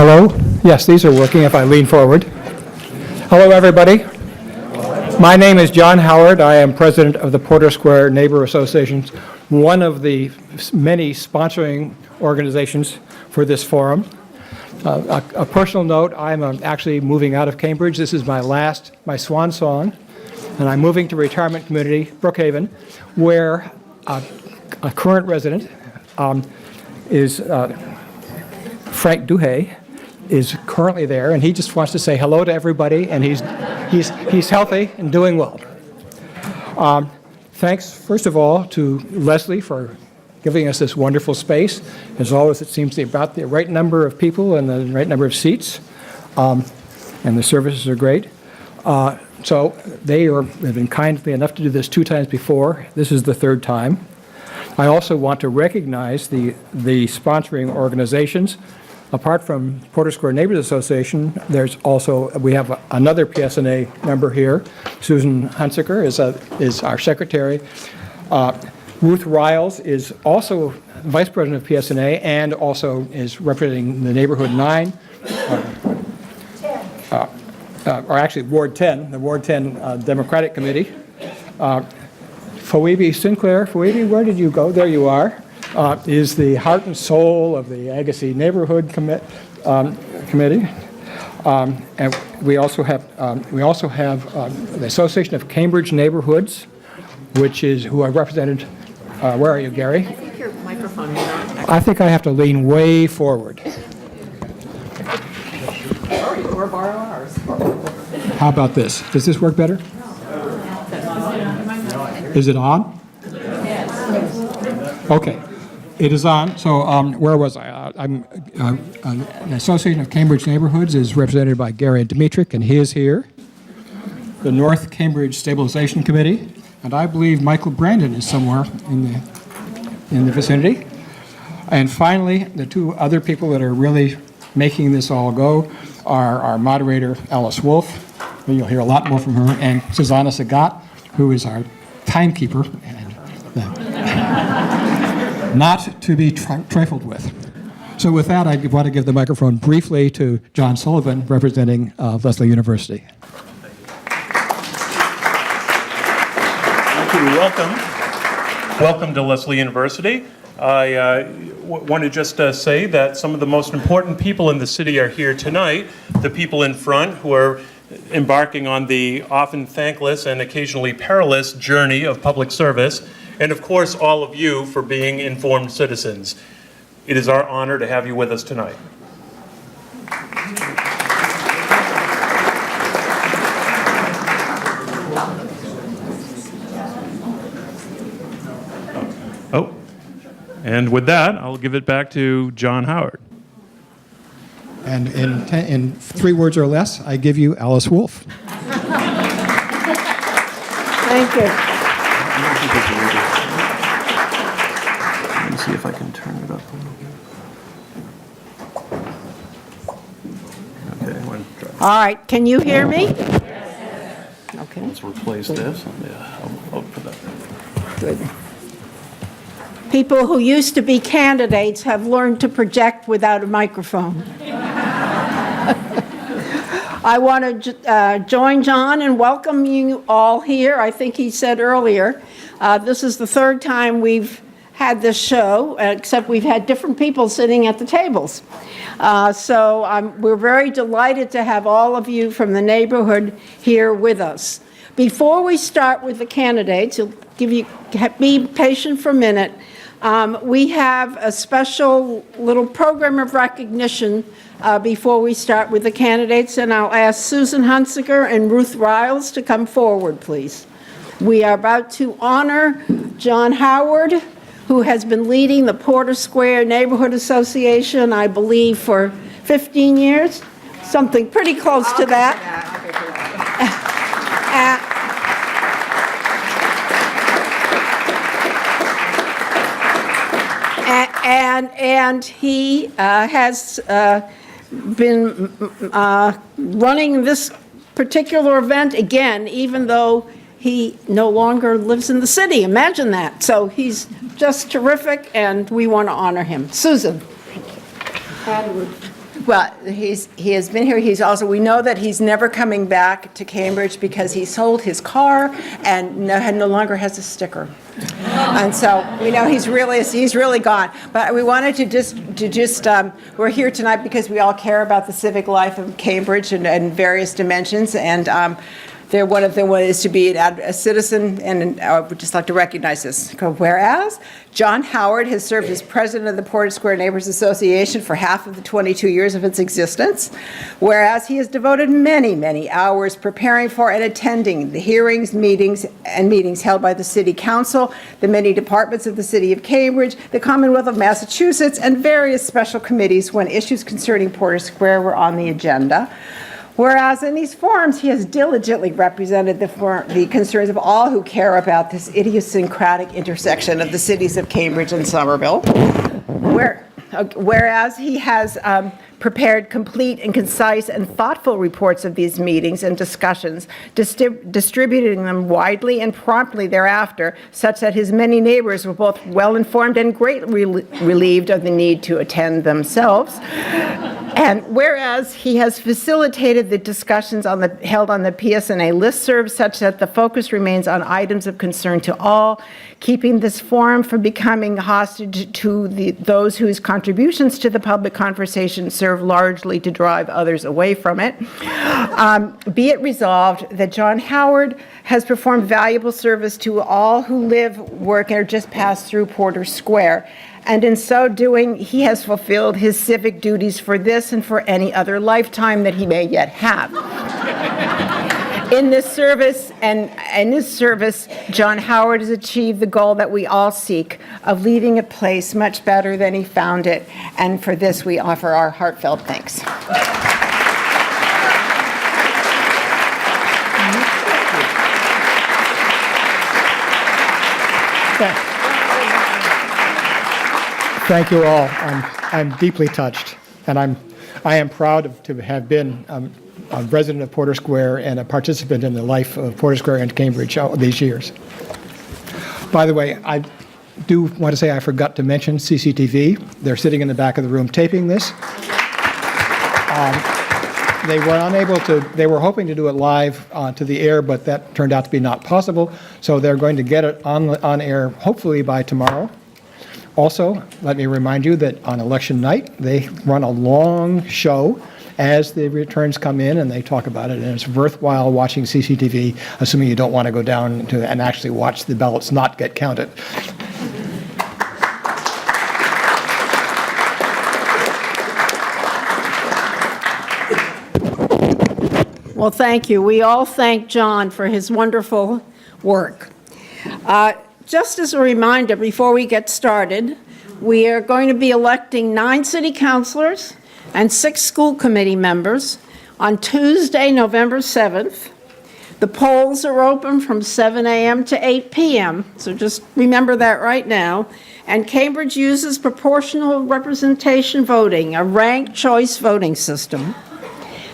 Hello? Yes, these are working if I lean forward. Hello, everybody. My name is John Howard. I am president of the Porter Square Neighbor Association, one of the many sponsoring organizations for this forum. A personal note, I'm actually moving out of Cambridge. This is my swan song, and I'm moving to retirement community, Brookhaven, where a current resident is Frank Duhay, is currently there, and he just wants to say hello to everybody, and he's healthy and doing well. Thanks, first of all, to Lesley for giving us this wonderful space. As always, it seems to be about the right number of people and the right number of seats, and the services are great. So they have been kindly enough to do this 2 times before. This is the 3rd time. I also want to recognize the sponsoring organizations. Apart from Porter Square Neighbors Association, we have another PSNA member here. Susan Hunsaker is our secretary. Ruth Riles is also vice president of PSNA and also is representing the neighborhood 9. Or actually Ward 10, the Ward 10 Democratic Committee. Phoebe Sinclair, Phoebe, where did you go? There you are. Is the heart and soul of the Agassiz Neighborhood Committee. And we also have the Association of Cambridge Neighborhoods, who are represented. Where are you, Gary? I think your microphone is on. I think I have to lean way forward. Or borrow ours. How about this? Does this work better? Is it on? Okay. It is on. So where was I? The Association of Cambridge Neighborhoods is represented by Gary Dimitrick, and he is here. The North Cambridge Stabilization Committee, and I believe Michael Brandon is somewhere in the vicinity. And finally, the 2 other people that are really making this all go are our moderator, Alice Wolf. You'll hear a lot more from her, and Susanna Sagat, who is our timekeeper, and not to be trifled with. So with that, I want to give the microphone briefly to John Sullivan, representing Lesley University. Thank you. Welcome to Lesley University. I want to just say that some of the most important people in the city are here tonight. The people in front who are embarking on the often thankless and occasionally perilous journey of public service, and of course all of you for being informed citizens. It is our honor to have you with us tonight. Oh, and with that, I'll give it back to John Howard. And in 3 words or less, I give you Alice Wolf. Thank you. Let me see if I can turn it up. Okay, All right, can you hear me? Okay, let's replace this. I'll put that. good. People who used to be candidates have learned to project without a microphone. I want to join John and welcome you all here. I think he said earlier, this is the 3rd time we've had this show, except we've had different people sitting at the tables. So we're very delighted to have all of you from the neighborhood here with us. Before we start with the candidates, be patient for a minute. We have a special little program of recognition before we start with the candidates, and I'll ask Susan Hunsaker and Ruth Riles to come forward, please. We are about to honor John Howard, who has been leading the Porter Square Neighborhood Association, I believe, for 15 years, something pretty close to that. And he has been running this particular event again, even though he no longer lives in the city. Imagine that. So he's just terrific, and we want to honor him. Susan. Well, he has been here. He's also, we know that he's never coming back to Cambridge because he sold his car and no longer has a sticker. And so we know he's really gone. But we wanted to just we're here tonight because we all care about the civic life of Cambridge in various dimensions, and one of them is to be a citizen, and I would just like to recognize this. Whereas John Howard has served as president of the Porter Square Neighbors Association for half of the 22 years of its existence. Whereas he has devoted many, many hours preparing for and attending the hearings, meetings held by the City Council, the many departments of the City of Cambridge, the Commonwealth of Massachusetts, and various special committees when issues concerning Porter Square were on the agenda. Whereas in these forums, he has diligently represented the concerns of all who care about this idiosyncratic intersection of the cities of Cambridge and Somerville. Whereas he has prepared complete and concise and thoughtful reports of these meetings and discussions, distributing them widely and promptly thereafter, such that his many neighbors were both well-informed and greatly relieved of the need to attend themselves. And whereas he has facilitated the discussions held on the PSNA listserv such that the focus remains on items of concern to all, keeping this forum from becoming hostage to those whose contributions to the public conversation serve largely to drive others away from it. Be it resolved that John Howard has performed valuable service to all who live, work, or just pass through Porter Square. And in so doing, he has fulfilled his civic duties for this and for any other lifetime that he may yet have. In this service, John Howard has achieved the goal that we all seek of leaving a place much better than he found it. And for this, we offer our heartfelt thanks. Thank you all. I'm deeply touched, and I am proud to have been a resident of Porter Square and a participant in the life of Porter Square and Cambridge all these years. By the way, I do want to say I forgot to mention CCTV. They're sitting in the back of the room taping this. They were unable to, they were hoping to do it live to the air, but that turned out to be not possible. So they're going to get it on air hopefully by tomorrow. Also, let me remind you that on election night, they run a long show as the returns come in and they talk about it, and it's worthwhile watching CCTV, assuming you don't want to go down to and actually watch the ballots not get counted. Well, thank you. We all thank John for his wonderful work. Just as a reminder, before we get started, we are going to be electing 9 city councilors and 6 school committee members on Tuesday, November 7th. The polls are open from 7 a.m. to 8 p.m., so just remember that right now. And Cambridge uses proportional representation voting, a ranked choice voting system.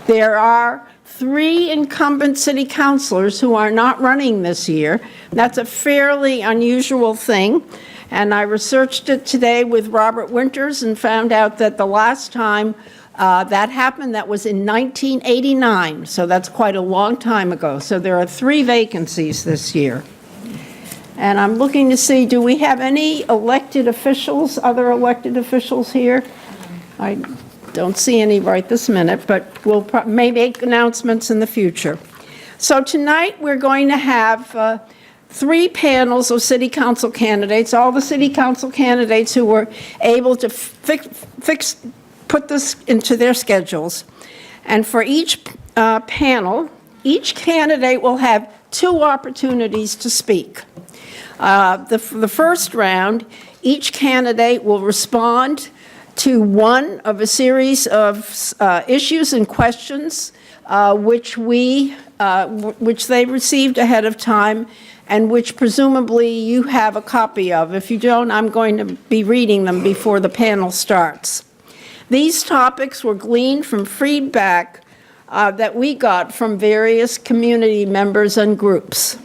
There are 3 incumbent city councilors who are not running this year. That's a fairly unusual thing, and I researched it today with Robert Winters and found out that the last time that happened, that was in 1989, so that's quite a long time ago. So there are 3 vacancies this year. And I'm looking to see, do we have any elected officials, other elected officials here? I don't see any right this minute, but we'll may make announcements in the future. So tonight we're going to have 3 panels of city council candidates, all the city council candidates who were able to put this into their schedules. And for each panel, each candidate will have 2 opportunities to speak. The first round, each candidate will respond to one of a series of issues and questions which they received ahead of time and which presumably you have a copy of. If you don't, I'm going to be reading them before the panel starts. These topics were gleaned from feedback that we got from various community members and groups.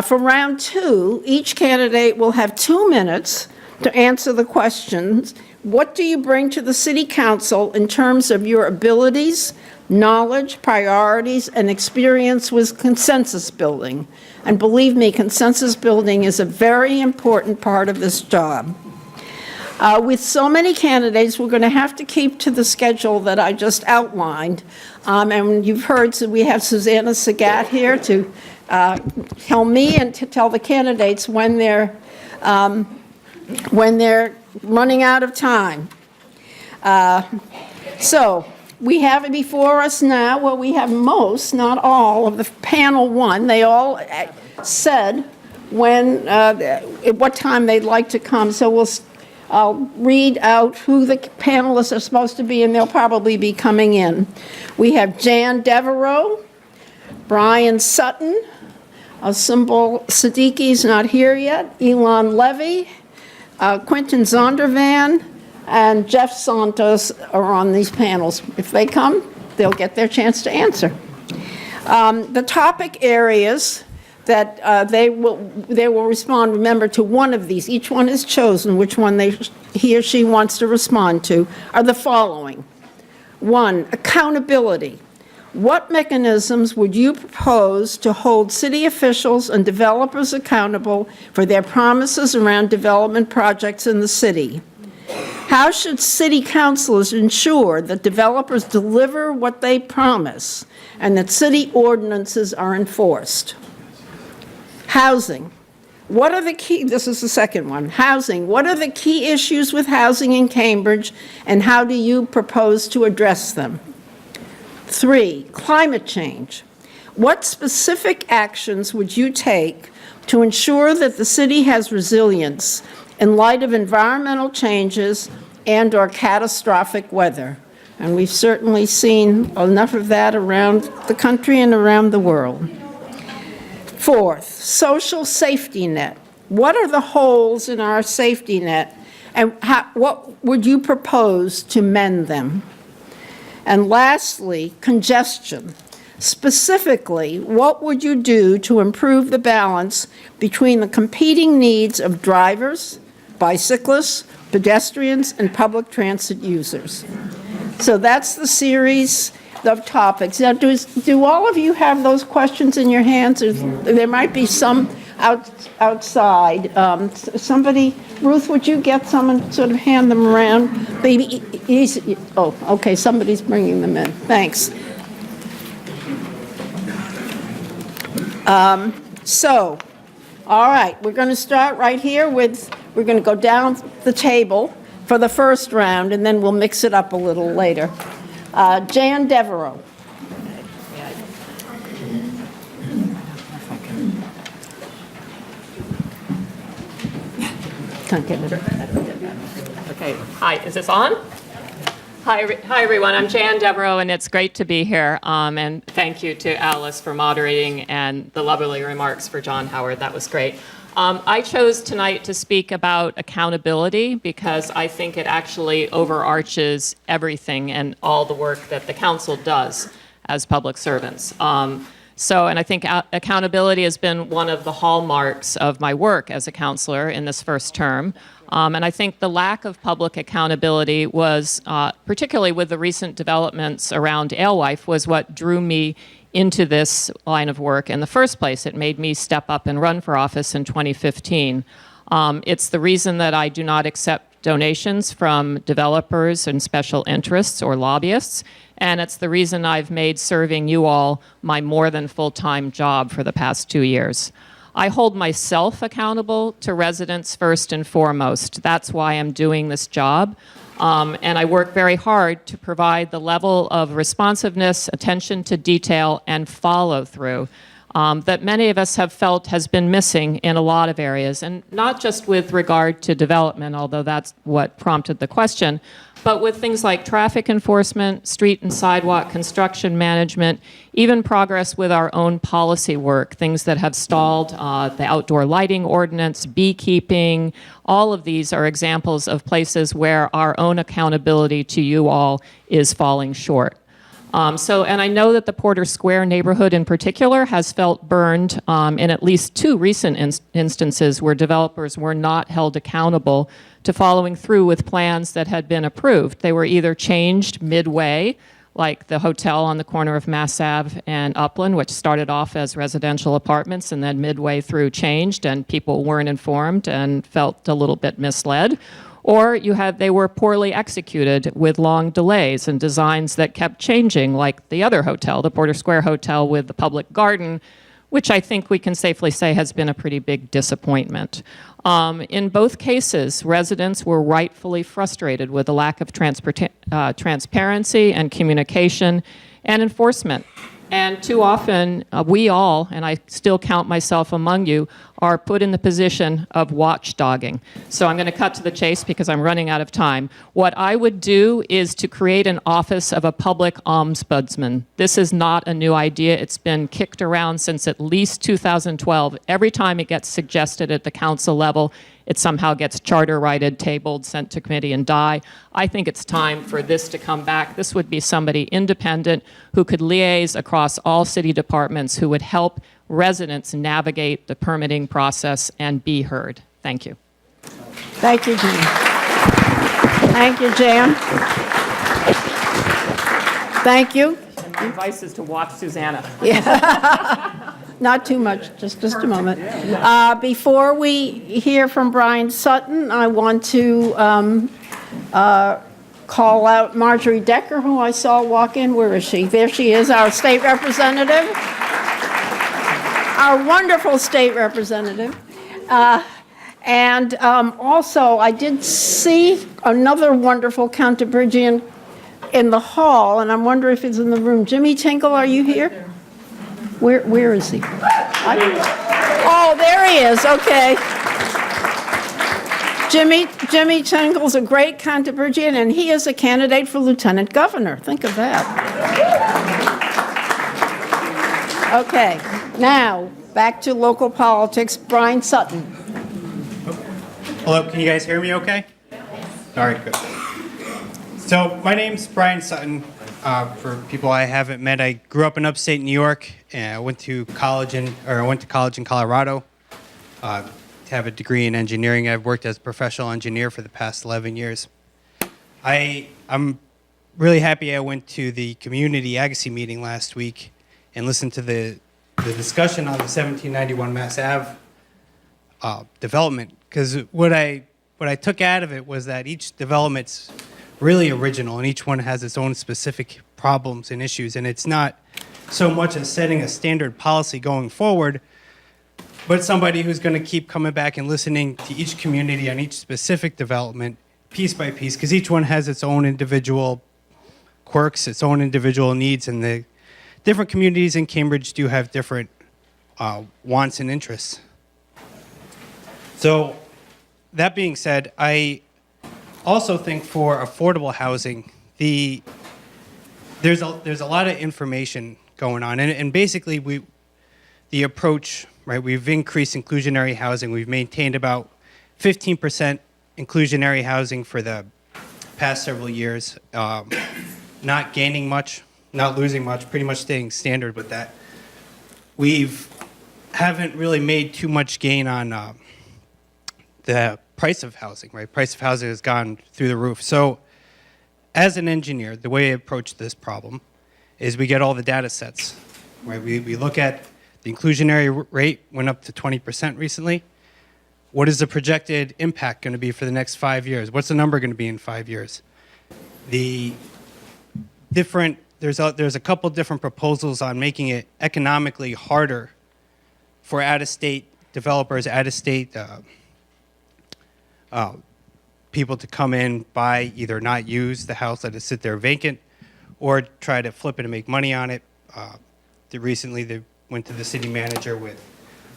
For round 2, each candidate will have 2 minutes to answer the questions What do you bring to the city council in terms of your abilities, knowledge, priorities, and experience with consensus building? And believe me, consensus building is a very important part of this job. With so many candidates, we're going to have to keep to the schedule that I just outlined. And you've heard, so we have Susanna Sagat here to tell me and to tell the candidates when they're running out of time. So we have it before us now. Well, we have most, not all, of the panel one. They all said when, at what time they'd like to come. So I'll read out who the panelists are supposed to be, and they'll probably be coming in. We have Jan Devereaux, Brian Sutton, Symbol Siddiqui's not here yet, Elon Levy, Quentin Zondervan, and Jeff Santos are on these panels. If they come, they'll get their chance to answer. The topic areas that they will respond, remember, to one of these. Each one is chosen, which one he or she wants to respond to, are the following. 1, accountability. What mechanisms would you propose to hold city officials and developers accountable for their promises around development projects in the city? How should city councilors ensure that developers deliver what they promise and that city ordinances are enforced? Housing. What are the key, this is the second one, housing. What are the key issues with housing in Cambridge, and how do you propose to address them? 3, climate change. What specific actions would you take to ensure that the city has resilience in light of environmental changes and/or catastrophic weather? And we've certainly seen enough of that around the country and around the world. 4th, social safety net. What are the holes in our safety net, and what would you propose to mend them? And lastly, congestion. Specifically, what would you do to improve the balance between the competing needs of drivers, bicyclists, pedestrians, and public transit users? So that's the series of topics. Now, do all of you have those questions in your hands? Or there might be some outside. Somebody, Ruth, would you get some and sort of hand them around? Maybe easy. Oh, okay, somebody's bringing them in. Thanks. So, all right, we're going to start right here with, we're going to go down the table for the first round, and then we'll mix it up a little later. Jan Devereaux. Can't get it. Okay, hi, is this on? Hi everyone, I'm Jan Devereaux, and it's great to be here. And thank you to Alice for moderating and the lovely remarks for John Howard. That was great. I chose tonight to speak about accountability because I think it actually overarches everything and all the work that the council does as public servants. And I think accountability has been one of the hallmarks of my work as a counselor in this first term. And I think the lack of public accountability was, particularly with the recent developments around Alewife, was what drew me into this line of work in the first place. It made me step up and run for office in 2015. It's the reason that I do not accept donations from developers and special interests or lobbyists, and it's the reason I've made serving you all my more than full-time job for the past 2 years. I hold myself accountable to residents first and foremost. That's why I'm doing this job. And I work very hard to provide the level of responsiveness, attention to detail, and follow-through that many of us have felt has been missing in a lot of areas, and not just with regard to development, although that's what prompted the question, but with things like traffic enforcement, street and sidewalk construction management, even progress with our own policy work, things that have stalled, the outdoor lighting ordinance, beekeeping. All of these are examples of places where our own accountability to you all is falling short. And I know that the Porter Square neighborhood in particular has felt burned in at least two recent instances where developers were not held accountable to following through with plans that had been approved. They were either changed midway, like the hotel on the corner of Mass Ave and Upland, which started off as residential apartments and then midway through changed, and people weren't informed and felt a little bit misled. Or they were poorly executed with long delays and designs that kept changing, like the other hotel, the Porter Square Hotel with the public garden, which I think we can safely say has been a pretty big disappointment. In both cases, residents were rightfully frustrated with the lack of transparency and communication and enforcement. And too often, we all, and I still count myself among you, are put in the position of watchdogging. So I'm going to cut to the chase because I'm running out of time. What I would do is to create an office of a public ombudsman. This is not a new idea. It's been kicked around since at least 2012. Every time it gets suggested at the council level, it somehow gets charter righted, tabled, sent to committee, and die. I think it's time for this to come back. This would be somebody independent who could liaise across all city departments, who would help residents navigate the permitting process and be heard. Thank you. Thank you, Jan. Thank you, Jan. Thank you. And my advice is to watch Susanna. Not too much, just a moment. Before we hear from Brian Sutton, I want to call out Marjorie Decker, who I saw walk in. Where is she? There she is, our state representative. Our wonderful state representative. And also, I did see another wonderful Cantabrigian in the hall, and I'm wondering if he's in the room. Jimmy Tinkle, are you here? Where is he? Oh, there he is, okay. Jimmy Tinkle's a great Cantabrigian, and he is a candidate for lieutenant governor. Think of that. Okay, now, back to local politics. Brian Sutton. Hello, can you guys hear me okay? All right, good. So my name's Brian Sutton. For people I haven't met, I grew up in upstate New York, and I went to college in Colorado to have a degree in engineering. I've worked as a professional engineer for the past 11 years. I'm really happy I went to the community Agassiz meeting last week and listened to the discussion on the 1791 Mass Ave development, because what I took out of it was that each development's really original, and each one has its own specific problems and issues, and it's not so much as setting a standard policy going forward, but somebody who's going to keep coming back and listening to each community on each specific development piece by piece, because each one has its own individual quirks, its own individual needs, and the different communities in Cambridge do have different wants and interests. So that being said, I also think for affordable housing, there's a lot of information going on, and basically the approach, right? We've increased inclusionary housing. We've maintained about 15% inclusionary housing for the past several years, not gaining much, not losing much, pretty much staying standard with that. Haven't really made too much gain on the price of housing, right? Price of housing has gone through the roof. So as an engineer, the way I approach this problem is we get all the data sets, right? We look at the inclusionary rate went up to 20% recently. What is the projected impact going to be for the next 5 years? What's the number going to be in 5 years? There's a couple different proposals on making it economically harder for out-of-state developers, out-of-state people to come in, buy, either not use the house, let it sit there vacant, or try to flip it and make money on it. Recently, they went to the city manager with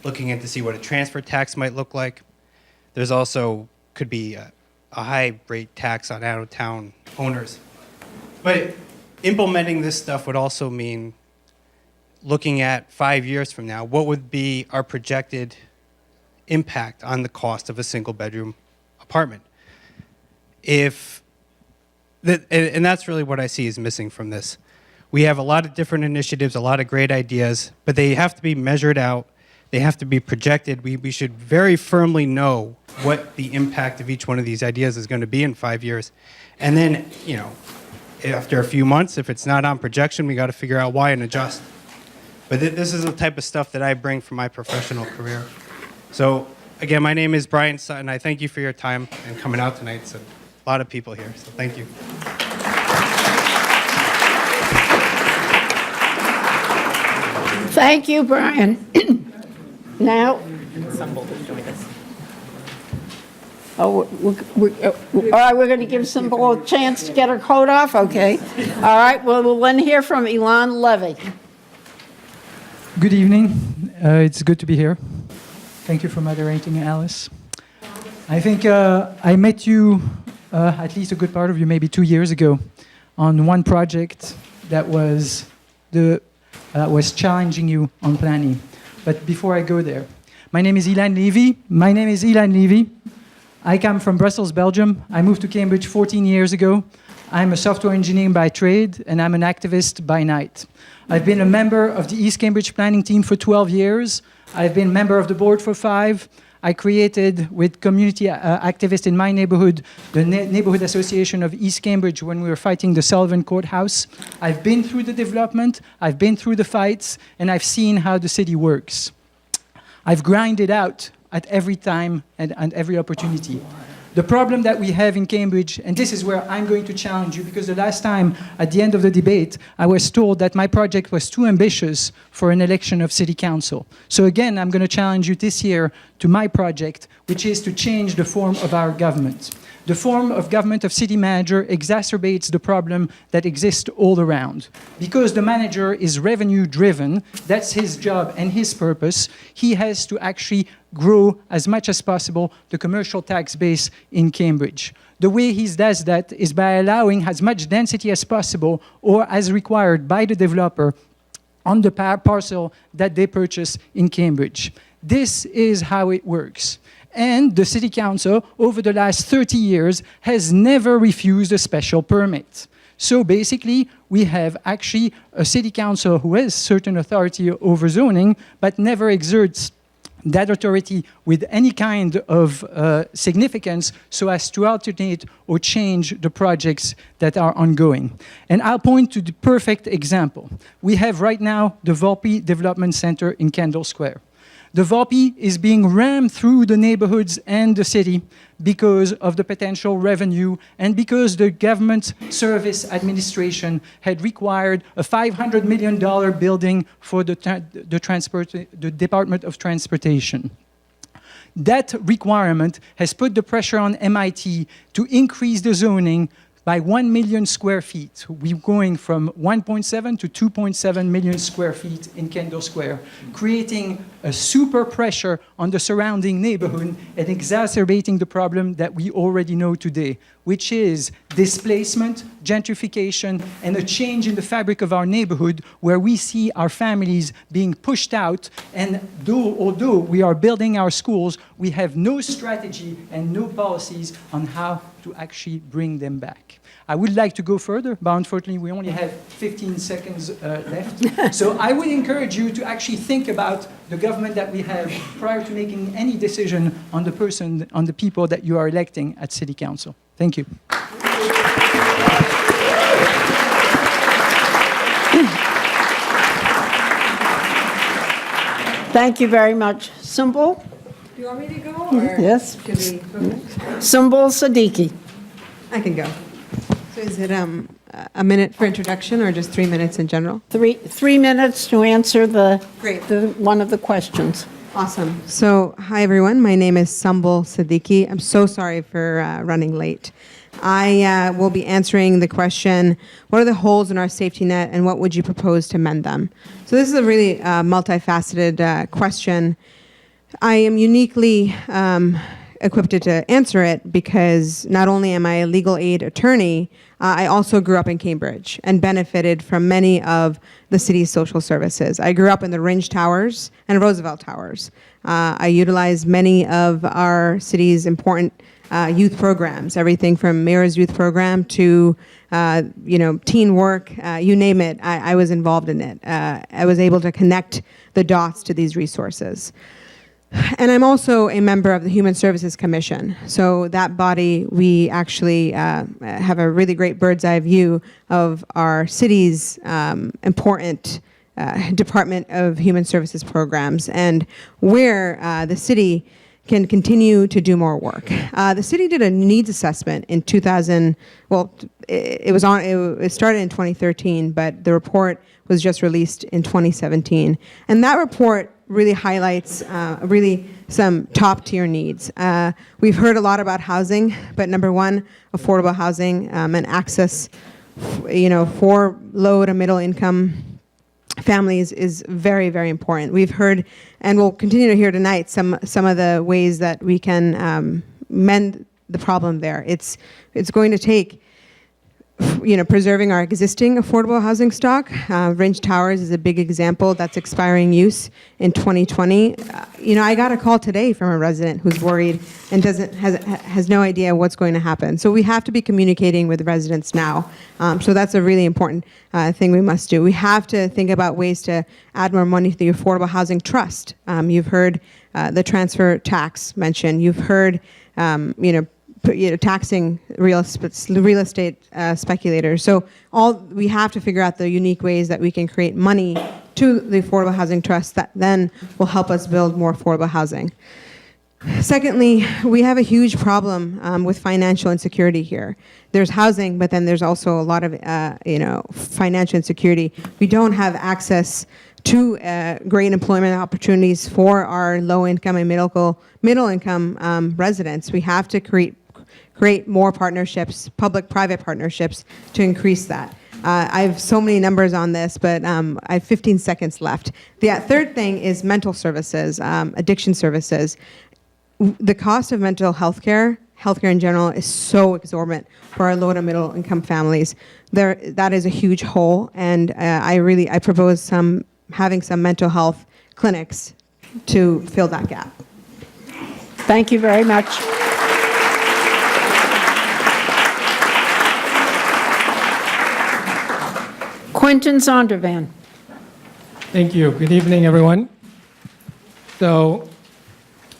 looking in to see what a transfer tax might look like. There's also could be a high rate tax on out-of-town owners. But implementing this stuff would also mean looking at 5 years from now, what would be our projected impact on the cost of a single-bedroom apartment? And that's really what I see is missing from this. We have a lot of different initiatives, a lot of great ideas, but they have to be measured out. They have to be projected. We should very firmly know what the impact of each one of these ideas is going to be in 5 years. And then, after a few months, if it's not on projection, we got to figure out why and adjust. But this is the type of stuff that I bring from my professional career. So, again, my name is Brian Sutton. I thank you for your time and coming out tonight. It's a lot of people here, so thank you. Thank you, Brian. Now, all right, we're going to give Symbol a chance to get her coat off, okay. All right, well, we'll then hear from Ilan Levy. Good evening. It's good to be here. Thank you for moderating, Alice. I think I met you, at least a good part of you, maybe 2 years ago, on one project that was challenging you on planning. But before I go there, my name is Ilan Levy. I come from Brussels, Belgium. I moved to Cambridge 14 years ago. I'm a software engineer by trade, and I'm an activist by night. I've been a member of the East Cambridge planning team for 12 years. I've been a member of the board for 5. I created, with community activists in my neighborhood, the Neighborhood Association of East Cambridge when we were fighting the Sullivan Courthouse. I've been through the development, I've been through the fights, and I've seen how the city works. I've grinded out at every time and every opportunity. The problem that we have in Cambridge, and this is where I'm going to challenge you, because the last time, at the end of the debate, I was told that my project was too ambitious for an election of city council. So again, I'm going to challenge you this year to my project, which is to change the form of our government. The form of government of city manager exacerbates the problem that exists all around. Because the manager is revenue driven, that's his job and his purpose, he has to actually grow as much as possible the commercial tax base in Cambridge. The way he does that is by allowing as much density as possible or as required by the developer on the parcel that they purchase in Cambridge. This is how it works. And the City Council, over the last 30 years, has never refused a special permit. So basically, we have actually a City Council who has certain authority over zoning, but never exerts that authority with any kind of significance so as to alternate or change the projects that are ongoing. And I'll point to the perfect example. We have right now the Volpe Development Center in Kendall Square. The Volpe is being rammed through the neighborhoods and the city because of the potential revenue and because the government service administration had required a $500 million building for the Department of Transportation. That requirement has put the pressure on MIT to increase the zoning by 1 million square feet. We're going from 1.7 to 2.7 million square feet in Kendall Square, creating a super pressure on the surrounding neighborhood and exacerbating the problem that we already know today, which is displacement, gentrification, and a change in the fabric of our neighborhood where we see our families being pushed out. And although we are building our schools, we have no strategy and no policies on how to actually bring them back. I would like to go further, but unfortunately we only have 15 seconds left. So I would encourage you to actually think about the government that we have prior to making any decision on the people that you are electing at City Council. Thank you. Thank you very much. Symbol? Do you want me to go, or? Yes. Should we? Okay. Symbol Siddiqui. I can go. So is it a minute for introduction, or just 3 minutes in general? 3 minutes to answer Great. one of the questions. Awesome. So, hi everyone. My name is Symbol Siddiqui. I'm so sorry for running late. I will be answering the question, what are the holes in our safety net and what would you propose to mend them? So this is a really multifaceted question. I am uniquely equipped to answer it because not only am I a legal aid attorney, I also grew up in Cambridge and benefited from many of the city's social services. I grew up in the Ringe Towers and Roosevelt Towers. I utilized many of our city's important youth programs, everything from Mayor's Youth Program to, teen work, you name it, I was involved in it. I was able to connect the dots to these resources. And I'm also a member of the Human Services Commission. So that body, we actually have a really great bird's eye view of our city's important Department of Human Services programs and where the city can continue to do more work. The city did a needs assessment in 2000. Well, it started in 2013, but the report was just released in 2017, and that report really highlights really some top tier needs. We've heard a lot about housing, but number one, affordable housing and access, for low to middle income families is very, very important. We've heard, and we'll continue to hear tonight, some of the ways that we can mend the problem there. It's going to take, preserving our existing affordable housing stock. Ringe Towers is a big example that's expiring use in 2020. I got a call today from a resident who's worried and has no idea what's going to happen. So we have to be communicating with residents now. So that's a really important thing we must do. We have to think about ways to add more money to the Affordable Housing Trust. You've heard the transfer tax mentioned. You've heard, taxing real estate speculators. So we have to figure out the unique ways that we can create money to the Affordable Housing Trust that then will help us build more affordable housing. Secondly, we have a huge problem with financial insecurity here. There's housing, but then there's also a lot of financial insecurity. We don't have access to great employment opportunities for our low-income and middle-income residents. We have to create more partnerships, public-private partnerships, to increase that. I have so many numbers on this, but I have 15 seconds left. The third thing is mental services, addiction services. The cost of mental health care in general, is so exorbitant for our low to middle income families. That is a huge hole, and I propose having some mental health clinics to fill that gap. Thank you very much. Quentin Zondervan. Thank you. Good evening, everyone. So,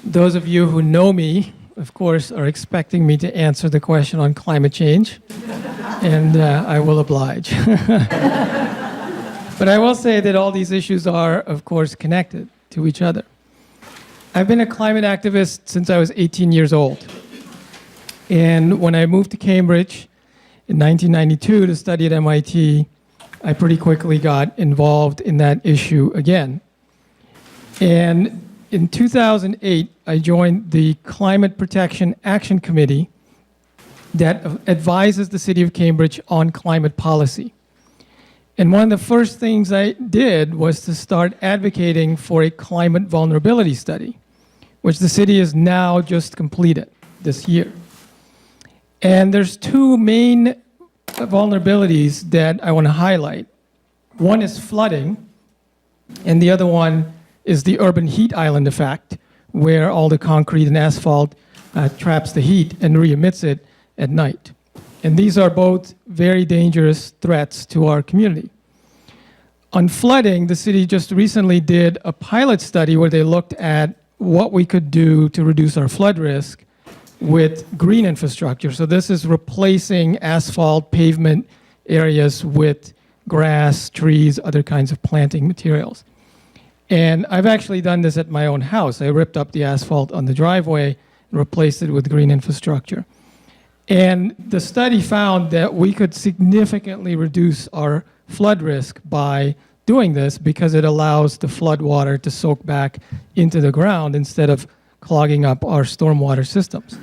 those of you who know me, of course, are expecting me to answer the question on climate change, and I will oblige. But I will say that all these issues are, of course, connected to each other. I've been a climate activist since I was 18 years old. And when I moved to Cambridge in 1992 to study at MIT, I pretty quickly got involved in that issue again. And in 2008, I joined the Climate Protection Action Committee that advises the city of Cambridge on climate policy. And one of the first things I did was to start advocating for a climate vulnerability study, which the city has now just completed this year. And there's two main vulnerabilities that I want to highlight. One is flooding, and the other one is the urban heat island effect, where all the concrete and asphalt traps the heat and re-emits it at night. And these are both very dangerous threats to our community. On flooding, the city just recently did a pilot study where they looked at what we could do to reduce our flood risk with green infrastructure. So this is replacing asphalt pavement areas with grass, trees, other kinds of planting materials. And I've actually done this at my own house. I ripped up the asphalt on the driveway and replaced it with green infrastructure. And the study found that we could significantly reduce our flood risk by doing this because it allows the flood water to soak back into the ground instead of clogging up our stormwater systems.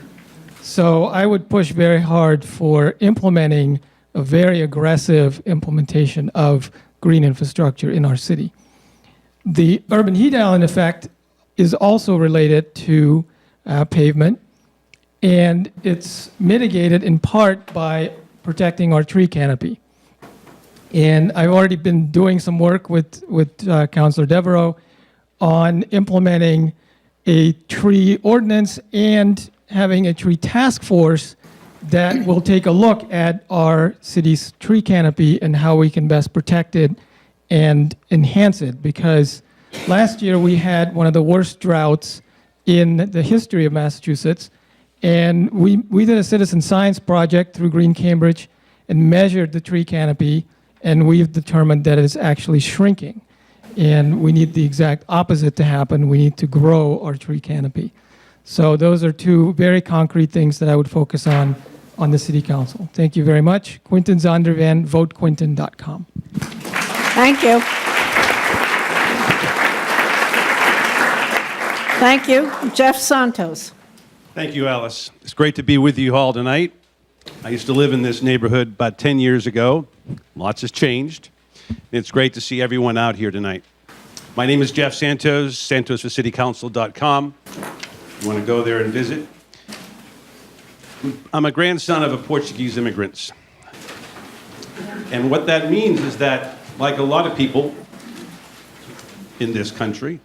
So I would push very hard for implementing a very aggressive implementation of green infrastructure in our city. The urban heat island effect is also related to pavement, and it's mitigated in part by protecting our tree canopy. And I've already been doing some work with Councilor Devereaux on implementing a tree ordinance and having a tree task force that will take a look at our city's tree canopy and how we can best protect it and enhance it. Because last year we had one of the worst droughts in the history of Massachusetts. And we did a citizen science project through Green Cambridge and measured the tree canopy, and we've determined that it is actually shrinking. And we need the exact opposite to happen. We need to grow our tree canopy. So those are two very concrete things that I would focus on the City Council. Thank you very much. Quinton Zondervan, votequinton.com. Thank you. Thank you. Jeff Santos. Thank you, Alice. It's great to be with you all tonight. I used to live in this neighborhood about 10 years ago. Lots has changed. It's great to see everyone out here tonight. My name is Jeff Santos, santosforcitycouncil.com. You want to go there and visit? I'm a grandson of a Portuguese immigrants. And what that means is that, like a lot of people in this country,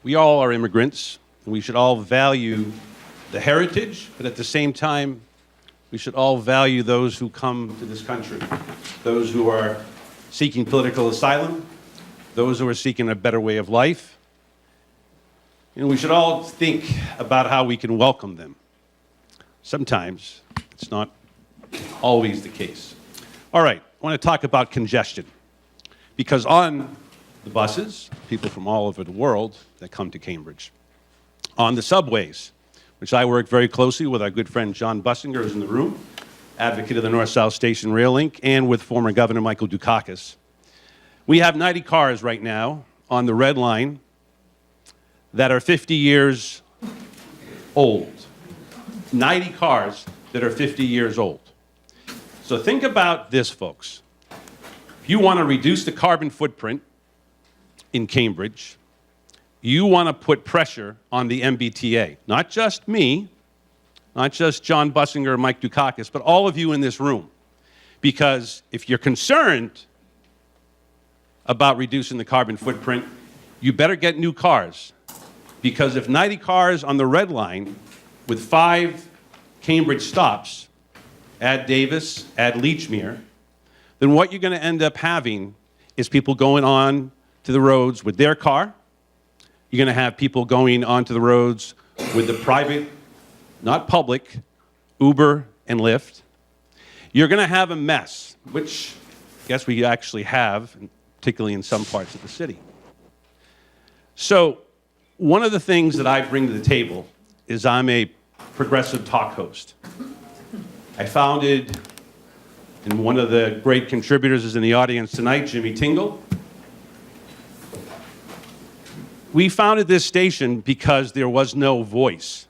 we all are immigrants, and we should all value the heritage, but at the same time, we should all value those who come to this country, those who are seeking political asylum, those who are seeking a better way of life. You know, we should all think about how we can welcome them. Sometimes it's not always the case. All right, I want to talk about congestion, because on the buses, people from all over the world that come to Cambridge, on the subways, which I work very closely with our good friend John Bussinger, who's in the room, advocate of the North-South Station Rail Link, and with former Governor Michael Dukakis. We have 90 cars right now on the Red Line that are 50 years old. 90 cars that are 50 years old. So think about this, folks. If you want to reduce the carbon footprint in Cambridge, you want to put pressure on the MBTA. Not just me, not just John Bussinger or Mike Dukakis, but all of you in this room. Because if you're concerned about reducing the carbon footprint, you better get new cars. Because if 90 cars on the Red Line with 5 Cambridge stops, add Davis, add Leechmere, then what you're going to end up having is people going on to the roads with their car. You're going to have people going onto the roads with the private, not public, Uber and Lyft. You're going to have a mess, which I guess we actually have, particularly in some parts of the city. So one of the things that I bring to the table is I'm a progressive talk host. I founded, and one of the great contributors is in the audience tonight, Jimmy Tingle. We founded this station because there was no voice.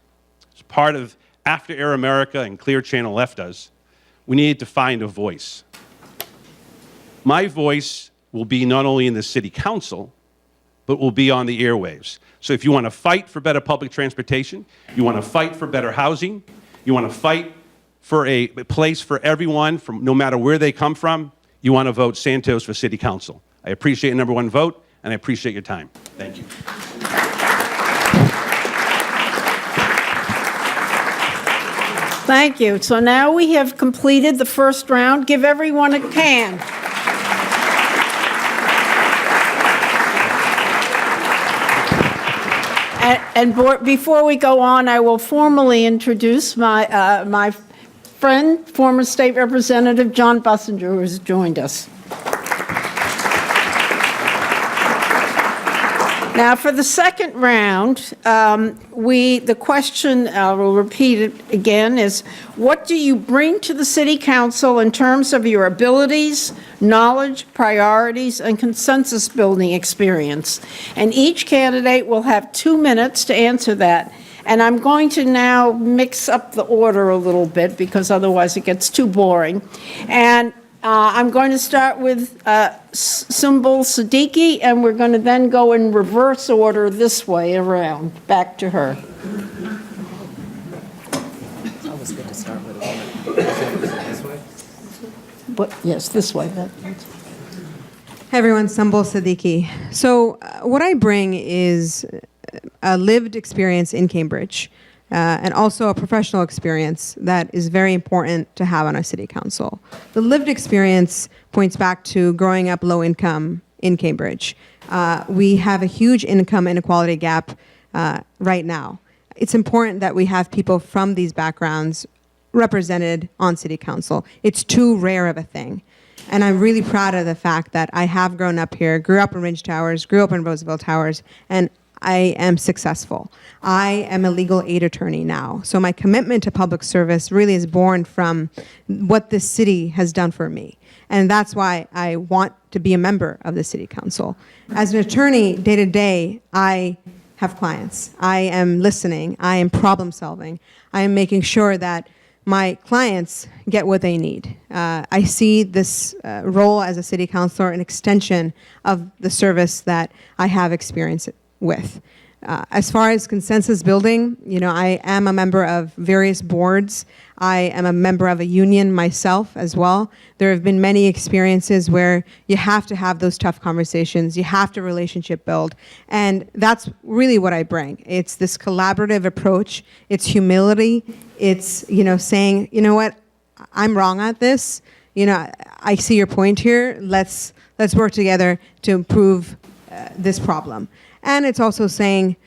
It's part of after Air America and Clear Channel left us, we needed to find a voice. My voice will be not only in the city council, but will be on the airwaves. So if you want to fight for better public transportation, you want to fight for better housing, you want to fight for a place for everyone, from no matter where they come from, you want to vote Santos for City Council. I appreciate your #1 vote, and I appreciate your time. Thank you. Thank you. So now we have completed the first round. Give everyone a can. Before we go on, I will formally introduce my friend, former State Representative John Bussinger, who has joined us. Now, for the second round, the question, I will repeat it again, is what do you bring to the City Council in terms of your abilities, knowledge, priorities, and consensus-building experience? And each candidate will have 2 minutes to answer that. And I'm going to now mix up the order a little bit because otherwise it gets too boring. And I'm going to start with Sumbul Siddiqui, and we're going to then go in reverse order this way around, back to her. It's always good to start with this way. But, yes, this way. Hi everyone, Sumbul Siddiqui. So what I bring is a lived experience in Cambridge. and also a professional experience that is very important to have on a city council. The lived experience points back to growing up low income in Cambridge. We have a huge income inequality gap right now. It's important that we have people from these backgrounds represented on city council. It's too rare of a thing. And I'm really proud of the fact that I have grown up here, grew up in Ridge Towers, grew up in Roosevelt Towers, and I am successful. I am a legal aid attorney now. So my commitment to public service really is born from what this city has done for me. And that's why I want to be a member of the city council. As an attorney, day to day, I have clients. I am listening. I am problem solving. I am making sure that my clients get what they need. I see this role as a city councilor an extension of the service that I have experience with. As far as consensus building, I am a member of various boards. I am a member of a union myself as well. There have been many experiences where you have to have those tough conversations. You have to relationship build. And that's really what I bring. It's this collaborative approach. It's humility. It's, saying, you know what, I'm wrong at this. I see your point here. Let's work together to improve this problem. And it's also saying,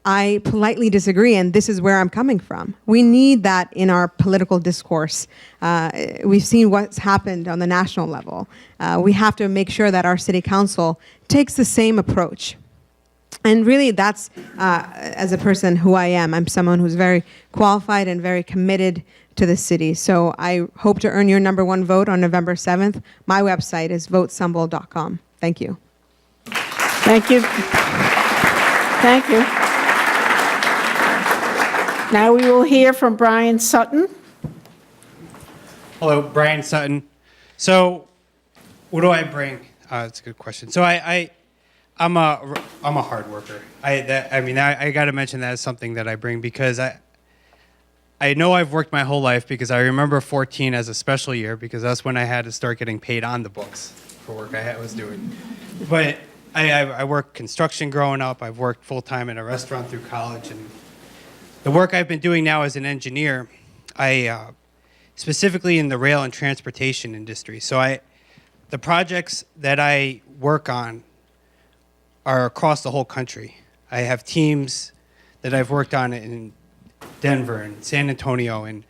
I politely disagree, and this is where I'm coming from. We need that in our political discourse. We've seen what's happened on the national level. We have to make sure that our city council takes the same approach. And really, that's, as a person who I am, I'm someone who's very qualified and very committed to the city. So I hope to earn your #1 vote on November 7th. My website is votesumbul.com. Thank you. Thank you. Thank you. Now we will hear from Brian Sutton. Hello, Brian Sutton. So, what do I bring? That's a good question. So I'm a hard worker. I got to mention that as something that I bring because I know I've worked my whole life because I remember 14 as a special year because that's when I had to start getting paid on the books for work I was doing. But I worked construction growing up. I've worked full-time in a restaurant through college. And the work I've been doing now as an engineer, specifically in the rail and transportation industry. So the projects that I work on are across the whole country. I have teams that I've worked on in Denver and San Antonio. And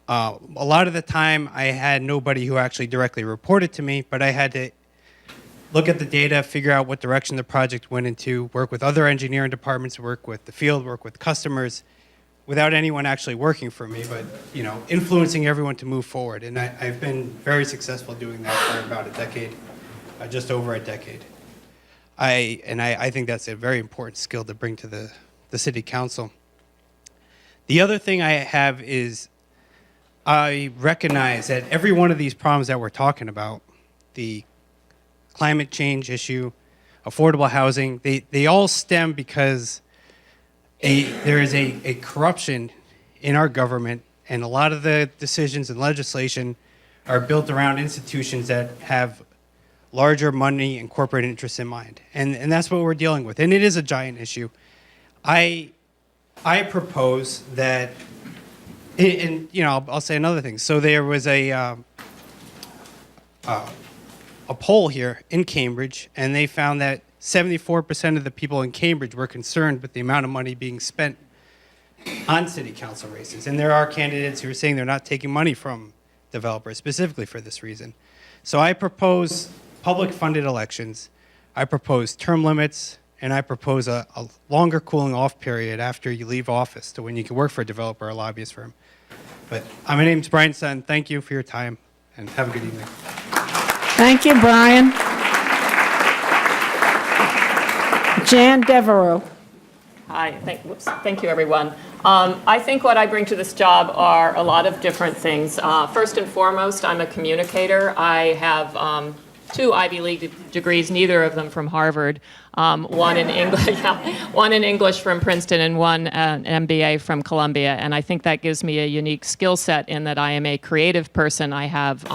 a lot of the time, I had nobody who actually directly reported to me, but I had to look at the data, figure out what direction the project went into, work with other engineering departments, work with the field, work with customers, without anyone actually working for me, but influencing everyone to move forward. And I've been very successful doing that for about a decade, just over a decade. I think that's a very important skill to bring to the city council. The other thing I have is I recognize that every one of these problems that we're talking about, the climate change issue, affordable housing, they all stem because there is a corruption in our government, and a lot of the decisions and legislation are built around institutions that have larger money and corporate interests in mind. And that's what we're dealing with. And it is a giant issue. I propose that, and I'll say another thing. So there was a poll here in Cambridge, and they found that 74% of the people in Cambridge were concerned with the amount of money being spent on city council races. And there are candidates who are saying they're not taking money from developers specifically for this reason. So I propose public funded elections, I propose term limits, and I propose a longer cooling off period after you leave office to when you can work for a developer or a lobbyist firm. But my name's Brian Sutton. Thank you for your time, and have a good evening. Thank you, Brian. Jan Devereaux. Hi, thank you, everyone. I think what I bring to this job are a lot of different things. First and foremost, I'm a communicator. I have 2 Ivy League degrees, neither of them from Harvard. One in English, one in English from Princeton, and one an MBA from Columbia. And I think that gives me a unique skill set in that I am a creative person. I have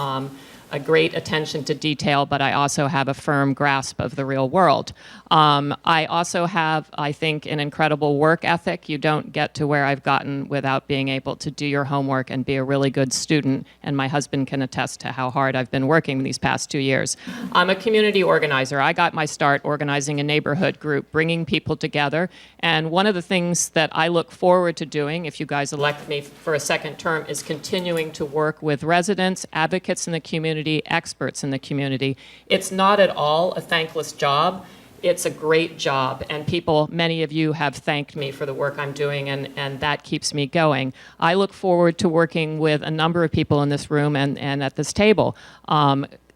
a great attention to detail, but I also have a firm grasp of the real world. I also have, I think, an incredible work ethic. You don't get to where I've gotten without being able to do your homework and be a really good student, and my husband can attest to how hard I've been working these past 2 years. I'm a community organizer. I got my start organizing a neighborhood group, bringing people together, and one of the things that I look forward to doing, if you guys elect me for a second term, is continuing to work with residents, advocates in the community, experts in the community. It's not at all a thankless job. It's a great job, and people, many of you have thanked me for the work I'm doing, and that keeps me going. I look forward to working with a number of people in this room and at this table.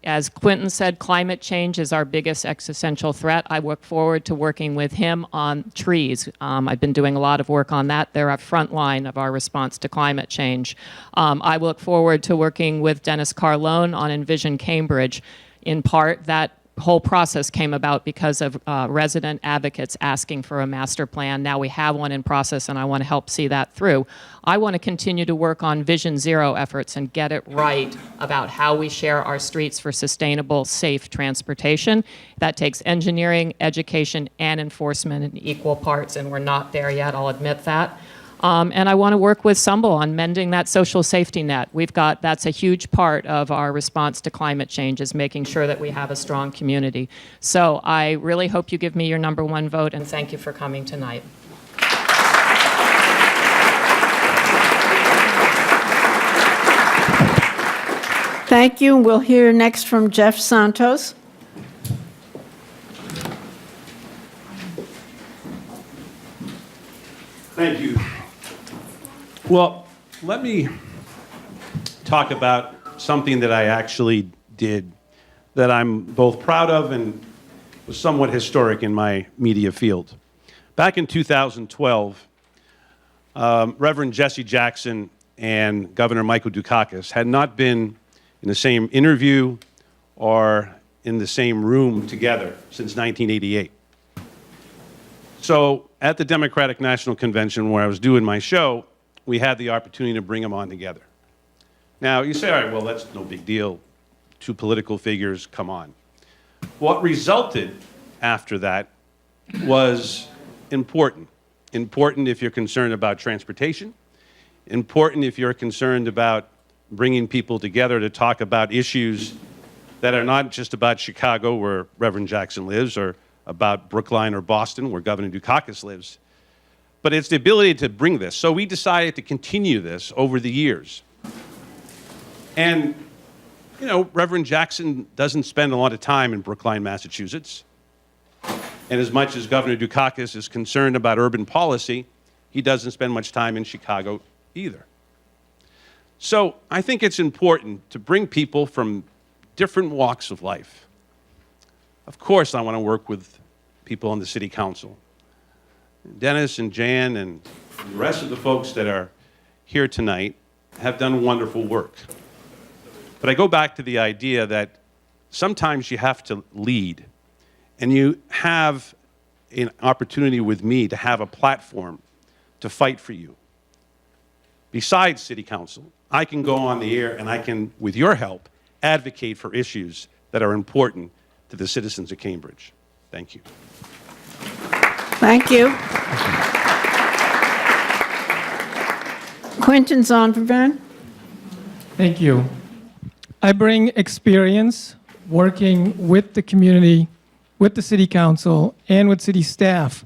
As Quentin said, climate change is our biggest existential threat. I look forward to working with him on trees. I've been doing a lot of work on that. They're a front line of our response to climate change. I look forward to working with Dennis Carlone on Envision Cambridge. In part, that whole process came about because of resident advocates asking for a master plan. Now we have one in process, and I want to help see that through. I want to continue to work on Vision Zero efforts and get it right about how we share our streets for sustainable, safe transportation. That takes engineering, education, and enforcement in equal parts, and we're not there yet, I'll admit that. And I want to work with Sumbul on mending that social safety net. That's a huge part of our response to climate change, is making sure that we have a strong community. So I really hope you give me your #1 vote, and thank you for coming tonight. Thank you. We'll hear next from Jeff Santos. Thank you. Well, let me talk about something that I actually did that I'm both proud of and was somewhat historic in my media field. Back in 2012, Reverend Jesse Jackson and Governor Michael Dukakis had not been in the same interview or in the same room together since 1988. So at the Democratic National Convention where I was doing my show, we had the opportunity to bring them on together. Now, you say, all right, well, that's no big deal. Two political figures, come on. What resulted after that was important. Important if you're concerned about transportation. Important if you're concerned about bringing people together to talk about issues that are not just about Chicago, where Reverend Jackson lives, or about Brookline or Boston, where Governor Dukakis lives. But it's the ability to bring this. So we decided to continue this over the years. And, you know, Reverend Jackson doesn't spend a lot of time in Brookline, Massachusetts. And as much as Governor Dukakis is concerned about urban policy, he doesn't spend much time in Chicago either. So I think it's important to bring people from different walks of life. Of course, I want to work with people on the city council. Dennis and Jan and the rest of the folks that are here tonight have done wonderful work. But I go back to the idea that sometimes you have to lead, and you have an opportunity with me to have a platform to fight for you. Besides city council, I can go on the air and I can, with your help, advocate for issues that are important to the citizens of Cambridge. Thank you. Thank you. Quentin Zondervan. Thank you. I bring experience working with the community, with the city council, and with city staff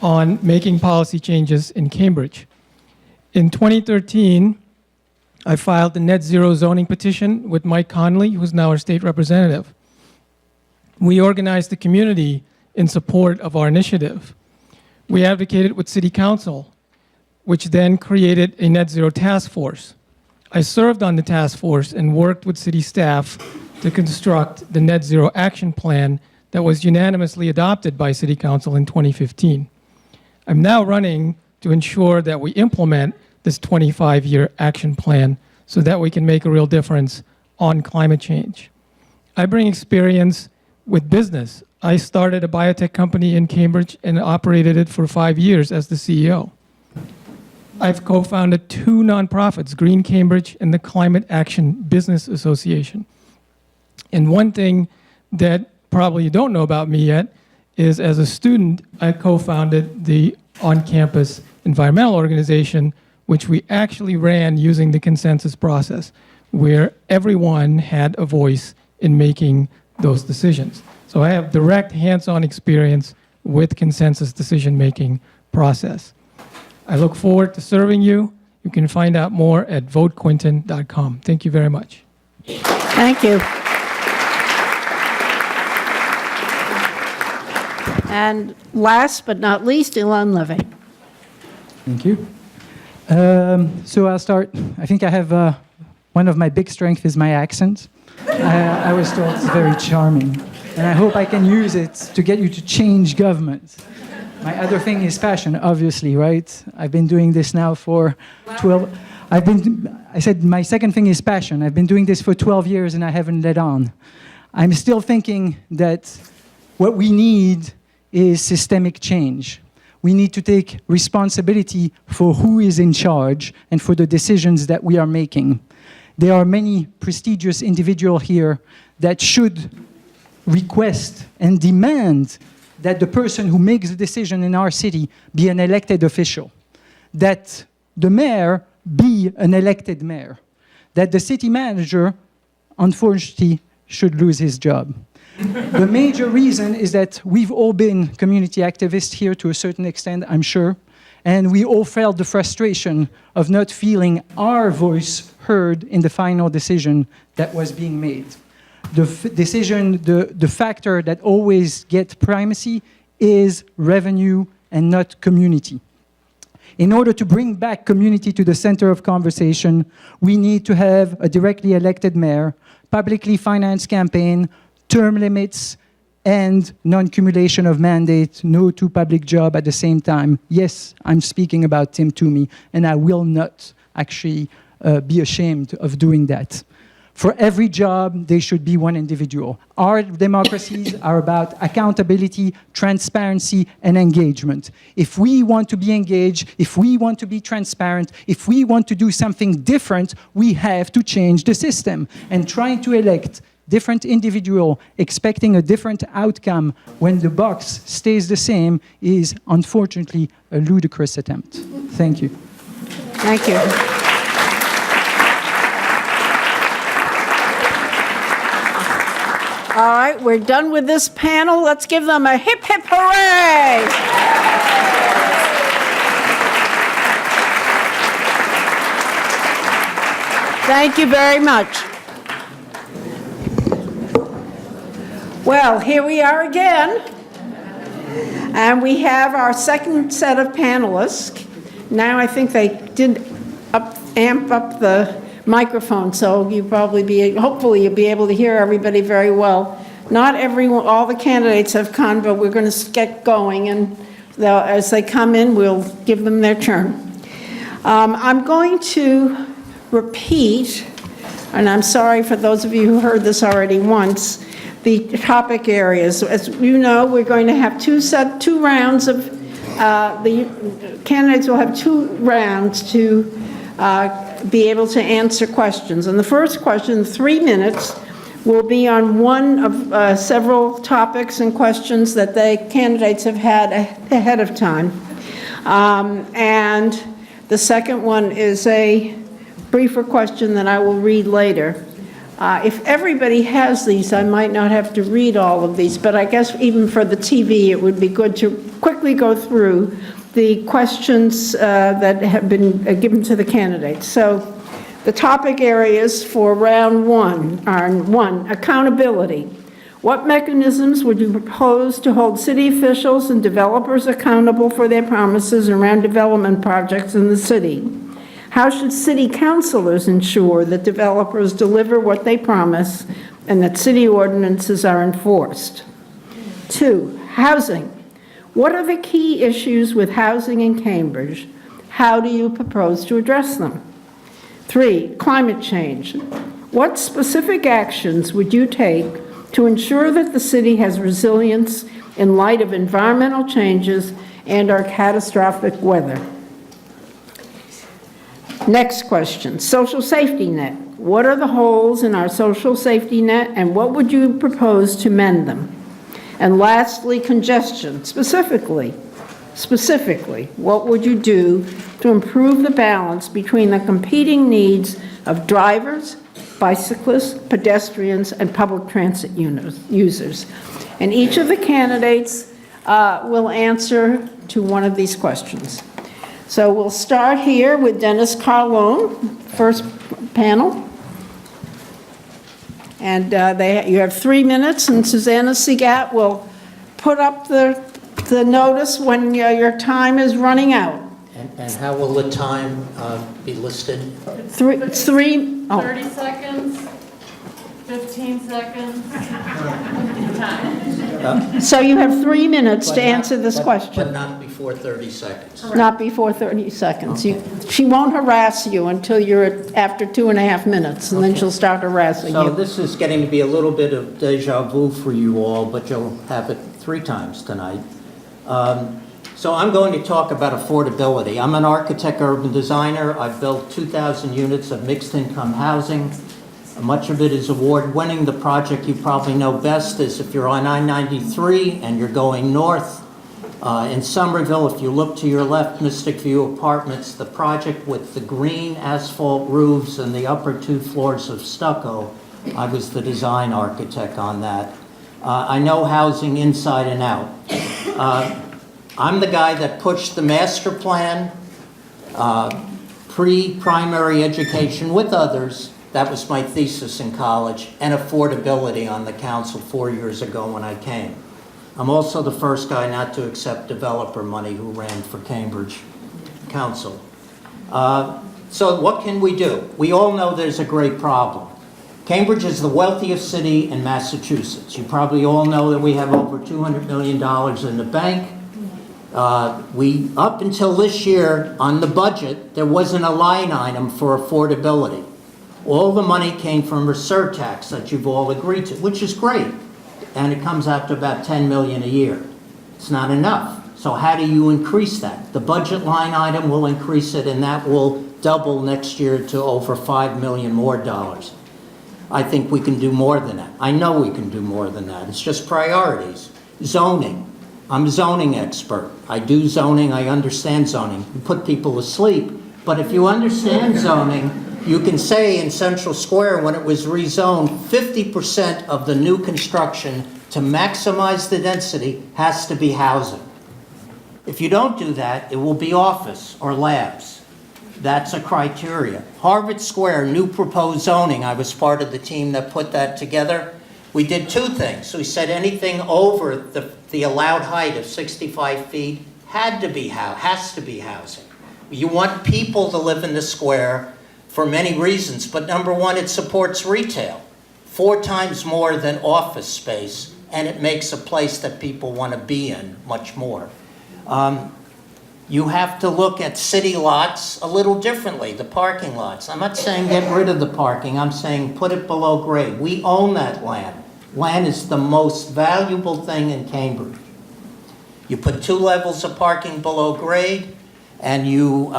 on making policy changes in Cambridge. In 2013, I filed the net zero zoning petition with Mike Conley, who's now our state representative. We organized the community in support of our initiative. We advocated with city council, which then created a net zero task force. I served on the task force and worked with city staff to construct the net zero action plan that was unanimously adopted by city council in 2015. I'm now running to ensure that we implement this 25-year action plan so that we can make a real difference on climate change. I bring experience with business. I started a biotech company in Cambridge and operated it for 5 years as the CEO. I've co-founded 2 nonprofits, Green Cambridge and the Climate Action Business Association. And one thing that probably you don't know about me yet is as a student, I co-founded the on-campus environmental organization, which we actually ran using the consensus process, where everyone had a voice in making those decisions. So I have direct hands-on experience with consensus decision-making process. I look forward to serving you. You can find out more at votequinton.com. Thank you very much. Thank you. And last but not least, Ilan Levy. Thank you. So I'll start. I think I have one of my big strengths is my accent. I was told it's very charming, and I hope I can use it to get you to change government. My other thing is passion, obviously, right? I've been doing this now for 12. I said my second thing is passion. I've been doing this for 12 years and I haven't let on. I'm still thinking that what we need is systemic change. We need to take responsibility for who is in charge and for the decisions that we are making. There are many prestigious individuals here that should request and demand that the person who makes the decision in our city be an elected official, that the mayor be an elected mayor, that the city manager, unfortunately, should lose his job. The major reason is that we've all been community activists here to a certain extent, I'm sure, and we all felt the frustration of not feeling our voice heard in the final decision that was being made. The factor that always gets primacy is revenue and not community. In order to bring back community to the center of conversation, we need to have a directly elected mayor, publicly financed campaign, term limits, and non-cumulation of mandate, no two public jobs at the same time. Yes, I'm speaking about Tim Toomey, and I will not actually be ashamed of doing that. For every job, there should be one individual. Our democracies are about accountability, transparency, and engagement. If we want to be engaged, if we want to be transparent, if we want to do something different, we have to change the system. And trying to elect different individual expecting a different outcome when the box stays the same is unfortunately a ludicrous attempt. Thank you. Thank you. All right, we're done with this panel. Let's give them a hip, hip, hooray! Thank you very much. Well, here we are again, and we have our second set of panelists. Now I think they did amp up the microphone, so you hopefully you'll be able to hear everybody very well. Not everyone, all the candidates have come, but we're going to get going, and as they come in, we'll give them their turn. I'm going to repeat, and I'm sorry for those of you who heard this already once, the topic areas. As you know, we're going to have two rounds of, the candidates will have 2 rounds to be able to answer questions. And the first question, 3 minutes, will be on one of several topics and questions that the candidates have had ahead of time. And the second one is a briefer question that I will read later. If everybody has these, I might not have to read all of these, but I guess even for the TV, it would be good to quickly go through the questions that have been given to the candidates. So the topic areas for round 1 are 1, accountability. What mechanisms would you propose to hold city officials and developers accountable for their promises around development projects in the city? How should city councilors ensure that developers deliver what they promise and that city ordinances are enforced? 2, housing. What are the key issues with housing in Cambridge? How do you propose to address them? 3, climate change. What specific actions would you take to ensure that the city has resilience in light of environmental changes and our catastrophic weather? Next question, social safety net. What are the holes in our social safety net, and what would you propose to mend them? And lastly, congestion. Specifically, what would you do to improve the balance between the competing needs of drivers, bicyclists, pedestrians, and public transit users? And each of the candidates will answer to one of these questions. So we'll start here with Dennis Carlone, first panel. And you have 3 minutes, and Susanna Segat will put up the notice when your time is running out. And how will the time be listed? 30 seconds, 15 seconds. So you have 3 minutes to But not- answer this but question. not before 30 seconds. Not before 30 seconds. She won't harass you until you're after 2.5 minutes, and then she'll start harassing So you. this is getting to be a little bit of deja vu for you all, but you'll have it 3 times tonight. So I'm going to talk about affordability. I'm an architect, urban designer. I've built 2,000 units of mixed-income housing. Much of it is award-winning. The project you probably know best is if you're on I-93 and you're going north in Somerville, if you look to your left, Mystic View Apartments, the project with the green asphalt roofs and the upper 2 floors of stucco, I was the design architect on that. I know housing inside and out. I'm the guy that pushed the master plan, pre-primary education with others. That was my thesis in college, and affordability on the council 4 years ago when I came. I'm also the first guy not to accept developer money who ran for Cambridge Council. So what can we do? We all know there's a great problem. Cambridge is the wealthiest city in Massachusetts. You probably all know that we have over $200 million in the bank. Up until this year, on the budget, there wasn't a line item for affordability. All the money came from reserve tax that you've all agreed to, which is great. And it comes out to about $10 million a year. It's not enough. So how do you increase that? The budget line item will increase it, and that will double next year to over $5 million more dollars. I think we can do more than that. I know we can do more than that. It's just priorities. Zoning. I'm a zoning expert. I do zoning. I understand zoning. You put people to sleep. But if you understand zoning, you can say in Central Square, when it was rezoned, 50% of the new construction to maximize the density has to be housing. If you don't do that, it will be office or labs. That's a criteria. Harvard Square, new proposed zoning. I was part of the team that put that together. We did 2 things. We said anything over the allowed height of 65 feet has to be housing. You want people to live in the square for many reasons, but number one, it supports retail 4 times more than office space, and it makes a place that people want to be in much more. You have to look at city lots a little differently, the parking lots. I'm not saying get rid of the parking, I'm saying put it below grade. We own that land. Land is the most valuable thing in Cambridge. You put 2 levels of parking below grade, and you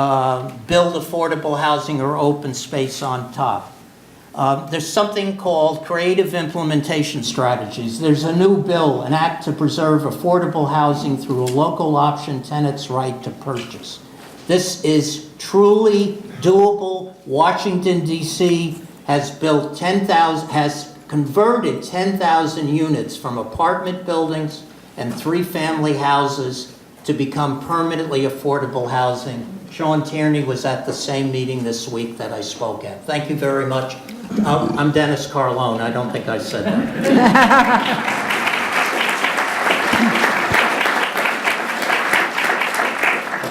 build affordable housing or open space on top. There's something called creative implementation strategies. There's a new bill, an act to preserve affordable housing through a local option tenant's right to purchase. This is truly doable. Washington, D.C. has converted 10,000 units from apartment buildings and 3-family houses to become permanently affordable housing. Sean Tierney was at the same meeting this week that I spoke at. Thank you very much. I'm Dennis Carlone. I don't think I said that.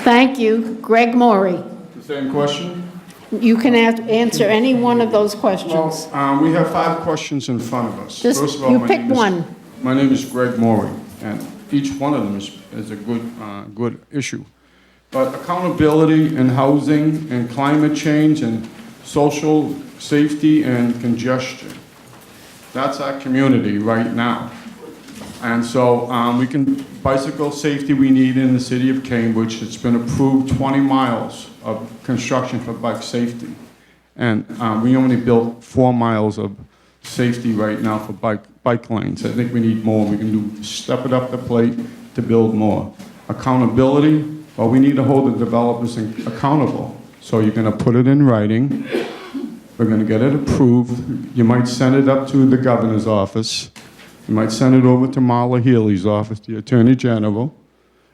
Thank you. Greg Morey. The same question? You can answer any one of those questions. Well, we have 5 questions in front of us. Just, First of all, you my pick name is- one. My name is Greg Morey, and each one of them is a good issue. But accountability in housing and climate change and social safety and congestion, that's our community right now. And so bicycle safety we need in the city of Cambridge. It's been approved 20 miles of construction for bike safety. And we only built 4 miles of safety right now for bike lanes. I think we need more. We can step it up the plate to build more. Accountability, well, we need to hold the developers accountable. So you're going to put it in writing. We're going to get it approved. You might send it up to the governor's office. You might send it over to Marla Healy's office, the Attorney General,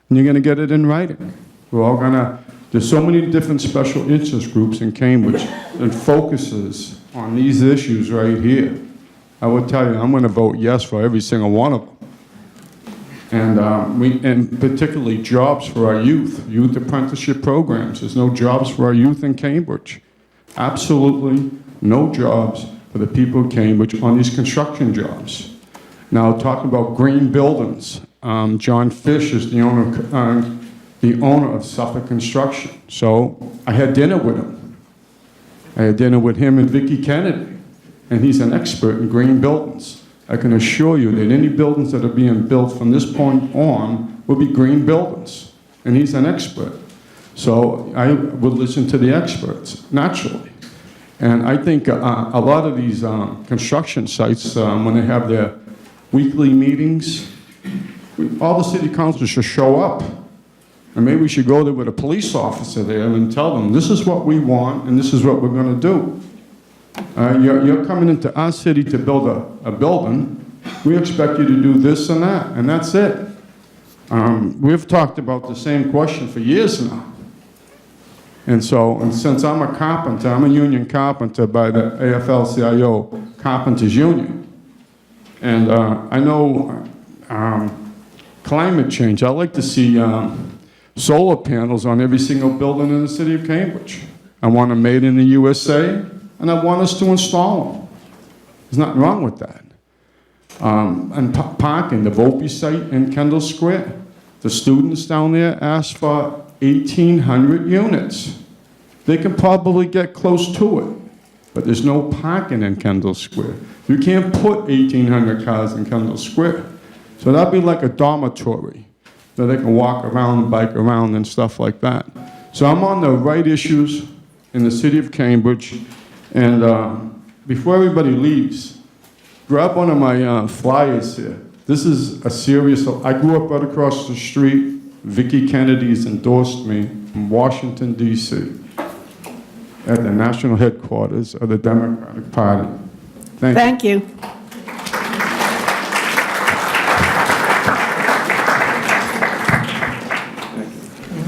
and you're going to get it in writing. We're all going to, there's so many different special interest groups in Cambridge that focuses on these issues right here. I would tell you, I'm going to vote yes for every single one of them. And particularly jobs for our youth apprenticeship programs. There's no jobs for our youth in Cambridge. Absolutely no jobs for the people of Cambridge on these construction jobs. Now, talking about green buildings, John Fish is the owner of Suffolk Construction. So I had dinner with him. I had dinner with him and Vicki Kennedy, and he's an expert in green buildings. I can assure you that any buildings that are being built from this point on will be green buildings, and he's an expert. So I would listen to the experts, naturally. And I think a lot of these construction sites, when they have their weekly meetings, all the city councilors should show up. And maybe we should go there with a police officer there and tell them, this is what we want and this is what we're going to do. You're coming into our city to build a building. We expect you to do this and that, and that's it. We've talked about the same question for years now. And since I'm a carpenter, I'm a union carpenter by the AFL-CIO Carpenters Union. And I know climate change. I like to see solar panels on every single building in the city of Cambridge. I want them made in the USA, and I want us to install them. There's nothing wrong with that. And parking, the Volpe site in Kendall Square, the students down there asked for 1,800 units. They can probably get close to it, but there's no parking in Kendall Square. You can't put 1,800 cars in Kendall Square. So that'd be like a dormitory, so they can walk around, bike around, and stuff like that. So I'm on the right issues in the city of Cambridge. And before everybody leaves, grab one of my flyers here. This is a serious, I grew up right across the street. Vicki Kennedy's endorsed me from Washington, D.C. at the national headquarters of the Democratic Party. Thank you.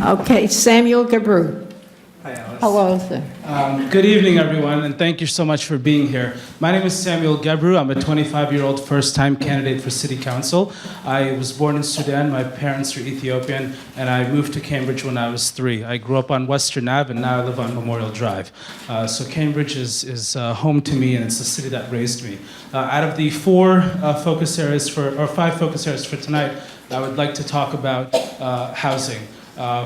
Okay, Samuel Gabru. Hi, Alice. Hello, sir. Good evening, everyone, and thank you so much for being here. My name is Samuel Gabru. I'm a 25-year-old first-time candidate for City Council. I was born in Sudan. My parents are Ethiopian, and I moved to Cambridge when I was 3. I grew up on Western Ave, and now I live on Memorial Drive. So Cambridge is home to me, and it's the city that raised me. Out of the 5 focus areas for tonight, I would like to talk about housing.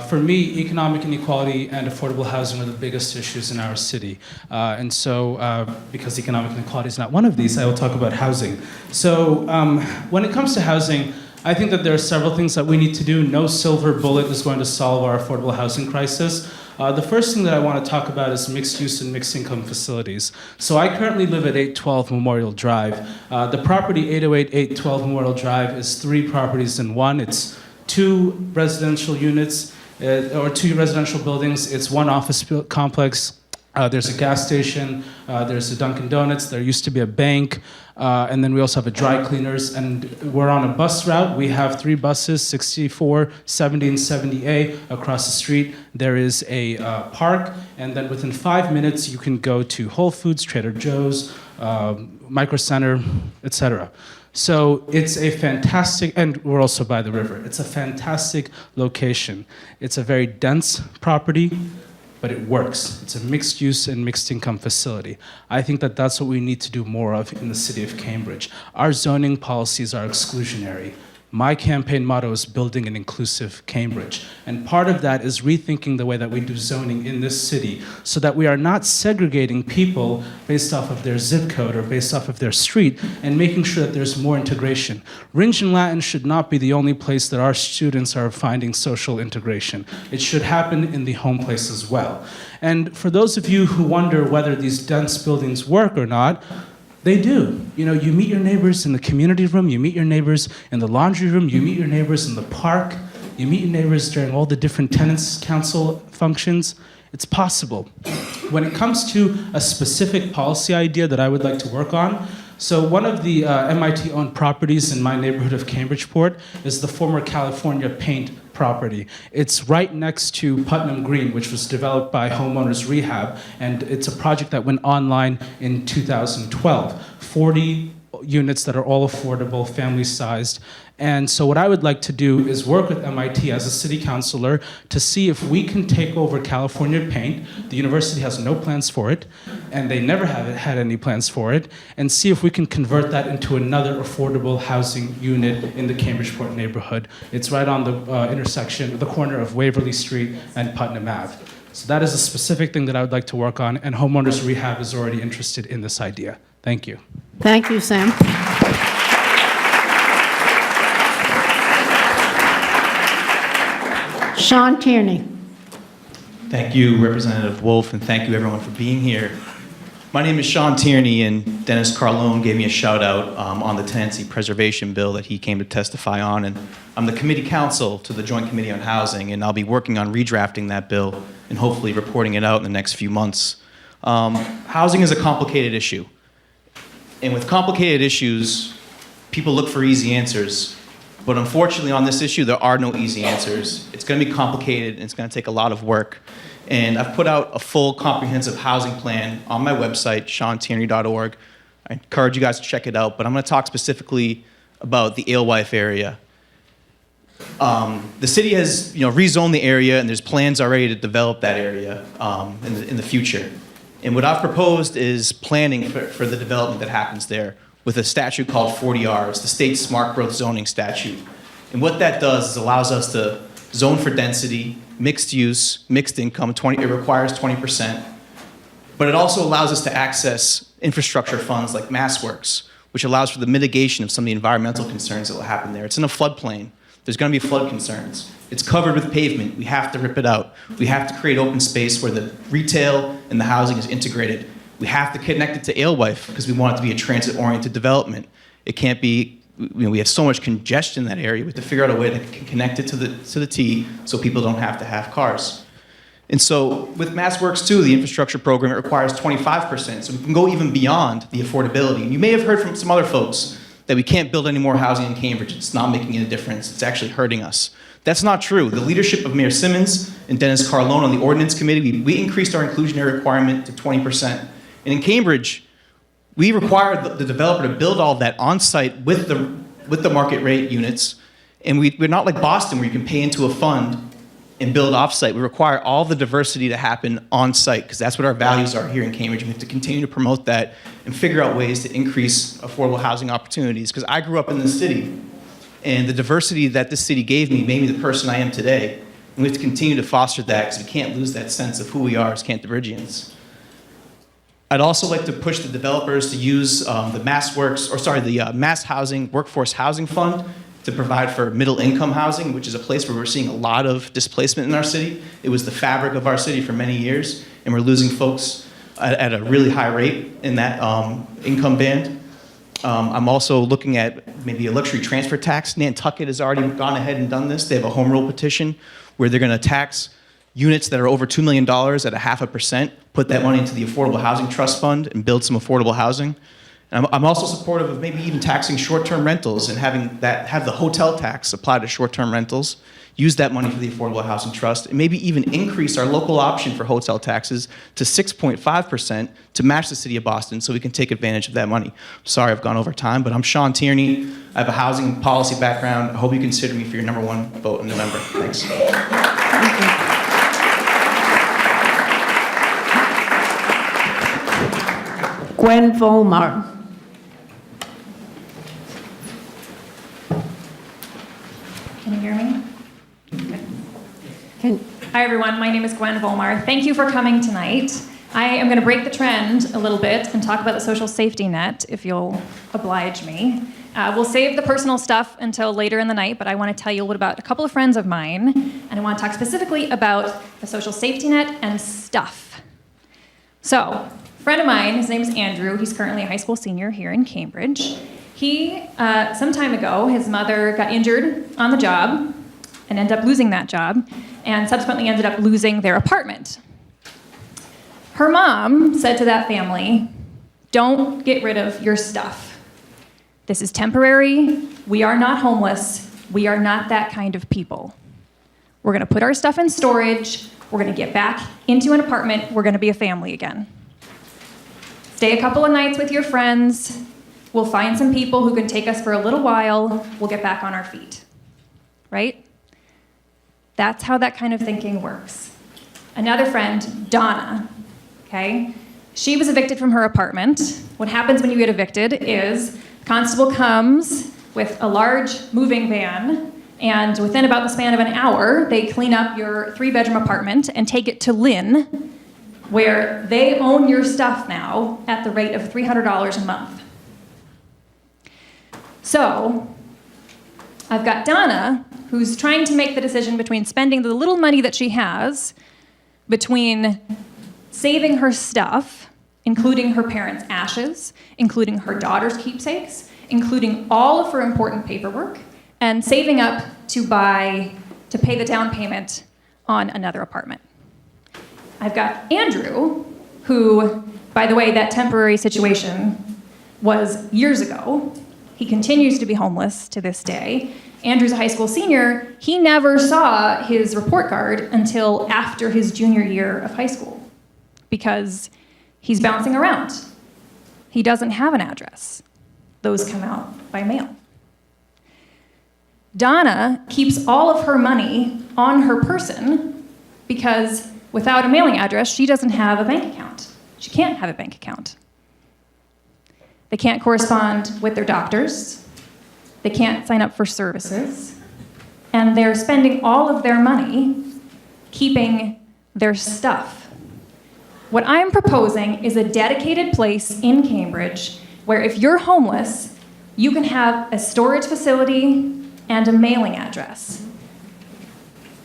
For me, economic inequality and affordable housing are the biggest issues in our city. And so, because economic inequality is not one of these, I will talk about housing. So, when it comes to housing, I think that there are several things that we need to do. No silver bullet is going to solve our affordable housing crisis. The first thing that I want to talk about is mixed use and mixed income facilities. So I currently live at 812 Memorial Drive. The property 808 812 Memorial Drive is 3 properties in one. It's 2 residential units, or 2 residential buildings. It's 1 office complex. There's a gas station. There's a Dunkin' Donuts. There used to be a bank. And then we also have a dry cleaners. And we're on a bus route. We have 3 buses, 64, 70, and 70A. Across the street, there is a park. And then within 5 minutes, you can go to Whole Foods, Trader Joe's, Micro Center, etc. So it's a fantastic, and we're also by the river. It's a fantastic location. It's a very dense property, but it works. It's a mixed use and mixed income facility. I think that that's what we need to do more of in the city of Cambridge. Our zoning policies are exclusionary. My campaign motto is building an inclusive Cambridge. And part of that is rethinking the way that we do zoning in this city so that we are not segregating people based off of their zip code or based off of their street and making sure that there's more integration. Ringe and Latin should not be the only place that our students are finding social integration. It should happen in the home place as well. And for those of you who wonder whether these dense buildings work or not, they do. You know, you meet your neighbors in the community room, you meet your neighbors in the laundry room, you meet your neighbors in the park, you meet your neighbors during all the different tenants council functions. It's possible. When it comes to a specific policy idea that I would like to work on, so one of the MIT-owned properties in my neighborhood of Cambridgeport is the former California Paint property. It's right next to Putnam Green, which was developed by Homeowners Rehab, and it's a project that went online in 2012. 40 units that are all affordable, family-sized. And so what I would like to do is work with MIT as a city councilor to see if we can take over California Paint. The university has no plans for it, and they never have had any plans for it, and see if we can convert that into another affordable housing unit in the Cambridgeport neighborhood. It's right on the intersection, the corner of Waverly Street and Putnam Ave. So that is a specific thing that I would like to work on, and Homeowners Rehab is already interested in this idea. Thank you. Thank you, Sam. Sean Tierney. Thank you, Representative Wolf, and thank you everyone for being here. My name is Sean Tierney, and Dennis Carlone gave me a shout out on the tenancy preservation bill that he came to testify on, and I'm the committee counsel to the Joint Committee on Housing, and I'll be working on redrafting that bill and hopefully reporting it out in the next few months. Housing is a complicated issue, and with complicated issues, people look for easy answers. But unfortunately, on this issue, there are no easy answers. It's going to be complicated, and it's going to take a lot of work. And I've put out a full comprehensive housing plan on my website, seantierney.org. I encourage you guys to check it out, but I'm going to talk specifically about the Alewife area. The city has, rezoned the area, and there's plans already to develop that area in the future. And what I've proposed is planning for the development that happens there, with a statute called 40R. It's the state's smart growth zoning statute. And what that does is allows us to zone for density, mixed use, mixed income, it requires 20%. But it also allows us to access infrastructure funds like MassWorks, which allows for the mitigation of some of the environmental concerns that will happen there. It's in a floodplain. There's going to be flood concerns. It's covered with pavement. We have to rip it out. We have to create open space where the retail and the housing is integrated. We have to connect it to Alewife because we want it to be a transit-oriented development. It can't be, we have so much congestion in that area. We have to figure out a way that can connect it to the T so people don't have to have cars. And so with MassWorks too, the infrastructure program, it requires 25%. So we can go even beyond the affordability. And you may have heard from some other folks that we can't build any more housing in Cambridge. It's not making any difference. It's actually hurting us. That's not true. The leadership of Mayor Simmons and Dennis Carlone on the Ordinance Committee, we increased our inclusionary requirement to 20%. And in Cambridge, we required the developer to build all of that on-site with the market rate units. And we're not like Boston where you can pay into a fund and build off-site. We require all the diversity to happen on-site because that's what our values are here in Cambridge. We have to continue to promote that and figure out ways to increase affordable housing opportunities. Because I grew up in the city, and the diversity that this city gave me made me the person I am today. And we have to continue to foster that because we can't lose that sense of who we are as Canterburyans. I'd also like to push the developers to use the Mass Housing Workforce Housing Fund to provide for middle income housing, which is a place where we're seeing a lot of displacement in our city. It was the fabric of our city for many years, and we're losing folks at a really high rate in that income band. I'm also looking at maybe a luxury transfer tax. Nantucket has already gone ahead and done this. They have a home rule petition where they're going to tax units that are over $2 million at 0.5%, put that money into the Affordable Housing Trust Fund and build some affordable housing. And I'm also supportive of maybe even taxing short-term rentals and have the hotel tax apply to short-term rentals, use that money for the Affordable Housing Trust, and maybe even increase our local option for hotel taxes to 6.5% to match the city of Boston so we can take advantage of that money. Sorry I've gone over time, but I'm Sean Tierney. I have a housing policy background. I hope you consider me for your #1 vote in November. Thanks. Thank you. Gwen Volmar. Can you hear me? Good. Hi, everyone. My name is Gwen Volmar. Thank you for coming tonight. I am going to break the trend a little bit and talk about the social safety net, if you'll oblige me. We'll save the personal stuff until later in the night, but I want to tell you a little about a couple of friends of mine, and I want to talk specifically about the social safety net and stuff. So, a friend of mine, his name is Andrew. He's currently a high school senior here in Cambridge. He, some time ago, his mother got injured on the job and ended up losing that job, and subsequently ended up losing their apartment. Her mom said to that family, "Don't get rid of your stuff. This is temporary. We are not homeless. We are not that kind of people. We're going to put our stuff in storage. We're going to get back into an apartment. We're going to be a family again. Stay a couple of nights with your friends. We'll find some people who can take us for a little while. We'll get back on our feet." Right? That's how that kind of thinking works. Another friend, Donna, okay? She was evicted from her apartment. What happens when you get evicted is constable comes with a large moving van, and within about the span of an hour, they clean up your 3-bedroom apartment and take it to Lynn, where they own your stuff now at the rate of $300 a month. So, I've got Donna, who's trying to make the decision between spending the little money that she has, between saving her stuff, including her parents' ashes, including her daughter's keepsakes, including all of her important paperwork, and saving up to pay the down payment on another apartment. I've got Andrew, who, by the way, that temporary situation was years ago. He continues to be homeless to this day. Andrew's a high school senior. He never saw his report card until after his junior year of high school because he's bouncing around. He doesn't have an address. Those come out by mail. Donna keeps all of her money on her person because without a mailing address, she doesn't have a bank account. She can't have a bank account. They can't correspond with their doctors. They can't sign up for services. And they're spending all of their money keeping their stuff. What I'm proposing is a dedicated place in Cambridge where if you're homeless, you can have a storage facility and a mailing address.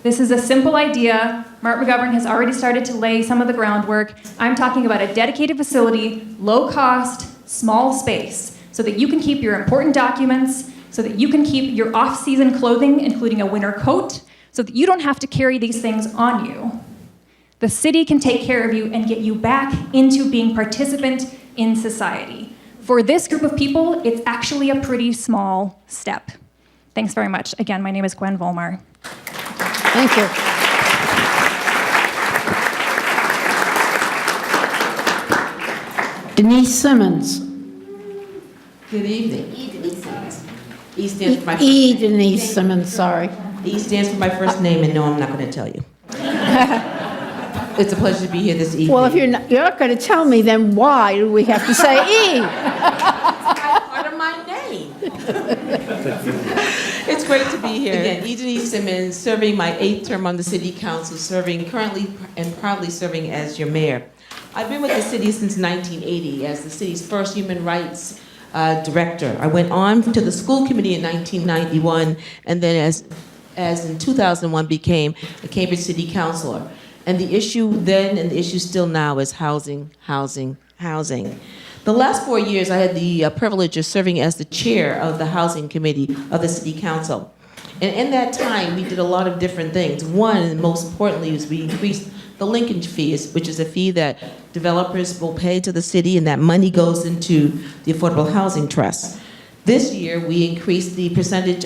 This is a simple idea. Mark McGovern has already started to lay some of the groundwork. I'm talking about a dedicated facility, low cost, small space, so that you can keep your important documents, so that you can keep your off-season clothing, including a winter coat, so that you don't have to carry these things on you. The city can take care of you and get you back into being participant in society. For this group of people, it's actually a pretty small step. Thanks very much. Again, my name is Gwen Volmar. Thank you. Denise Simmons. Good evening. E stands for my first E. name. Denise Simmons, sorry. E stands for my first name, and no, I'm not going to tell you. It's a pleasure to be here this evening. Well, if you're not going to tell me, then why do we have to say E? Part of my name. It's great to be here. Again, E. Denise Simmons, serving my 8th term on the City Council, currently and proudly serving as your mayor. I've been with the city since 1980 as the city's first human rights director. I went on to the school committee in 1991, and then as in 2001 became a Cambridge City Councilor. And the issue then and the issue still now is housing, housing, housing. The last 4 years, I had the privilege of serving as the chair of the Housing Committee of the City Council. And in that time, we did a lot of different things. One, and most importantly, was we increased the linkage fees, which is a fee that developers will pay to the city, and that money goes into the Affordable Housing Trust. This year, we increased the percentage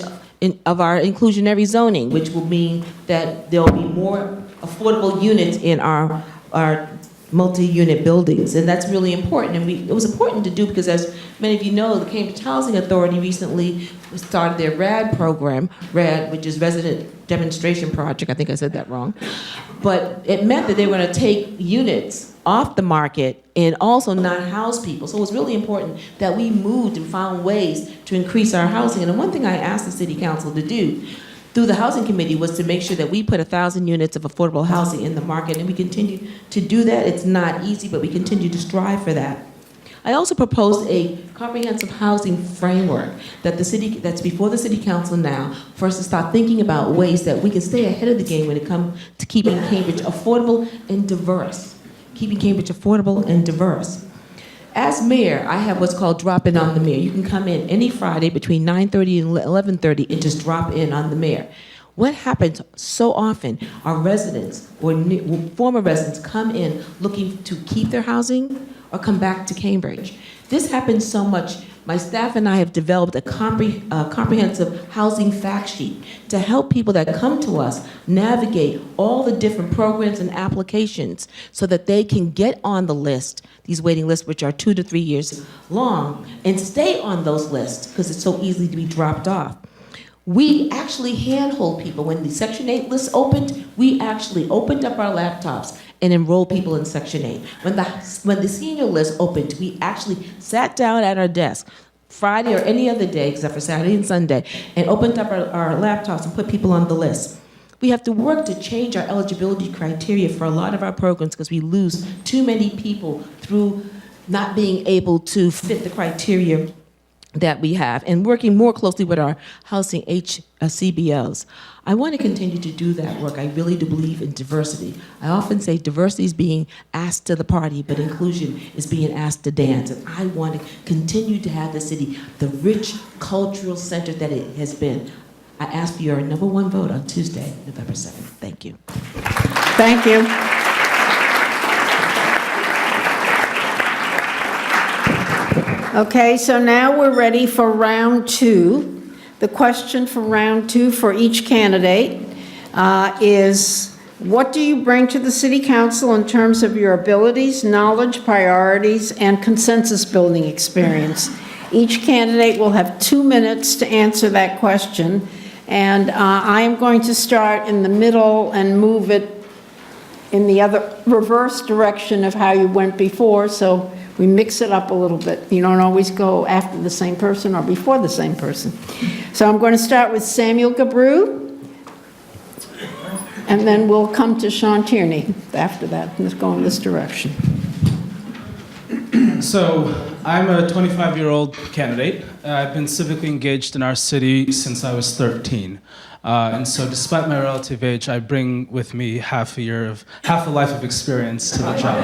of our inclusionary zoning, which will mean that there will be more affordable units in our multi-unit buildings, and that's really important. And it was important to do because, as many of you know, the Cambridge Housing Authority recently started their RAD program, RAD, which is Resident Demonstration Project. I think I said that wrong. But it meant that they were going to take units off the market and also not house people. So it was really important that we moved and found ways to increase our housing. And the one thing I asked the City Council to do through the Housing Committee was to make sure that we put 1,000 units of affordable housing in the market, and we continue to do that. It's not easy, but we continue to strive for that. I also proposed a comprehensive housing framework that that's before the City Council now, for us to start thinking about ways that we can stay ahead of the game when it comes to keeping Cambridge affordable and diverse. Keeping Cambridge affordable and diverse. As mayor, I have what's called drop in on the mayor. You can come in any Friday between 9:30 and 11:30 and just drop in on the mayor. What happens so often are residents or former residents come in looking to keep their housing or come back to Cambridge. This happens so much. My staff and I have developed a comprehensive housing fact sheet to help people that come to us navigate all the different programs and applications so that they can get on the list, these waiting lists, which are 2 to 3 years long, and stay on those lists because it's so easy to be dropped off. We actually handhold people. When the Section 8 list opened, we actually opened up our laptops and enrolled people in Section 8. When the senior list opened, we actually sat down at our desk Friday or any other day, except for Saturday and Sunday, and opened up our laptops and put people on the list. We have to work to change our eligibility criteria for a lot of our programs because we lose too many people through not being able to fit the criteria that we have, and working more closely with our housing CBOs. I want to continue to do that work. I really do believe in diversity. I often say diversity is being asked to the party, but inclusion is being asked to dance. And I want to continue to have the city the rich cultural center that it has been. I ask for your #1 vote on Tuesday, November 7th. Thank you. Thank you. Okay, so now we're ready for round 2. The question for round 2 for each candidate is, what do you bring to the City Council in terms of your abilities, knowledge, priorities, and consensus building experience? Each candidate will have 2 minutes to answer that question, and I am going to start in the middle and move it in the other reverse direction of how you went before, so we mix it up a little bit. You don't always go after the same person or before the same person. So I'm going to start with Samuel Gabru, and then we'll come to Sean Tierney after that. Let's go in this direction. So I'm a 25-year-old candidate. I've been civically engaged in our city since I was 13. And so despite my relative age, I bring with me half a life of experience to the job.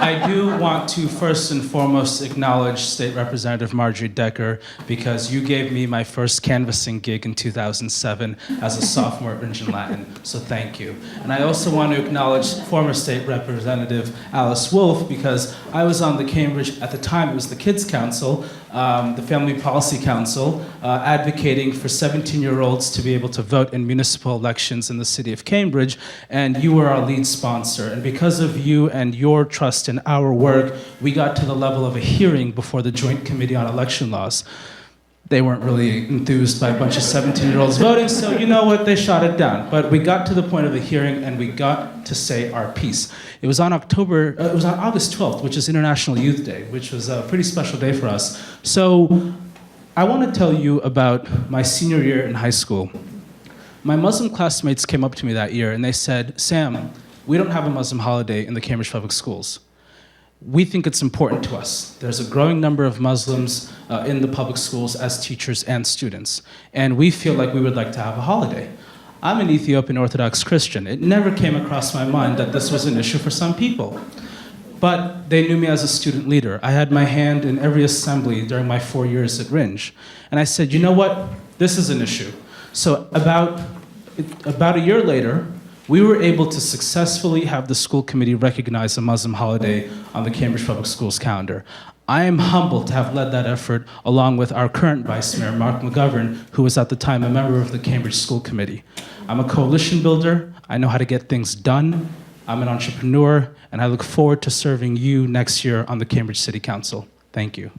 I do want to first and foremost acknowledge State Representative Marjorie Decker, because you gave me my first canvassing gig in 2007 as a sophomore at Ringen Latin, so thank you. And I also want to acknowledge former State Representative Alice Wolf, because I was on the Cambridge, at the time it was the Kids Council, the Family Policy Council, advocating for 17-year-olds to be able to vote in municipal elections in the city of Cambridge, and you were our lead sponsor. And because of you and your trust in our work, we got to the level of a hearing before the Joint Committee on Election Laws. They weren't really enthused by a bunch of 17-year-olds voting, so you know what, they shot it down. But we got to the point of a hearing, and we got to say our piece. It was on August 12th, which is International Youth Day, which was a pretty special day for us. So I want to tell you about my senior year in high school. My Muslim classmates came up to me that year, and they said, Sam, we don't have a Muslim holiday in the Cambridge Public Schools. We think it's important to us. There's a growing number of Muslims in the public schools as teachers and students, and we feel like we would like to have a holiday. I'm an Ethiopian Orthodox Christian. It never came across my mind that this was an issue for some people. But they knew me as a student leader. I had my hand in every assembly during my 4 years at Ringe. And I said, you know what? This is an issue. So about a year later, we were able to successfully have the school committee recognize a Muslim holiday on the Cambridge Public Schools calendar. I am humbled to have led that effort along with our current Vice Mayor, Mark McGovern, who was at the time a member of the Cambridge School Committee. I'm a coalition builder. I know how to get things done. I'm an entrepreneur, and I look forward to serving you next year on the Cambridge City Council. Thank you.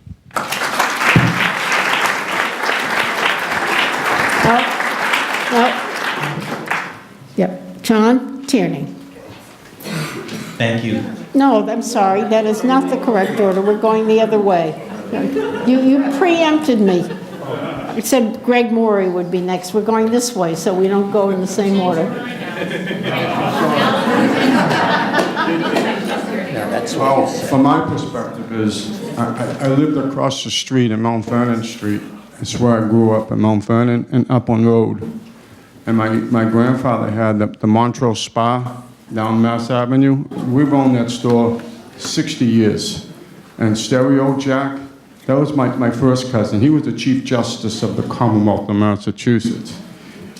Sean Tierney. Thank you. No, I'm sorry, that is not the correct order. We're going the other way. You preempted me. It said Greg Morey would be next. We're going this way, so we don't go in the same order. Well, from my perspective is, I lived across the street in Mount Vernon Street. That's where I grew up, in Mount Vernon and Upland Road. And my grandfather had the Montrose Spa down Mass Avenue. We've owned that store 60 years. And Stereo Jack, that was my first cousin. He was the Chief Justice of the Commonwealth of Massachusetts.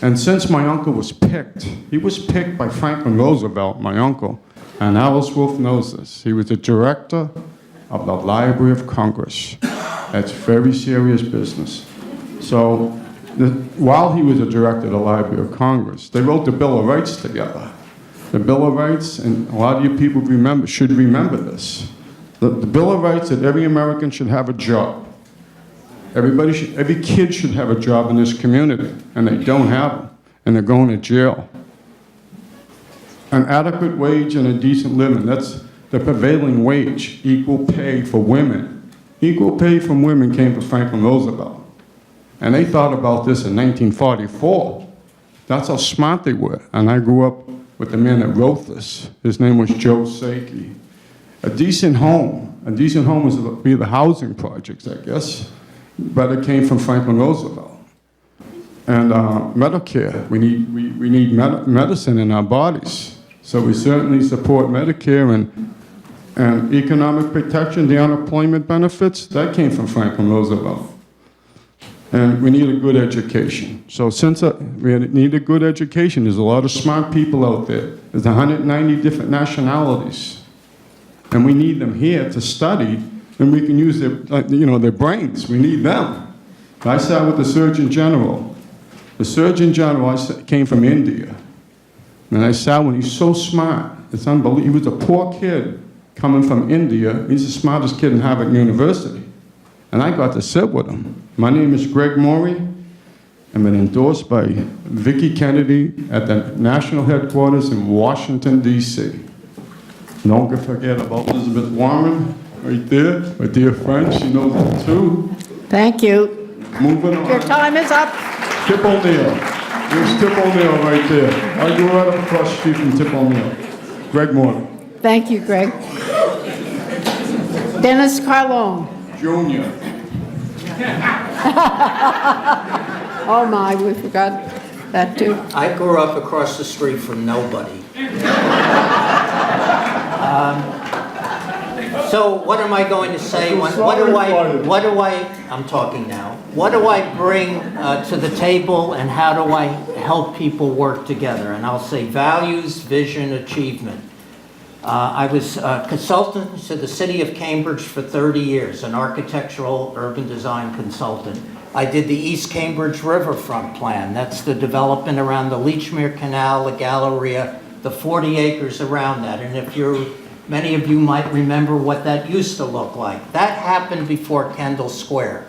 And since my uncle was picked, he was picked by Franklin Roosevelt, my uncle. And Alice Wolf knows this. He was the director of the Library of Congress. That's very serious business. So while he was a director of the Library of Congress, they wrote the Bill of Rights together. The Bill of Rights, and a lot of you people should remember this. The Bill of Rights that every American should have a job. Every kid should have a job in this community, and they don't have them, and they're going to jail. An adequate wage and a decent living, that's the prevailing wage. Equal pay for women. Equal pay from women came from Franklin Roosevelt. And they thought about this in 1944. That's how smart they were. And I grew up with the man that wrote this. His name was Joe Saiki. A decent home is be the housing projects, I guess, but it came from Franklin Roosevelt. And Medicare, we need medicine in our bodies. So we certainly support Medicare and economic protection, the unemployment benefits, that came from Franklin Roosevelt. And we need a good education. So since we need a good education, there's a lot of smart people out there. There's 190 different nationalities. And we need them here to study, and we can use their brains. We need them. I sat with the Surgeon General. The Surgeon General came from India. And I sat with him. He's so smart. It's unbelievable. He was a poor kid coming from India. He's the smartest kid in Harvard University. And I got to sit with him. My name is Greg Morey. I've been endorsed by Vicki Kennedy at the national headquarters in Washington, D.C. Don't forget about Elizabeth Warren, right there, my dear friend. She knows it too. Thank you. Moving on. Your time is up. Tip O'Neill. There's Tip O'Neill right there. I grew right up across the street from Tip O'Neill. Greg Morey. Thank you, Greg. Dennis Carlone. Junior. Oh my, we forgot that too. I grew up across the street from nobody. So what am I going to say? I'm talking now. What do I bring to the table, and how do I help people work together? And I'll say values, vision, achievement. I was a consultant to the city of Cambridge for 30 years, an architectural urban design consultant. I did the East Cambridge Riverfront Plan. That's the development around the Leechmere Canal, the Galleria, the 40 acres around that. And many of you might remember what that used to look like. That happened before Kendall Square.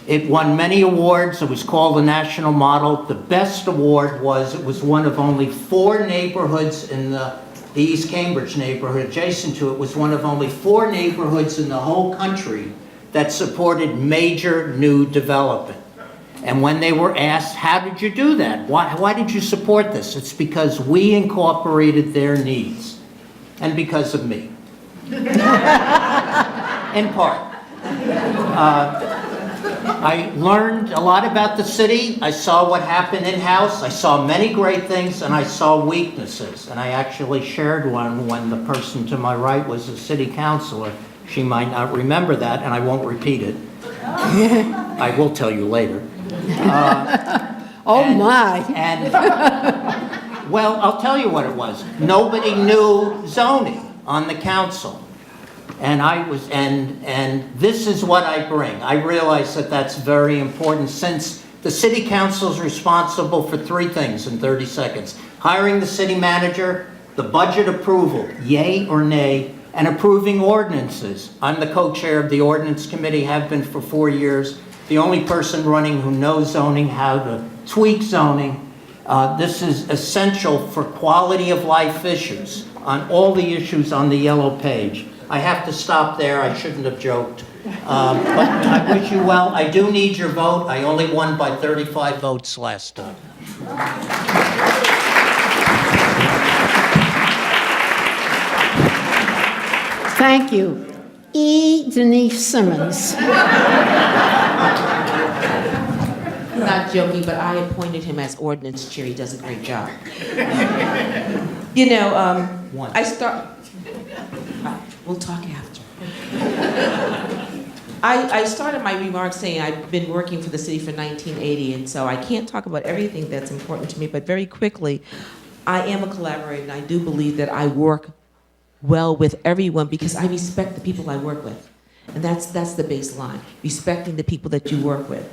It won many awards. It was called the National Model. The best award it was one of only 4 neighborhoods in the East Cambridge neighborhood adjacent to it was one of only 4 neighborhoods in the whole country that supported major new development. And when they were asked, how did you do that? Why did you support this? It's because we incorporated their needs. And because of me. In part. I learned a lot about the city. I saw what happened in-house. I saw many great things, and I saw weaknesses. And I actually shared one when the person to my right was a city councilor. She might not remember that, and I won't repeat it. I will tell you later. Well, I'll tell you what it was. Nobody knew zoning on the council. And this is what I bring. I realize that that's very important, since the city council is responsible for 3 things in 30 seconds. Hiring the city manager, the budget approval, yay or nay, and approving ordinances. I'm the co-chair of the ordinance committee, have been for 4 years. The only person running who knows zoning, how to tweak zoning. This is essential for quality of life issues on all the issues on the yellow page. I have to stop there. I shouldn't have joked. But I wish you well. I do need your vote. I only won by 35 votes last time. Thank you. E. Denise Simmons. I'm not joking, but I appointed him as ordinance chair. He does a great job. You know, we'll talk after. I started my remarks saying I've been working for the city for 1980, and so I can't talk about everything that's important to me, but very quickly, I am a collaborator, and I do believe that I work well with everyone because I respect the people I work with. And that's the baseline, respecting the people that you work with.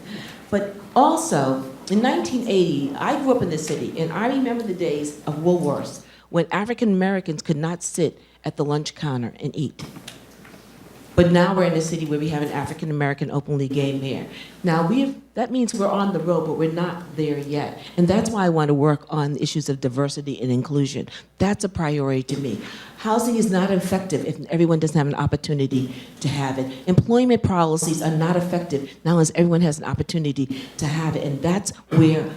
But also, in 1980, I grew up in the city, and I remember the days of Woolworths when African Americans could not sit at the lunch counter and eat. But now we're in a city where we have an African American openly gay mayor. Now that means we're on the road, but we're not there yet. And that's why I want to work on issues of diversity and inclusion. That's a priority to me. Housing is not effective if everyone doesn't have an opportunity to have it. Employment policies are not effective now as everyone has an opportunity to have it. And that's where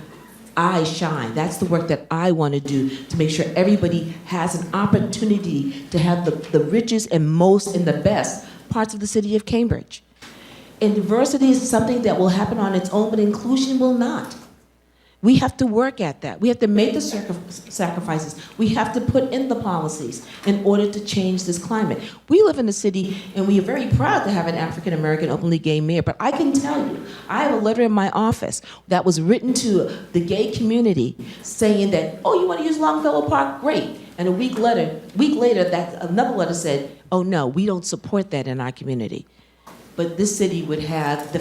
I shine. That's the work that I want to do to make sure everybody has an opportunity to have the richest and most and the best parts of the city of Cambridge. And diversity is something that will happen on its own, but inclusion will not. We have to work at that. We have to make the sacrifices. We have to put in the policies in order to change this climate. We live in a city, and we are very proud to have an African American openly gay mayor, but I can tell you, I have a letter in my office that was written to the gay community saying that, oh, you want to use Longfellow Park? Great. And a week later, another letter said, oh no, we don't support that in our community. But this city would have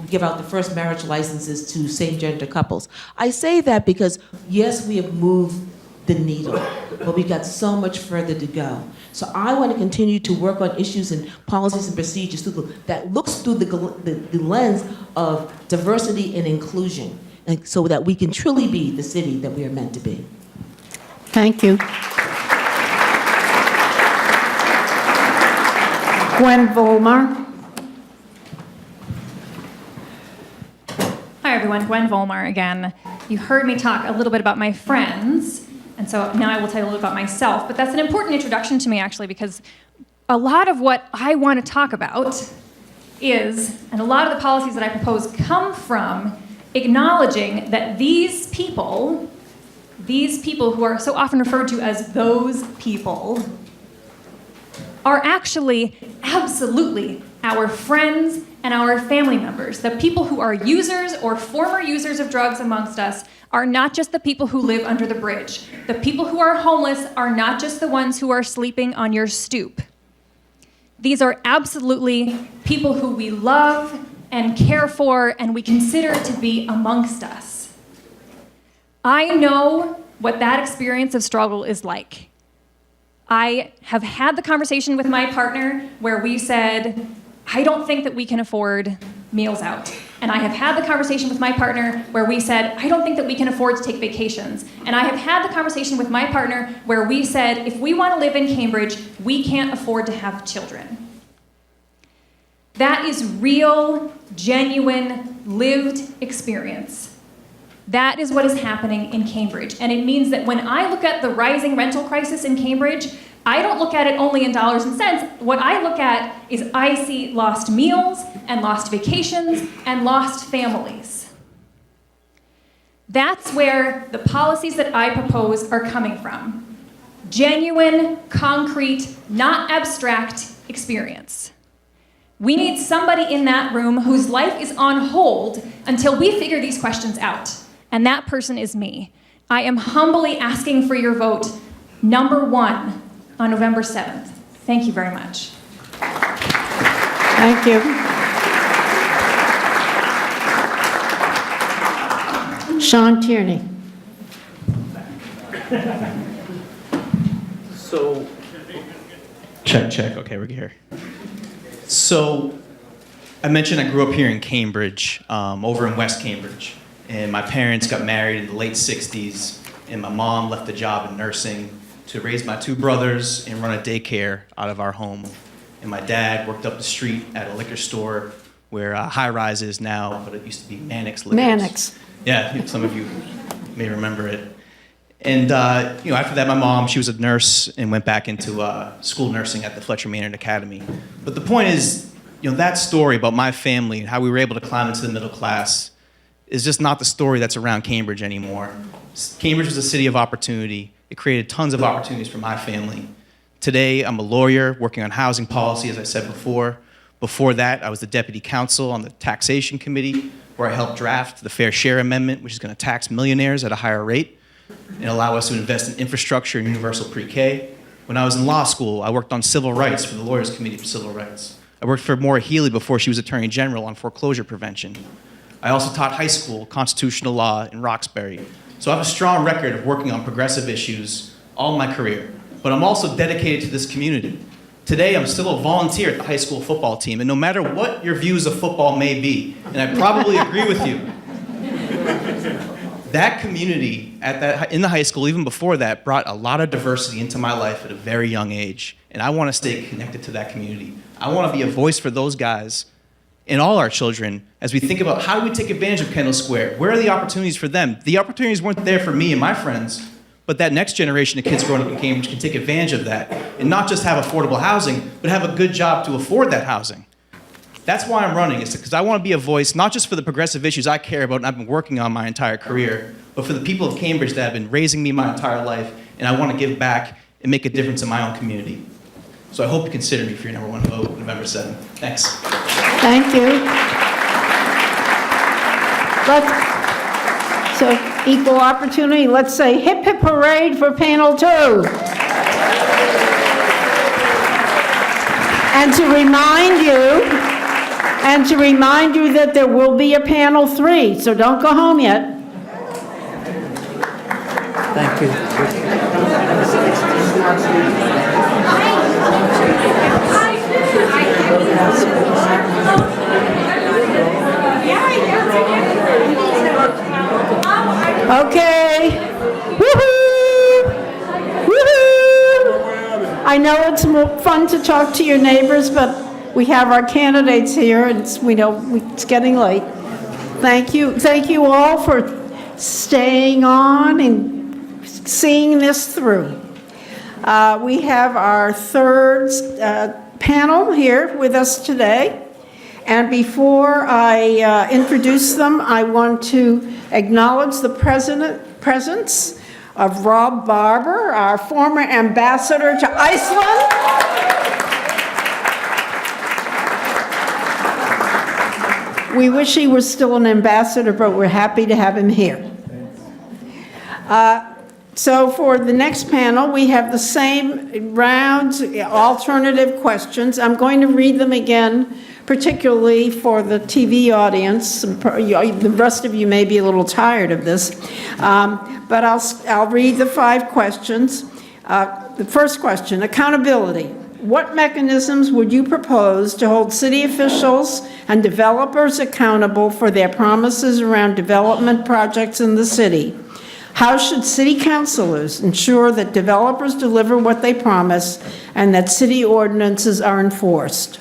give out the first marriage licenses to same-gender couples. I say that because, yes, we have moved the needle, but we've got so much further to go. So I want to continue to work on issues and policies and procedures that looks through the lens of diversity and inclusion, and so that we can truly be the city that we are meant to be. Thank you. Gwen Volmar. Hi everyone, Gwen Volmar again. You heard me talk a little bit about my friends, and so now I will tell you a little bit about myself, but that's an important introduction to me actually because a lot of what I want to talk about and a lot of the policies that I propose come from acknowledging that these people who are so often referred to as those people, are actually absolutely our friends and our family members. The people who are users or former users of drugs amongst us are not just the people who live under the bridge. The people who are homeless are not just the ones who are sleeping on your stoop. These are absolutely people who we love and care for and we consider to be amongst us. I know what that experience of struggle is like. I have had the conversation with my partner where we said, I don't think that we can afford meals out. And I have had the conversation with my partner where we said, I don't think that we can afford to take vacations. And I have had the conversation with my partner where we said, if we want to live in Cambridge, we can't afford to have children. That is real, genuine, lived experience. That is what is happening in Cambridge. And it means that when I look at the rising rental crisis in Cambridge, I don't look at it only in dollars and cents. What I look at is I see lost meals and lost vacations and lost families. That's where the policies that I propose are coming from. Genuine, concrete, not abstract experience. We need somebody in that room whose life is on hold until we figure these questions out. And that person is me. I am humbly asking for your vote, number 1, on November 7th. Thank you very much. Thank you. Sean Tierney. So, check. Okay, we're here. So, I mentioned I grew up here in Cambridge, over in West Cambridge. And my parents got married in the late 60s, and my mom left a job in nursing to raise my 2 brothers and run a daycare out of our home. And my dad worked up the street at a liquor store where High Rise is now, but it used to be Mannix Liquors. Mannix. Yeah, some of you may remember it. And after that, my mom, she was a nurse and went back into school nursing at the Fletcher Maynard Academy. But the point is, that story about my family and how we were able to climb into the middle class is just not the story that's around Cambridge anymore. Cambridge was a city of opportunity. It created tons of opportunities for my family. Today, I'm a lawyer working on housing policy, as I said before. Before that, I was the deputy counsel on the taxation committee, where I helped draft the Fair Share Amendment, which is going to tax millionaires at a higher rate and allow us to invest in infrastructure and universal pre-K. When I was in law school, I worked on civil rights for the Lawyers Committee for Civil Rights. I worked for Maura Healey before she was Attorney General on foreclosure prevention. I also taught high school constitutional law in Roxbury. So I have a strong record of working on progressive issues all my career. But I'm also dedicated to this community. Today, I'm still a volunteer at the high school football team, and no matter what your views of football may be, and I probably agree with you, that community in the high school, even before that, brought a lot of diversity into my life at a very young age, and I want to stay connected to that community. I want to be a voice for those guys and all our children as we think about how do we take advantage of Kendall Square? Where are the opportunities for them? The opportunities weren't there for me and my friends, but that next generation of kids growing up in Cambridge can take advantage of that and not just have affordable housing, but have a good job to afford that housing. That's why I'm running, is because I want to be a voice, not just for the progressive issues I care about and I've been working on my entire career, but for the people of Cambridge that have been raising me my entire life, and I want to give back and make a difference in my own community. So I hope you consider me for your #1 vote, November 7th. Thanks. Thank you. So equal opportunity, let's say hip hip parade for panel 2. And to remind you that there will be a panel 3, so don't go home yet. Thank you. Okay. Woohoo! Woohoo! I know it's more fun to talk to your neighbors, but we have our candidates here, and it's getting late. Thank you all for staying on and seeing this through. We have our third panel here with us today. And before I introduce them, I want to acknowledge the presence of Rob Barber, our former ambassador to Iceland. We wish he was still an ambassador, but we're happy to have him here. So for the next panel, we have the same round, alternative questions. I'm going to read them again, particularly for the TV audience. The rest of you may be a little tired of this, but I'll read the 5 questions. The first question, accountability. What mechanisms would you propose to hold city officials and developers accountable for their promises around development projects in the city? How should city councilors ensure that developers deliver what they promise and that city ordinances are enforced?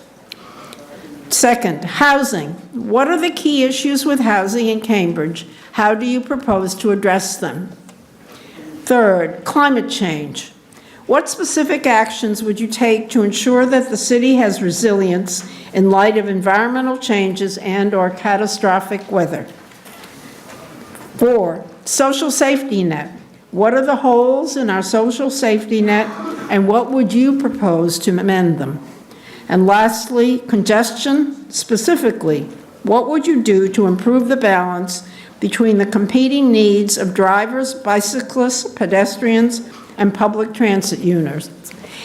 Second, housing. What are the key issues with housing in Cambridge? How do you propose to address them? Third, climate change. What specific actions would you take to ensure that the city has resilience in light of environmental changes and/or catastrophic weather? 4, social safety net. What are the holes in our social safety net, and what would you propose to amend them? And lastly, congestion. Specifically, what would you do to improve the balance between the competing needs of drivers, bicyclists, pedestrians, and public transit users?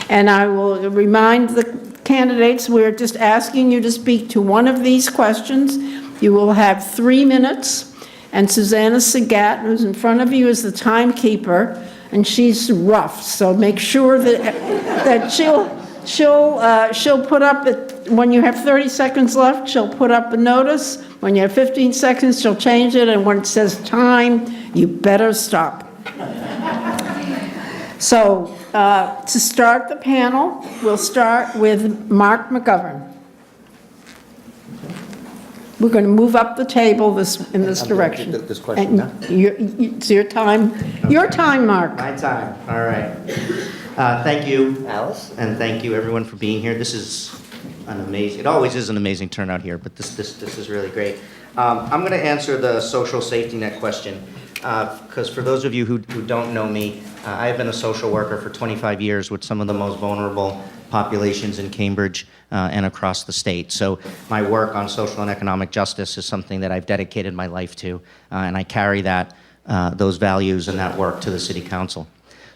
And I will remind the candidates, we're just asking you to speak to one of these questions. You will have 3 minutes, and Susanna Sagat, who's in front of you, is the timekeeper, and she's rough, so make sure that she'll put up, when you have 30 seconds left, she'll put up a notice. When you have 15 seconds, she'll change it, and when it says time, you better stop. So To start the panel, we'll start with Mark McGovern. We're going to move up the table in this direction. This question now? It's your time. Your time, Mark. My time, all right. Thank you, Alice, and thank you, everyone, for being here. This is an amazing, it always is an amazing turnout here, but this is really great. I'm going to answer the social safety net question, because for those of you who don't know me, I've been a social worker for 25 years with some of the most vulnerable populations in Cambridge and across the state. So my work on social and economic justice is something that I've dedicated my life to, and I carry those values and that work to the City Council.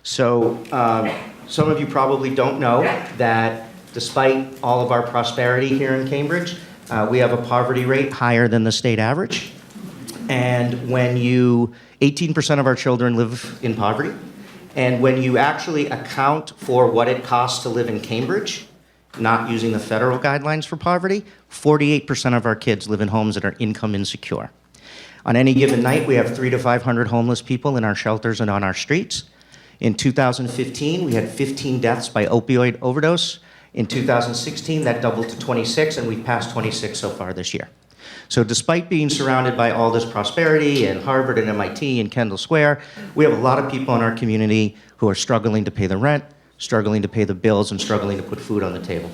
So some of you probably don't know that despite all of our prosperity here in Cambridge, we have a poverty rate higher than the state average. And 18% of our children live in poverty. And when you actually account for what it costs to live in Cambridge, not using the federal guidelines for poverty, 48% of our kids live in homes that are income insecure. On any given night, we have 300 to 500 homeless people in our shelters and on our streets. In 2015, we had 15 deaths by opioid overdose. In 2016, that doubled to 26, and we've passed 26 so far this year. So despite being surrounded by all this prosperity and Harvard and MIT and Kendall Square, we have a lot of people in our community who are struggling to pay the rent, struggling to pay the bills, and struggling to put food on the table.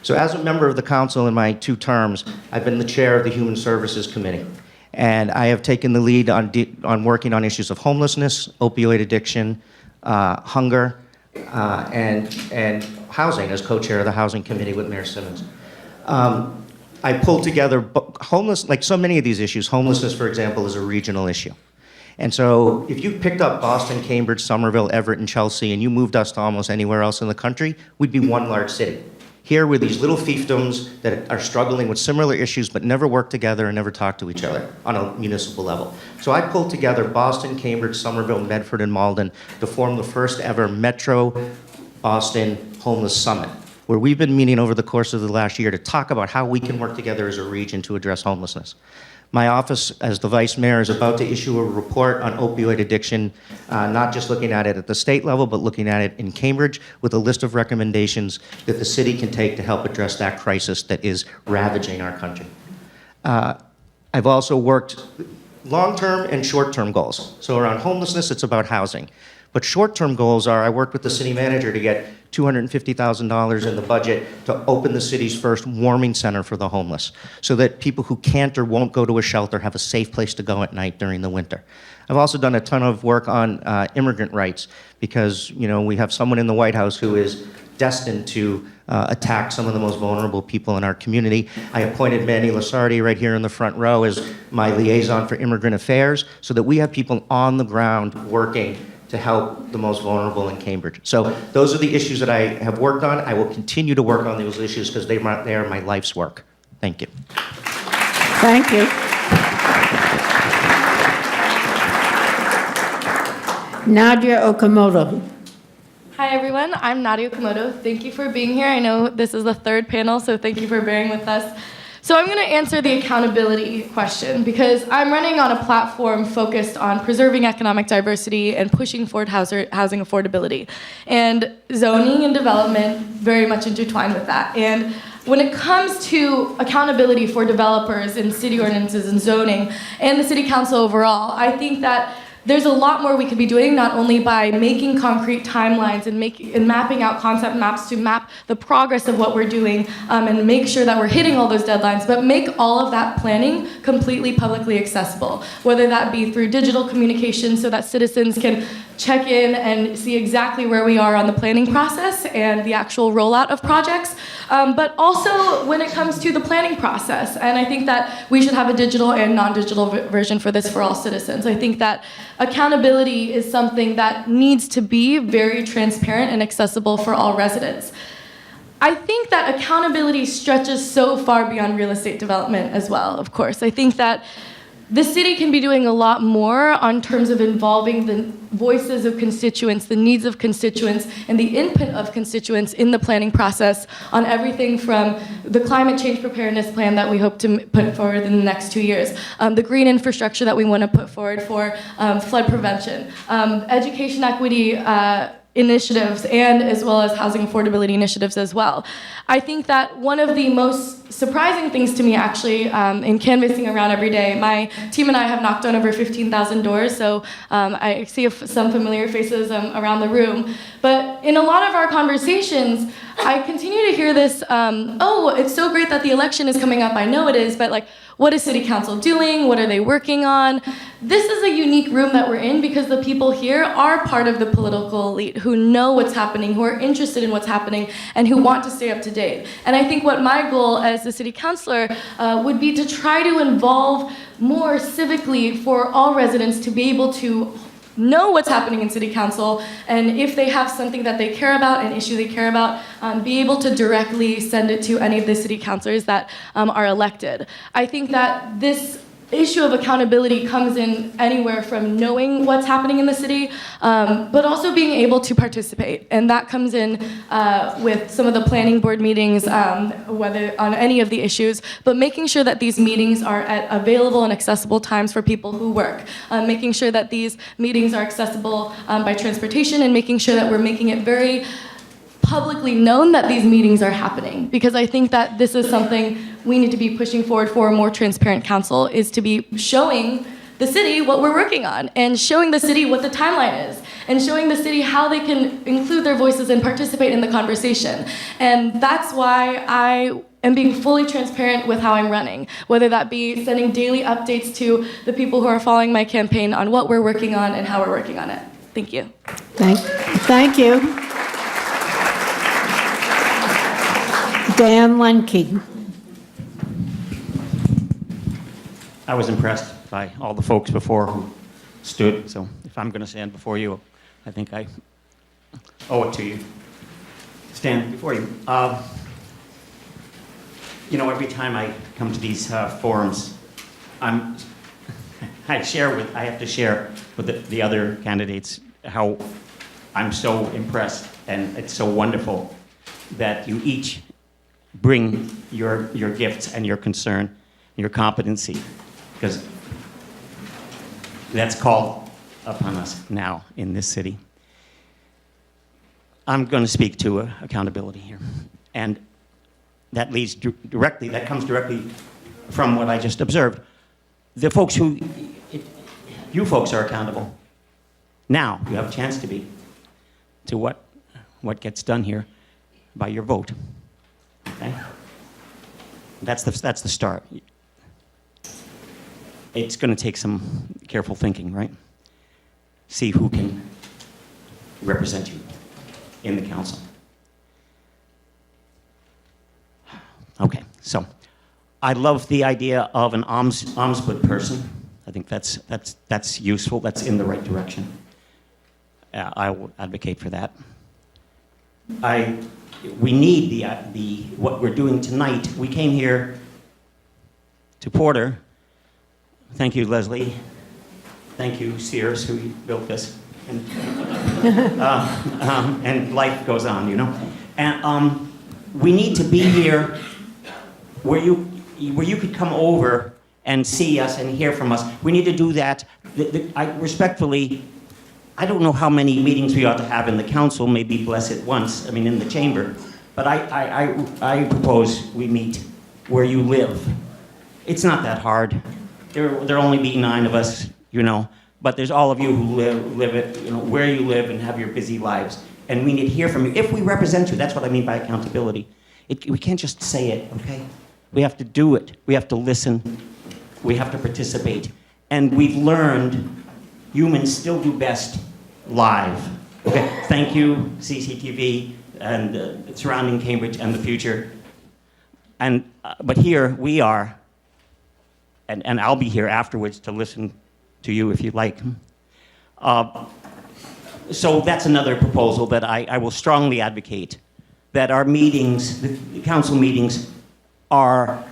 So as a member of the council in my 2 terms, I've been the chair of the Human Services Committee. And I have taken the lead on working on issues of homelessness, opioid addiction, hunger, and housing as co-chair of the Housing Committee with Mayor Simmons. I pulled together like so many of these issues, homelessness, for example, is a regional issue. And so if you picked up Boston, Cambridge, Somerville, Everett, and Chelsea, and you moved us to almost anywhere else in the country, we'd be one large city. Here we're these little fiefdoms that are struggling with similar issues but never work together and never talk to each other on a municipal level. So I pulled together Boston, Cambridge, Somerville, Medford, and Malden to form the first ever Metro Boston Homeless Summit, where we've been meeting over the course of the last year to talk about how we can work together as a region to address homelessness. My office, as the vice mayor, is about to issue a report on opioid addiction, not just looking at it at the state level, but looking at it in Cambridge with a list of recommendations that the city can take to help address that crisis that is ravaging our country. I've also worked long-term and short-term goals. So around homelessness, it's about housing. But short-term goals are, I worked with the city manager to get $250,000 in the budget to open the city's first warming center for the homeless, so that people who can't or won't go to a shelter have a safe place to go at night during the winter. I've also done a ton of work on immigrant rights, because we have someone in the White House who is destined to attack some of the most vulnerable people in our community. I appointed Manny Lasardi right here in the front row as my liaison for immigrant affairs, so that we have people on the ground working to help the most vulnerable in Cambridge. So those are the issues that I have worked on. I will continue to work on those issues because they are my life's work. Thank you. Thank you. Nadia Okamoto. Hi everyone, I'm Nadia Okamoto. Thank you for being here. I know this is the 3rd panel, so thank you for bearing with us. So I'm going to answer the accountability question, because I'm running on a platform focused on preserving economic diversity and pushing forward housing affordability. And zoning and development very much intertwined with that. And when it comes to accountability for developers in city ordinances and zoning and the city council overall, I think that there's a lot more we could be doing, not only by making concrete timelines and mapping out concept maps to map the progress of what we're doing and make sure that we're hitting all those deadlines, but make all of that planning completely publicly accessible, whether that be through digital communication so that citizens can check in and see exactly where we are on the planning process and the actual rollout of projects, but also when it comes to the planning process. And I think that we should have a digital and non-digital version for this for all citizens. I think that accountability is something that needs to be very transparent and accessible for all residents. I think that accountability stretches so far beyond real estate development as well, of course. I think that the city can be doing a lot more on terms of involving the voices of constituents, the needs of constituents, and the input of constituents in the planning process on everything from the climate change preparedness plan that we hope to put forward in the next 2 years, the green infrastructure that we want to put forward for flood prevention, education equity initiatives and as well as housing affordability initiatives as well. I think that one of the most surprising things to me actually in canvassing around every day, my team and I have knocked on over 15,000 doors, so I see some familiar faces around the room. But in a lot of our conversations, I continue to hear this, oh, it's so great that the election is coming up, I know it is, but like, what is City Council doing? What are they working on? This is a unique room that we're in because the people here are part of the political elite who know what's happening, who are interested in what's happening, and who want to stay up to date. And I think what my goal as the city councilor would be to try to involve more civically for all residents to be able to know what's happening in city council, and if they have something that they care about, an issue they care about, be able to directly send it to any of the city councilors that are elected. I think that this issue of accountability comes in anywhere from knowing what's happening in the city, but also being able to participate. And that comes in with some of the planning board meetings, whether on any of the issues, but making sure that these meetings are at available and accessible times for people who work. Making sure that these meetings are accessible by transportation, and making sure that we're making it very publicly known that these meetings are happening, because I think that this is something we need to be pushing forward for a more transparent council, is to be showing the city what we're working on, and showing the city what the timeline is, and showing the city how they can include their voices and participate in the conversation. And that's why I am being fully transparent with how I'm running, whether that be sending daily updates to the people who are following my campaign on what we're working on and how we're working on it. Thank you. Thank you. Dan Lenke. I was impressed by all the folks before who stood, so if I'm going to stand before you, I think I owe it to you. Stand before you. You know, every time I come to these forums, I have to share with the other candidates how I'm so impressed, and it's so wonderful that you each bring your gifts and your concern, your competency, because that's called upon us now in this city. I'm going to speak to accountability here, and that leads directly, that comes directly from what I just observed. The folks you folks are accountable. Now you have a chance to be, to what gets done here by your vote. Okay? That's the start. It's going to take some careful thinking, right? See who can represent you in the council. Okay, so I love the idea of an ombudsman person. I think that's useful. That's in the right direction. I will advocate for that. We need what we're doing tonight. We came here to Porter. Thank you, Lesley. Thank you, Sears, who built this. And life goes on, you know. And we need to be here where you could come over and see us and hear from us. We need to do that. Respectfully, I don't know how many meetings we ought to have in the council, maybe bless it once, in the chamber. But I propose we meet where you live. It's not that hard. There'll only be 9 of us, you know. But there's all of you who live it, you know, where you live and have your busy lives. And we need to hear from you. If we represent you, that's what I mean by accountability. We can't just say it, okay? We have to do it. We have to listen. We have to participate. And we've learned humans still do best live. Okay, thank you, CCTV, and surrounding Cambridge and the future. But here we are, and I'll be here afterwards to listen to you if you'd like. So that's another proposal that I will strongly advocate, that our meetings, the council meetings, are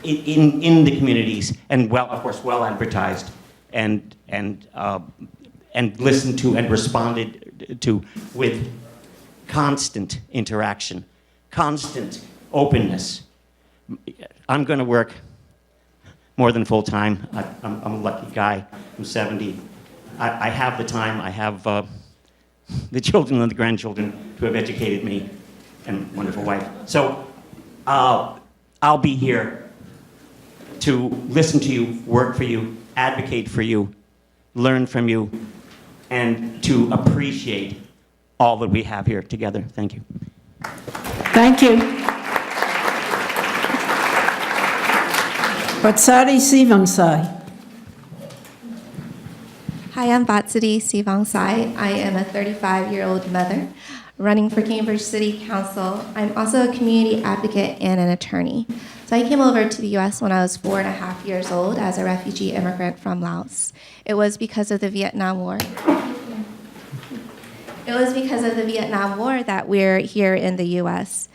in the communities and of course well advertised and listened to and responded to with constant interaction, constant openness. I'm going to work more than full time. I'm a lucky guy. I'm 70. I have the time. I have the children and the grandchildren who have educated me and wonderful wife. So I'll be here to listen to you, work for you, advocate for you, learn from you, and to appreciate all that we have here together. Thank you. Thank you. Batsari Sivangsai. Hi, I'm Batsari Sivangsai. I am a 35-year-old mother running for Cambridge City Council. I'm also a community advocate and an attorney. So I came over to the U.S. when I was 4.5 years old as a refugee immigrant from Laos. It was because of the Vietnam War. It was because of the Vietnam War that we're here in the U.S.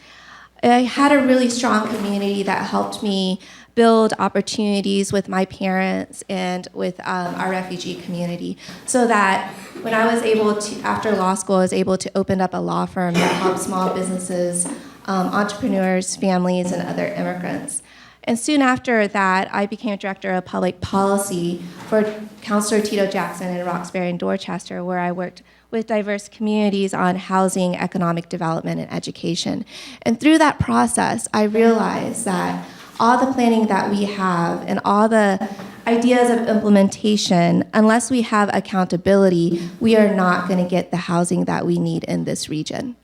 I had a really strong community that helped me build opportunities with my parents and with our refugee community, so that when I was able to, after law school, I was able to open up a law firm that helped small businesses, entrepreneurs, families, and other immigrants. And soon after that, I became director of public policy for Councilor Tito Jackson in Roxbury and Dorchester, where I worked with diverse communities on housing, economic development, and education. And through that process, I realized that all the planning that we have and all the ideas of implementation, unless we have accountability, we are not going to get the housing that we need in this region.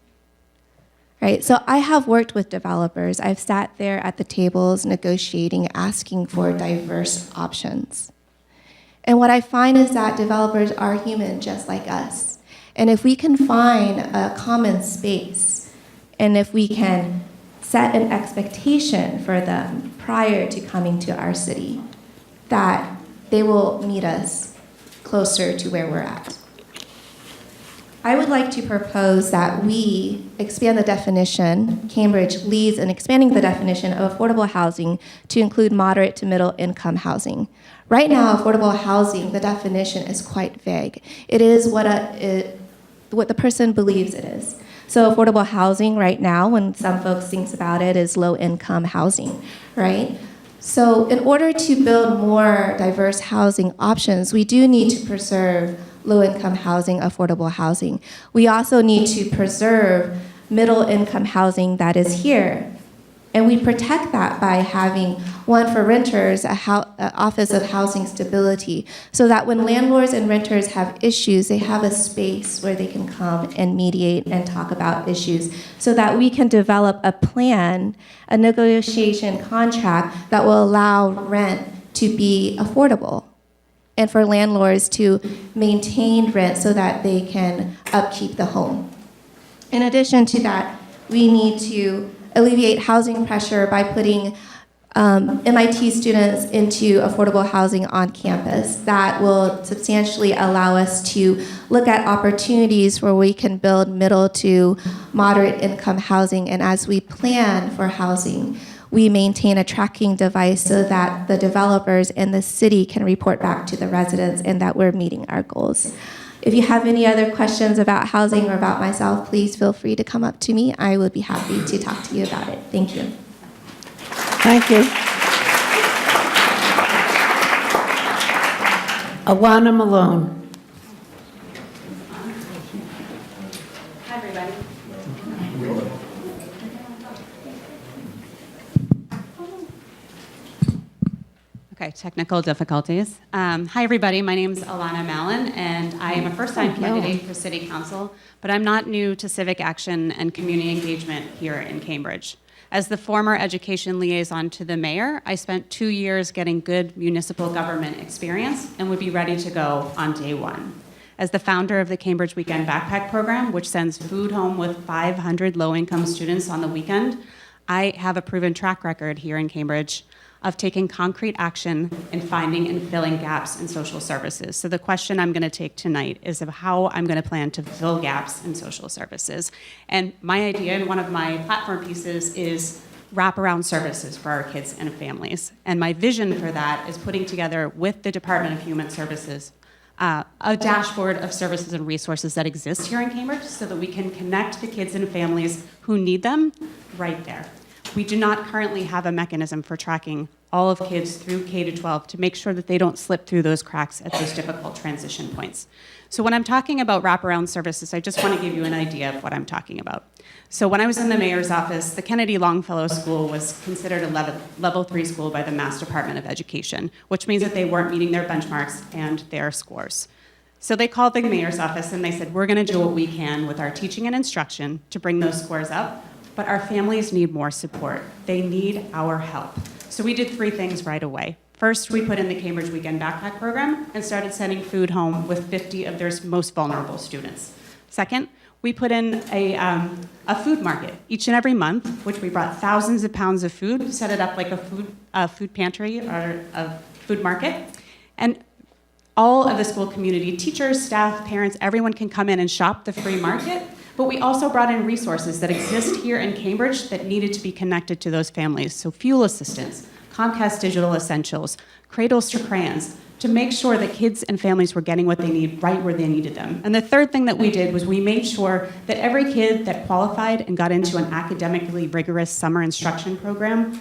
Right? So I have worked with developers. I've sat there at the tables negotiating, asking for diverse options. And what I find is that developers are human just like us. And if we can find a common space, and if we can set an expectation for them prior to coming to our city, that they will meet us closer to where we're at. I would like to propose that we expand the definition. Cambridge leads in expanding the definition of affordable housing to include moderate to middle income housing. Right now, affordable housing, the definition is quite vague. It is what the person believes it is. So affordable housing right now, when some folks think about it, is low income housing, right? So in order to build more diverse housing options, we do need to preserve low-income housing, affordable housing. We also need to preserve middle-income housing that is here. And we protect that by having, one, for renters, an Office of Housing Stability, so that when landlords and renters have issues, they have a space where they can come and mediate and talk about issues, so that we can develop a plan, a negotiation contract that will allow rent to be affordable, and for landlords to maintain rent so that they can upkeep the home. In addition to that, we need to alleviate housing pressure by putting MIT students into affordable housing on campus. That will substantially allow us to look at opportunities where we can build middle to moderate income housing, and as we plan for housing, we maintain a tracking device so that the developers and the city can report back to the residents and that we're meeting our goals. If you have any other questions about housing or about myself, please feel free to come up to me. I would be happy to talk to you about it. Thank you. Thank you. Alana Malone. Hi, everybody. Okay, technical difficulties. Hi, everybody. My name is Alana Mallon, and I am a first-time candidate for City Council, but I'm not new to civic action and community engagement here in Cambridge. As the former education liaison to the mayor, I spent 2 years getting good municipal government experience and would be ready to go on day one. As the founder of the Cambridge Weekend Backpack Program, which sends food home with 500 low-income students on the weekend, I have a proven track record here in Cambridge of taking concrete action in finding and filling gaps in social services. So the question I'm going to take tonight is of how I'm going to plan to fill gaps in social services. And my idea and one of my platform pieces is wraparound services for our kids and families. And my vision for that is putting together with the Department of Human Services a dashboard of services and resources that exist here in Cambridge so that we can connect the kids and families who need them right there. we do not currently have a mechanism for tracking all of kids through K-12 to make sure that they don't slip through those cracks at those difficult transition points. So when I'm talking about wraparound services, I just want to give you an idea of what I'm talking about. So when I was in the mayor's office, the Kennedy Longfellow School was considered a level 3 school by the Mass Department of Education, which means that they weren't meeting their benchmarks and their scores. So they called the mayor's office and they said, we're going to do what we can with our teaching and instruction to bring those scores up, but our families need more support. They need our help. So we did 3 things right away. First, we put in the Cambridge Weekend Backpack Program and started sending food home with 50 of their most vulnerable students. Second, we put in a food market each and every month, which we brought thousands of pounds of food, set it up like a food pantry or a food market. And all of the school community, teachers, staff, parents, everyone can come in and shop the free market. But we also brought in resources that exist here in Cambridge that needed to be connected to those families. So fuel assistance, Comcast Digital Essentials, Cradles to Crayons, to make sure that kids and families were getting what they need right where they needed them. And the third thing that we did was we made sure that every kid that qualified and got into an academically rigorous summer instruction program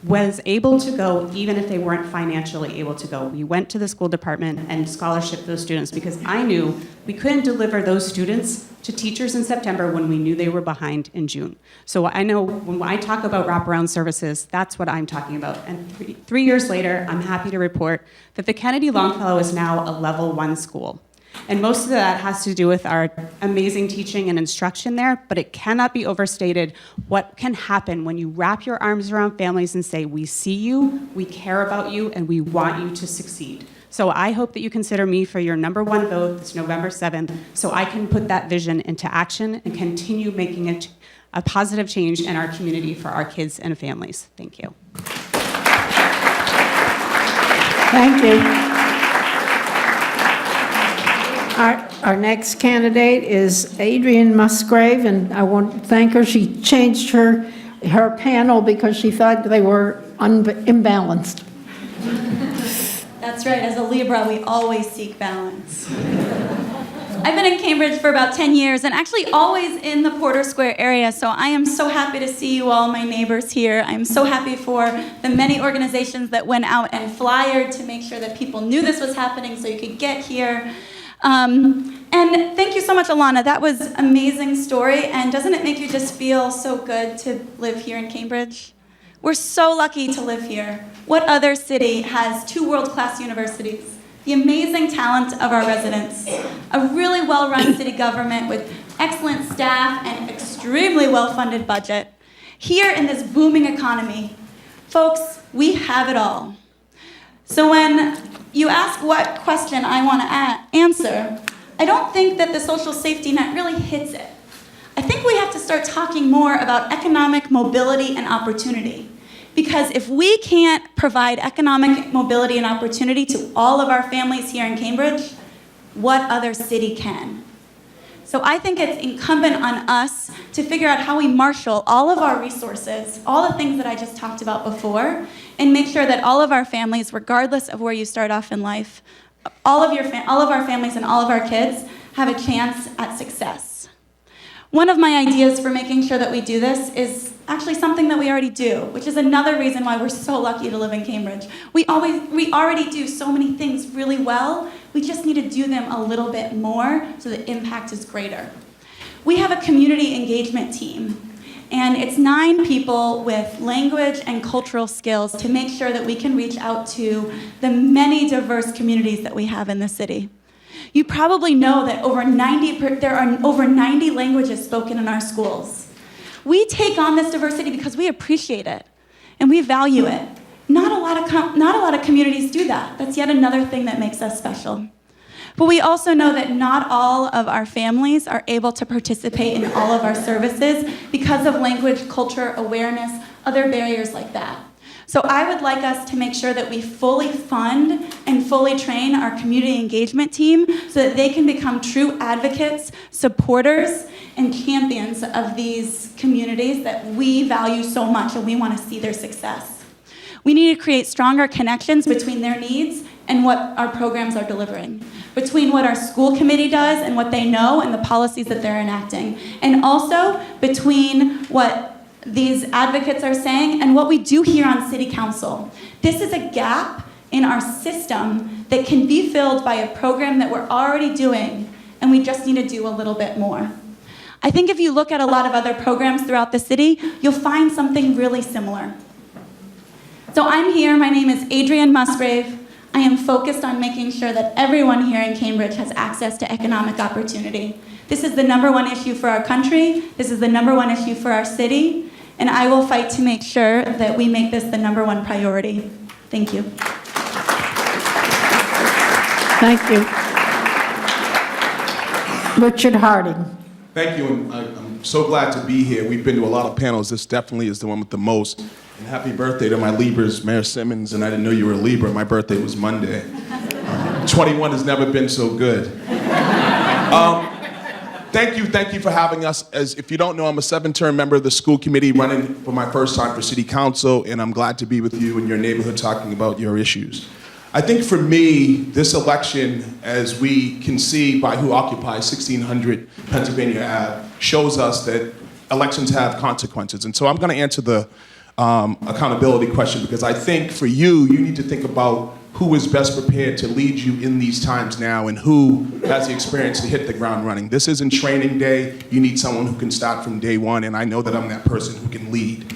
was able to go even if they weren't financially able to go. We went to the school department and scholarshiped those students because I knew we couldn't deliver those students to teachers in September when we knew they were behind in June. So I know when I talk about wraparound services, that's what I'm talking about. And three years later, I'm happy to report that the Kennedy Longfellow is now a level 1 school. And most of that has to do with our amazing teaching and instruction there, but it cannot be overstated what can happen when you wrap your arms around families and say, we see you, we care about you, and we want you to succeed. So I hope that you consider me for your #1 vote this November 7th, so I can put that vision into action and continue making it a positive change in our community for our kids and families. Thank you. Thank you. Our next candidate is Adrienne Musgrave, and I want to thank her. She changed her panel because she thought they were imbalanced. That's right. As a Libra, we always seek balance. I've been in Cambridge for about 10 years and actually always in the Porter Square area, so I am so happy to see you all, my neighbors here. I'm so happy for the many organizations that went out and flyered to make sure that people knew this was happening so you could get here. And thank you so much, Alana. That was an amazing story, and doesn't it make you just feel so good to live here in Cambridge? We're so lucky to live here. What other city has 2 world-class universities, the amazing talent of our residents, a really well-run city government with excellent staff and extremely well-funded budget? Here in this booming economy, folks, we have it all. So when you ask what question I want to answer, I don't think that the social safety net really hits it. I think we have to start talking more about economic mobility and opportunity. Because if we can't provide economic mobility and opportunity to all of our families here in Cambridge, what other city can? So I think it's incumbent on us to figure out how we marshal all of our resources, all the things that I just talked about before, and make sure that all of our families, regardless of where you start off in life, all of our families and all of our kids have a chance at success. One of my ideas for making sure that we do this is actually something that we already do, which is another reason why we're so lucky to live in Cambridge. We already do so many things really well. We just need to do them a little bit more so the impact is greater. We have a community engagement team, and it's 9 people with language and cultural skills to make sure that we can reach out to the many diverse communities that we have in the city. You probably know that there are over 90 languages spoken in our schools. We take on this diversity because we appreciate it and we value it. Not a lot of communities do that. That's yet another thing that makes us special. But we also know that not all of our families are able to participate in all of our services because of language, culture, awareness, other barriers like that. So I would like us to make sure that we fully fund and fully train our community engagement team so that they can become true advocates, supporters, and champions of these communities that we value so much and we want to see their success. We need to create stronger connections between their needs and what our programs are delivering, between what our school committee does and what they know and the policies that they're enacting, and also between what these advocates are saying and what we do here on City Council. This is a gap in our system that can be filled by a program that we're already doing, and we just need to do a little bit more. I think if you look at a lot of other programs throughout the city, you'll find something really similar. So I'm here, my name is Adrienne Musgrave. I am focused on making sure that everyone here in Cambridge has access to economic opportunity. This is the #1 issue for our country, this is the #1 issue for our city, and I will fight to make sure that we make this the #1 priority. Thank you. Thank you. Richard Harding. Thank you, and I'm so glad to be here. We've been to a lot of panels. This definitely is the one with the most. And happy birthday to my Libras, Mayor Simmons, and I didn't know you were a Libra. My birthday was Monday. 21 has never been so good. Thank you for having us. As if you don't know, I'm a 7-term member of the school committee running for my first time for city council, and I'm glad to be with you in your neighborhood talking about your issues. I think for me, this election, as we can see by who occupies 1600 Pennsylvania Ave, shows us that elections have consequences. And so I'm going to answer the accountability question, because I think for you, you need to think about who is best prepared to lead you in these times now and who has the experience to hit the ground running. This isn't training day. You need someone who can start from day one, and I know that I'm that person who can lead.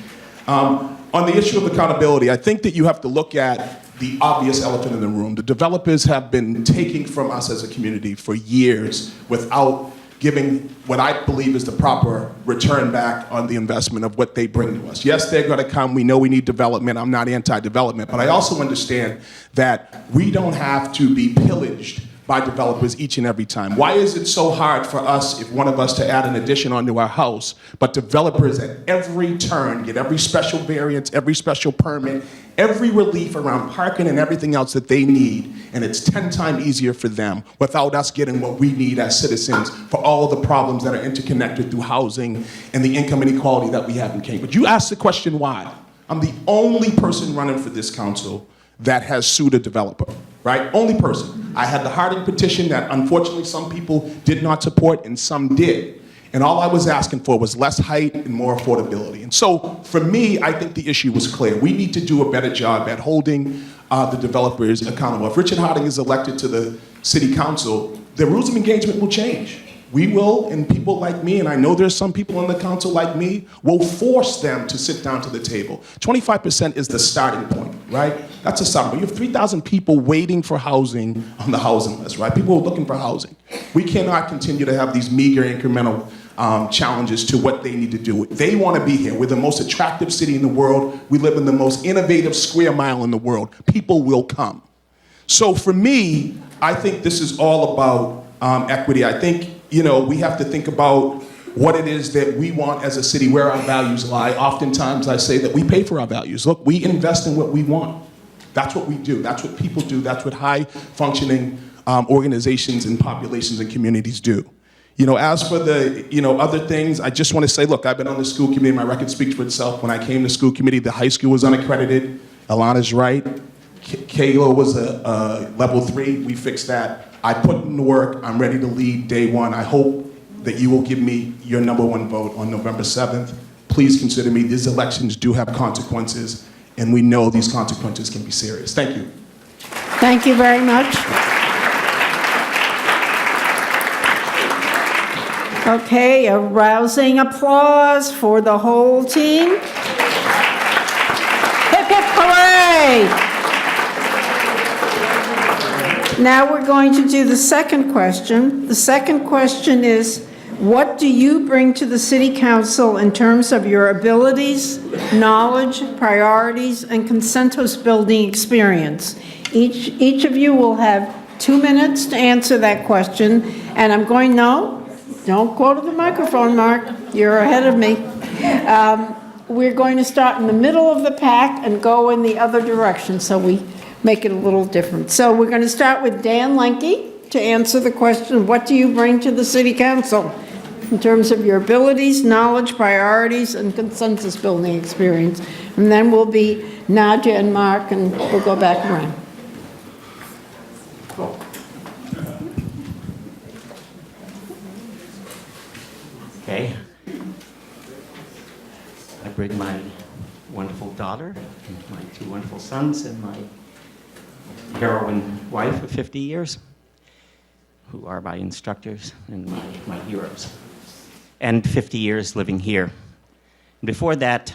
On the issue of accountability, I think that you have to look at the obvious elephant in the room. The developers have been taking from us as a community for years without giving what I believe is the proper return back on the investment of what they bring to us. Yes, they're going to come. We know we need development. I'm not anti-development, but I also understand that we don't have to be pillaged by developers each and every time. Why is it so hard for us, if one of us, to add an addition onto our house, but developers at every turn get every special variance, every special permit, every relief around parking and everything else that they need, and it's 10 times easier for them without us getting what we need as citizens for all of the problems that are interconnected through housing and the income inequality that we have in Cambridge. You asked the question why. I'm the only person running for this council that has sued a developer, right? Only person. I had the Harding petition that unfortunately some people did not support and some did. And all I was asking for was less height and more affordability. And so for me, I think the issue was clear. We need to do a better job at holding the developers accountable. If Richard Harding is elected to the city council, the rules of engagement will change. We will, and people like me, and I know there's some people on the council like me, will force them to sit down to the table. 25% is the starting point, right? That's a start. You have 3,000 people waiting for housing on the housing list, right? People are looking for housing. We cannot continue to have these meager incremental challenges to what they need to do. They want to be here. We're the most attractive city in the world. We live in the most innovative square mile in the world. People will come. So for me, I think this is all about equity. I think, you know, we have to think about what it is that we want as a city, where our values lie. Oftentimes I say that we pay for our values. Look, we invest in what we want. That's what we do. That's what people do. That's what high-functioning organizations and populations and communities do. You know, as for the, other things, I just want to say, look, I've been on the school committee. My record speaks for itself. When I came to school committee, the high school was unaccredited. Alana's right. Kalo was a level 3. We fixed that. I put in the work. I'm ready to lead day one. I hope that you will give me your #1 vote on November 7th. Please consider me. These elections do have consequences, and we know these consequences can be serious. Thank you. Thank you very much. Okay, a rousing applause for the whole team. Hip, hip, hooray! Now we're going to do the second question. The second question is, what do you bring to the City Council in terms of your abilities, knowledge, priorities, and consensus building experience? Each of you will have 2 minutes to answer that question, and I'm going, no, don't go to the microphone, Mark. You're ahead of me. We're going to start in the middle of the pack and go in the other direction, so we make it a little different. So we're going to start with Dan Lenke to answer the question, what do you bring to the City Council in terms of your abilities, knowledge, priorities, and consensus building experience? And then we'll be Nadia and Mark, and we'll go back around. Okay. bring my wonderful daughter, and my 2 wonderful sons, and my heroine wife of 50 years, who are my instructors and my heroes. And 50 years living here. Before that,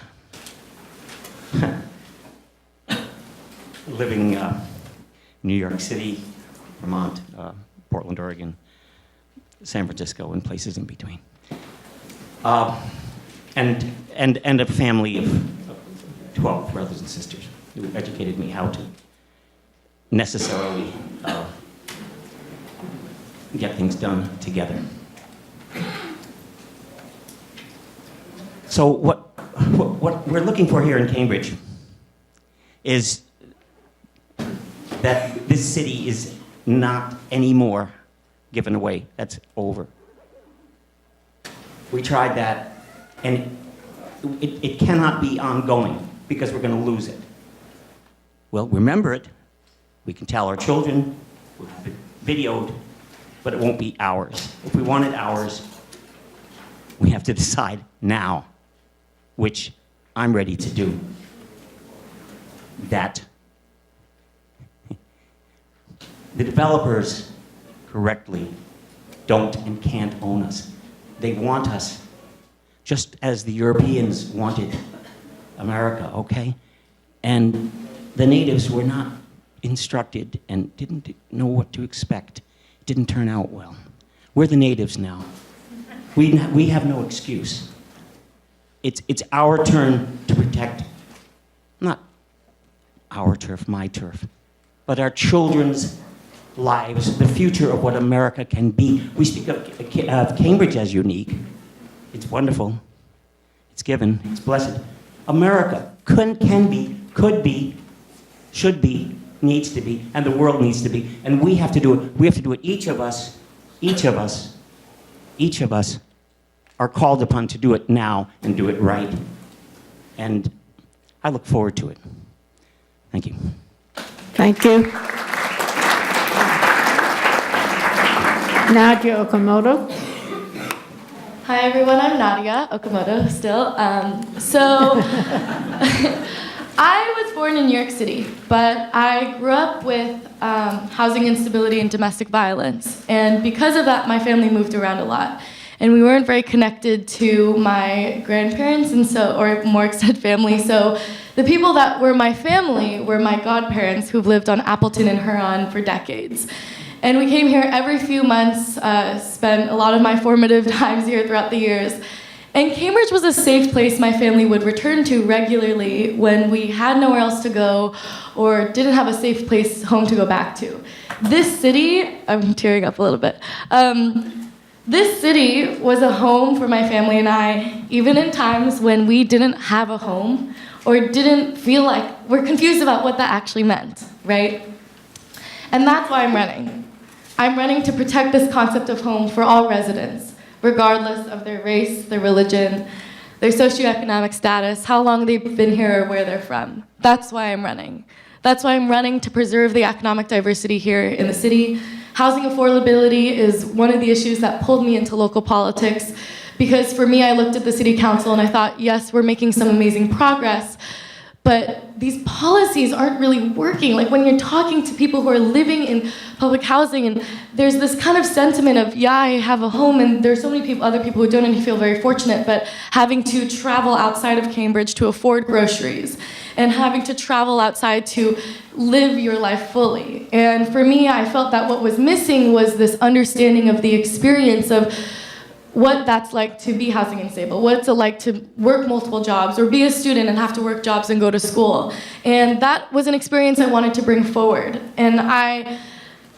living in New York City, Vermont, Portland, Oregon, San Francisco, and places in between. And a family of 12 brothers and sisters who educated me how to necessarily get things done together. So what we're looking for here in Cambridge is that this city is not anymore given away. That's over. We tried that, and it cannot be ongoing because we're going to lose it. We'll remember it. We can tell our children. We'll have it videoed, but it won't be ours. If we want it ours, we have to decide now, which I'm ready to do. That the developers correctly don't and can't own us. They want us, just as the Europeans wanted America, okay? And the natives were not instructed and didn't know what to expect. It didn't turn out well. We're the natives now. We have no excuse. It's our turn to protect, not our turf, my turf, but our children's lives, the future of what America can be. We speak of Cambridge as unique. It's wonderful. It's given. It's blessed. America can be, could be, should be, needs to be, and the world needs to be. And we have to do it. We have to do it. Each of us are called upon to do it now and do it right. And I look forward to it. Thank you. Thank you. Nadia Okamoto. Hi everyone, I'm Nadia Okamoto still. I was born in New York City, but I grew up with housing instability and domestic violence. And because of that, my family moved around a lot. And we weren't very connected to my grandparents, or more extended family. So the people that were my family were my godparents who've lived on Appleton and Huron for decades. And we came here every few months, spent a lot of my formative times here throughout the years. And Cambridge was a safe place my family would return to regularly when we had nowhere else to go or didn't have a safe place, home to go back to. This city, I'm tearing up a little bit. This city was a home for my family and I, even in times when we didn't have a home or didn't feel like we're confused about what that actually meant, right? And that's why I'm running. I'm running to protect this concept of home for all residents, regardless of their race, their religion, their socioeconomic status, how long they've been here or where they're from. That's why I'm running. That's why I'm running to preserve the economic diversity here in the city. Housing affordability is one of the issues that pulled me into local politics because for me, I looked at the city council and I thought, yes, we're making some amazing progress, but these policies aren't really working. Like when you're talking to people who are living in public housing and there's this kind of sentiment of, yeah, I have a home and there's so many people, other people who don't and feel very fortunate, but having to travel outside of Cambridge to afford groceries and having to travel outside to live your life fully. And for me, I felt that what was missing was this understanding of the experience of what that's like to be housing unstable, what it's like to work multiple jobs or be a student and have to work jobs and go to school. And that was an experience I wanted to bring forward. And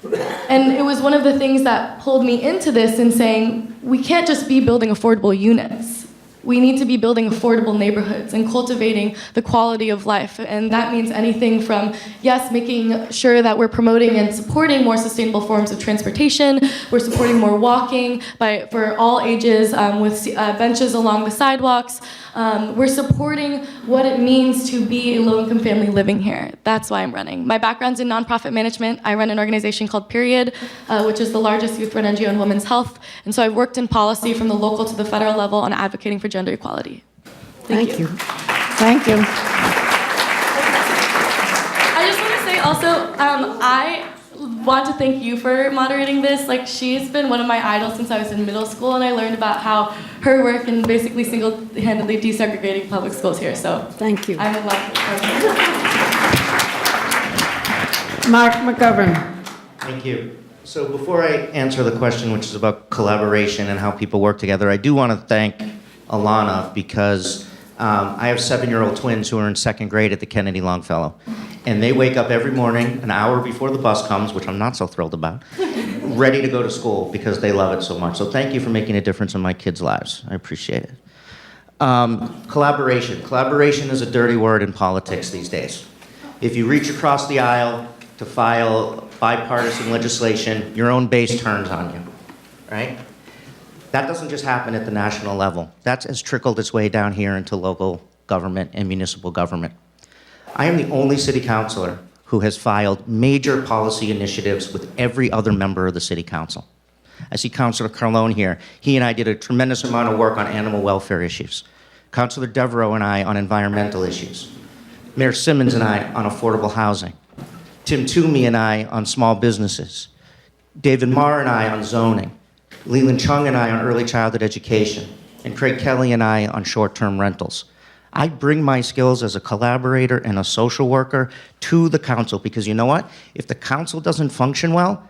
it was one of the things that pulled me into this and saying, we can't just be building affordable units. We need to be building affordable neighborhoods and cultivating the quality of life. And that means anything from, yes, making sure that we're promoting and supporting more sustainable forms of transportation. We're supporting more walking for all ages with benches along the sidewalks. We're supporting what it means to be a low-income family living here. That's why I'm running. My background's in nonprofit management. I run an organization called Period, which is the largest youth-run NGO in women's health. And so I've worked in policy from the local to the federal level on advocating for gender equality. Thank you. Thank you. I just want to say also, I want to thank you for moderating this. Like, she's been one of my idols since I was in middle school, and I learned about how her work in basically single-handedly desegregating public schools here. So thank you. I'm in love. Mark McGovern. Thank you. So before I answer the question, which is about collaboration and how people work together, I do want to thank Alana because I have 7-year-old twins who are in second grade at the Kennedy Longfellow. And they wake up every morning an hour before the bus comes, which I'm not so thrilled about, ready to go to school because they love it so much. So thank you for making a difference in my kids' lives. I appreciate it. Collaboration. Collaboration is a dirty word in politics these days. If you reach across the aisle to file bipartisan legislation, your own base turns on you, right? That doesn't just happen at the national level. That has trickled its way down here into local government and municipal government. I am the only city councilor who has filed major policy initiatives with every other member of the city council. I see Councilor Carlone here. He and I did a tremendous amount of work on animal welfare issues. Councilor Devereaux and I on environmental issues. Mayor Simmons and I on affordable housing. Tim Toomey and I on small businesses. David Myer and I on zoning. Leland Chung and I on early childhood education. And Craig Kelly and I on short-term rentals. I bring my skills as a collaborator and a social worker to the council because you know what? If the council doesn't function well,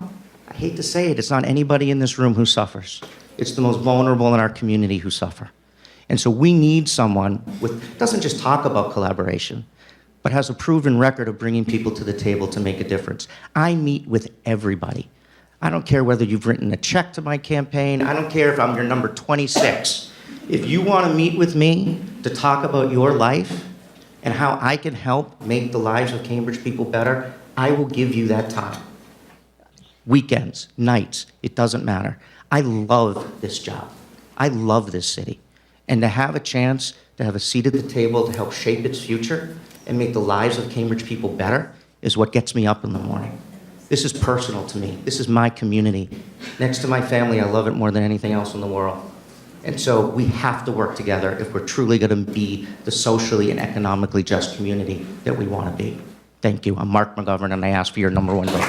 I hate to say it, it's not anybody in this room who suffers. It's the most vulnerable in our community who suffer. And so we need someone who doesn't just talk about collaboration, but has a proven record of bringing people to the table to make a difference. I meet with everybody. I don't care whether you've written a check to my campaign. I don't care if I'm your number 26. If you want to meet with me to talk about your life and how I can help make the lives of Cambridge people better, I will give you that time. Weekends, nights, it doesn't matter. I love this job. I love this city. And to have a chance to have a seat at the table to help shape its future and make the lives of Cambridge people better is what gets me up in the morning. This is personal to me. This is my community. Next to my family, I love it more than anything else in the world. And so we have to work together if we're truly going to be the socially and economically just community that we want to be. Thank you. I'm Mark McGovern, and I ask for your number 1 vote.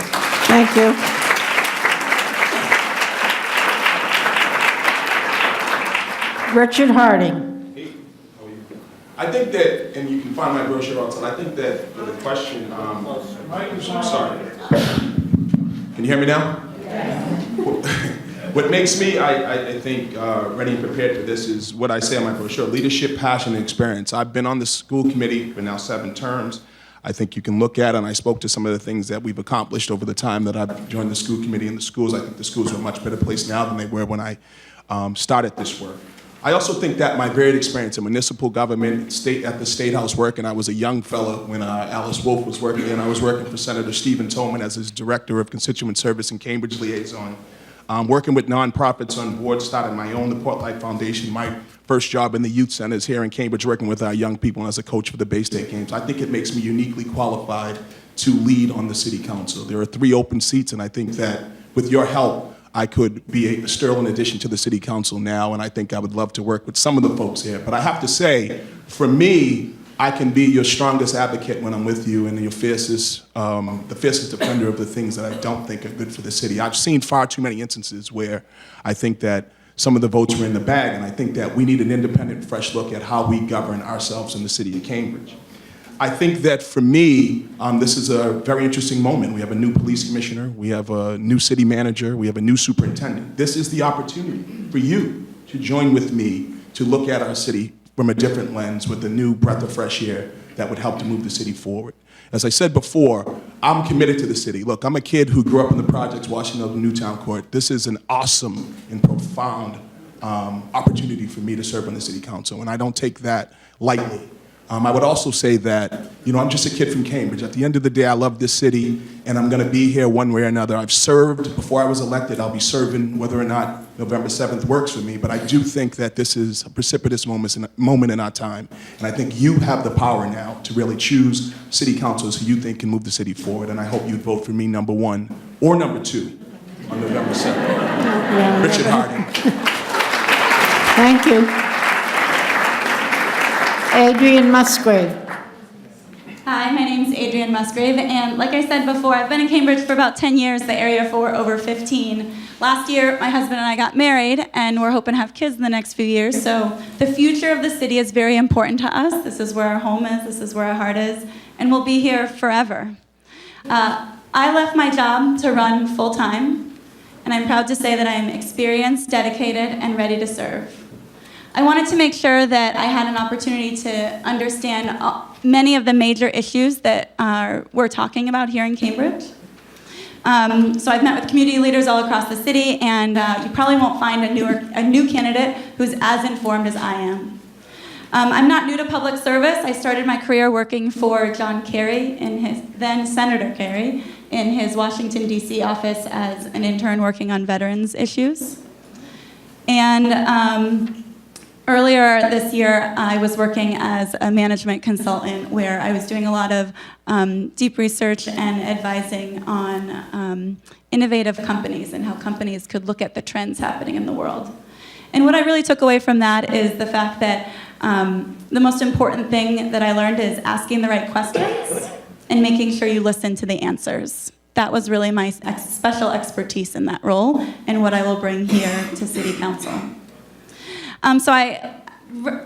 Thank you. Richard Harding. I think that, and you can find my brochure outside, I think that for the question, I'm sorry. Can you hear me now? What makes me, I think, ready and prepared for this is what I say on my brochure, leadership, passion, and experience. I've been on the school committee for now 7 terms. I think you can look at, and I spoke to some of the things that we've accomplished over the time that I've joined the school committee and the schools. I think the schools are a much better place now than they were when I started this work. I also think that my varied experience in municipal government, at the State House work, and I was a young fellow when Alice Wolf was working, and I was working for Senator Stephen Tolman as his Director of Constituent Service and Cambridge Liaison. Working with nonprofits on board, started my own, the Port Light Foundation, my first job in the youth centers here in Cambridge, working with our young people as a coach for the Bay State Games. I think it makes me uniquely qualified to lead on the City Council. There are 3 open seats, and I think that with your help, I could be a sterling addition to the City Council now, and I think I would love to work with some of the folks here. But I have to say, for me, I can be your strongest advocate when I'm with you and your fiercest, the fiercest defender of the things that I don't think are good for the city. I've seen far too many instances where I think that some of the votes were in the bag, and I think that we need an independent, fresh look at how we govern ourselves in the city of Cambridge. I think that for me, this is a very interesting moment. We have a new police commissioner, we have a new city manager, we have a new superintendent. This is the opportunity for you to join with me to look at our city from a different lens with a new breath of fresh air that would help to move the city forward. As I said before, I'm committed to the city. Look, I'm a kid who grew up in the projects watching the Newtown Court. This is an awesome and profound opportunity for me to serve on the city council, and I don't take that lightly. I would also say that, I'm just a kid from Cambridge. At the end of the day, I love this city, and I'm going to be here one way or another. I've served before I was elected. I'll be serving whether or not November 7th works for me, but I do think that this is a precipitous moment in our time, and I think you have the power now to really choose city councilors who you think can move the city forward, and I hope you'd vote for me number 1 or number 2 on November 7th. Richard Harding. Thank you. Adrian Musgrave. Hi, my name is Adrienne Musgrave, and like I said before, I've been in Cambridge for about 10 years, the area for over 15. Last year, my husband and I got married, and we're hoping to have kids in the next few years, so the future of the city is very important to us. This is where our home is, this is where our heart is, and we'll be here forever. I left my job to run full-time, and I'm proud to say that I am experienced, dedicated, and ready to serve. I wanted to make sure that I had an opportunity to understand many of the major issues that we're talking about here in Cambridge. So I've met with community leaders all across the city, and you probably won't find a new candidate who's as informed as I am. I'm not new to public service. I started my career working for John Kerry, then Senator Kerry, in his Washington, D.C. office as an intern working on veterans issues. And earlier this year, I was working as a management consultant where I was doing a lot of deep research and advising on innovative companies and how companies could look at the trends happening in the world. And what I really took away from that is the fact that the most important thing that I learned is asking the right questions and making sure you listen to the answers. That was really my special expertise in that role and what I will bring here to City Council. So I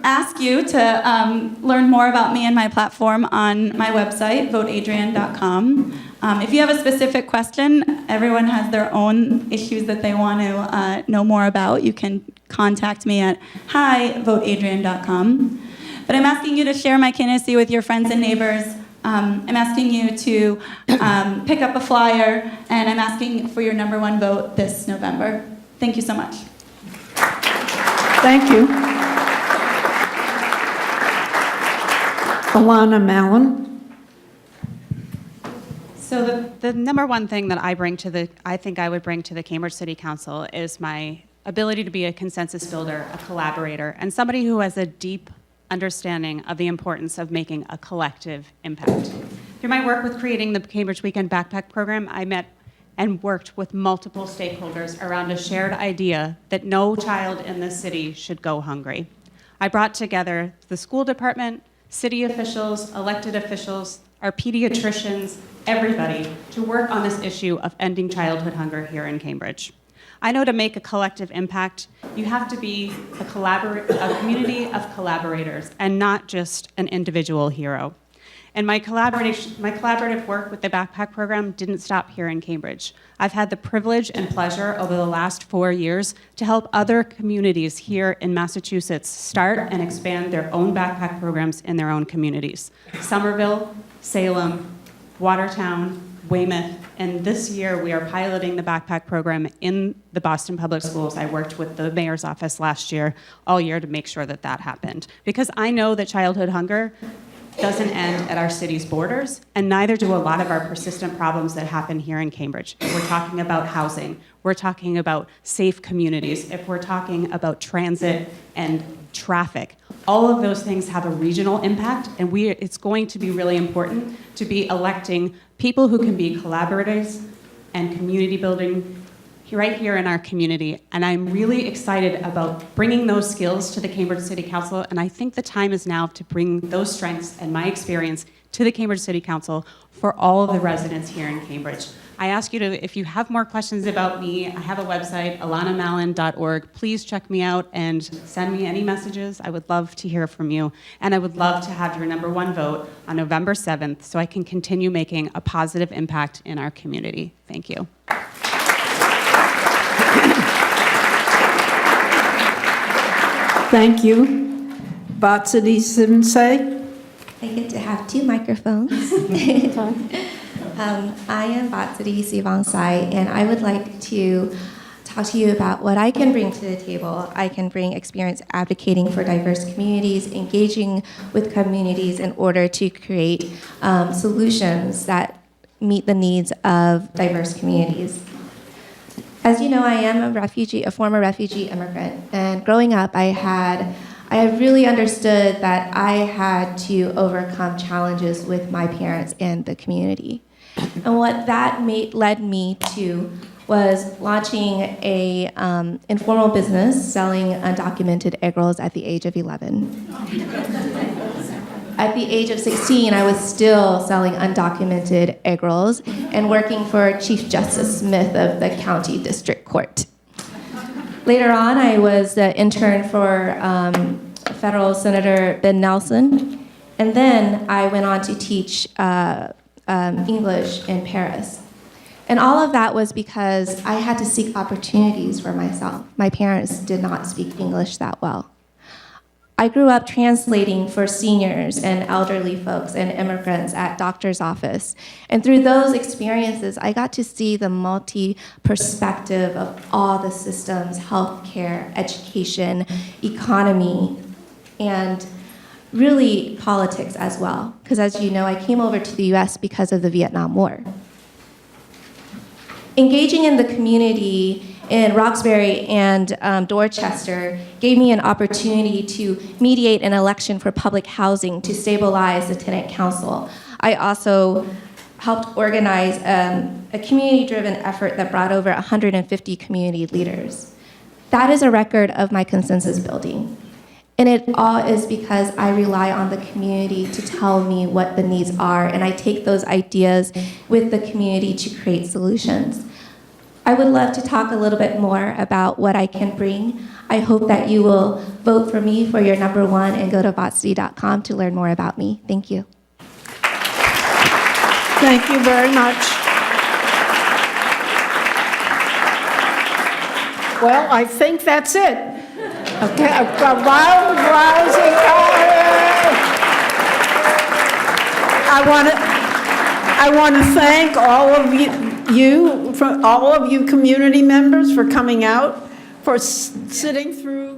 ask you to learn more about me and my platform on my website, voteadrian.com. If you have a specific question, everyone has their own issues that they want to know more about. You can contact me at hi@voteadrian.com. But I'm asking you to share my candidacy with your friends and neighbors. I'm asking you to pick up a flyer, and I'm asking for your #1 vote this November. Thank you so much. Thank you. Alana Mallon. So the number one thing that I think I would bring to the Cambridge City Council is my ability to be a consensus builder, a collaborator, and somebody who has a deep understanding of the importance of making a collective impact. Through my work with creating the Cambridge Weekend Backpack Program, I met and worked with multiple stakeholders around a shared idea that no child in this city should go hungry. I brought together the school department, city officials, elected officials, our pediatricians, everybody, to work on this issue of ending childhood hunger here in Cambridge. I know to make a collective impact, you have to be a community of collaborators and not just an individual hero. And my collaborative work with the Backpack Program didn't stop here in Cambridge. I've had the privilege and pleasure over the last 4 years to help other communities here in Massachusetts start and expand their own backpack programs in their own communities. Somerville, Salem, Watertown, Weymouth, and this year we are piloting the backpack program in the Boston Public Schools. I worked with the mayor's office last year, all year, to make sure that that happened. Because I know that childhood hunger doesn't end at our city's borders, and neither do a lot of our persistent problems that happen here in Cambridge. If we're talking about housing, we're talking about safe communities, if we're talking about transit and traffic, all of those things have a regional impact, and it's going to be really important to be electing people who can be collaborators and community building right here in our community. And I'm really excited about bringing those skills to the Cambridge City Council, and I think the time is now to bring those strengths and my experience to the Cambridge City Council for all of the residents here in Cambridge. I ask you to, if you have more questions about me, I have a website, alanamallon.org. Please check me out and send me any messages. I would love to hear from you. And I would love to have your #1 vote on November 7th so I can continue making a positive impact in our community. Thank you. Thank you. Vatsidi Simse. I get to have 2 microphones. I am Vatsidi Sivangsai, and I would like to talk to you about what I can bring to the table. I can bring experience advocating for diverse communities, engaging with communities in order to create solutions that meet the needs of diverse communities. As you know, I am a former refugee immigrant, and growing up, I really understood that I had to overcome challenges with my parents and the community. And what that led me to was launching a informal business selling undocumented egg rolls at the age of 11. At the age of 16, I was still selling undocumented egg rolls and working for Chief Justice Smith of the County District Court. Later on, I was an intern for Federal Senator Ben Nelson, and then I went on to teach English in Paris. And all of that was because I had to seek opportunities for myself. My parents did not speak English that well. I grew up translating for seniors and elderly folks and immigrants at doctor's office. And through those experiences, I got to see the multi-perspective of all the systems, healthcare, education, economy, and really politics as well. Because as you know, I came over to the US because of the Vietnam War. Engaging in the community in Roxbury and Dorchester gave me an opportunity to mediate an election for public housing to stabilize the tenant council. I also helped organize a community-driven effort that brought over 150 community leaders. That is a record of my consensus building. And it all is because I rely on the community to tell me what the needs are, and I take those ideas with the community to create solutions. I would love to talk a little bit more about what I can bring. I hope that you will vote for me for your number one and go to votscity.com to learn more about me. Thank you. Thank you very much. Well, I think that's it. Okay, a loud, rousing I want to thank all of you, all of you community members for coming out, for sitting through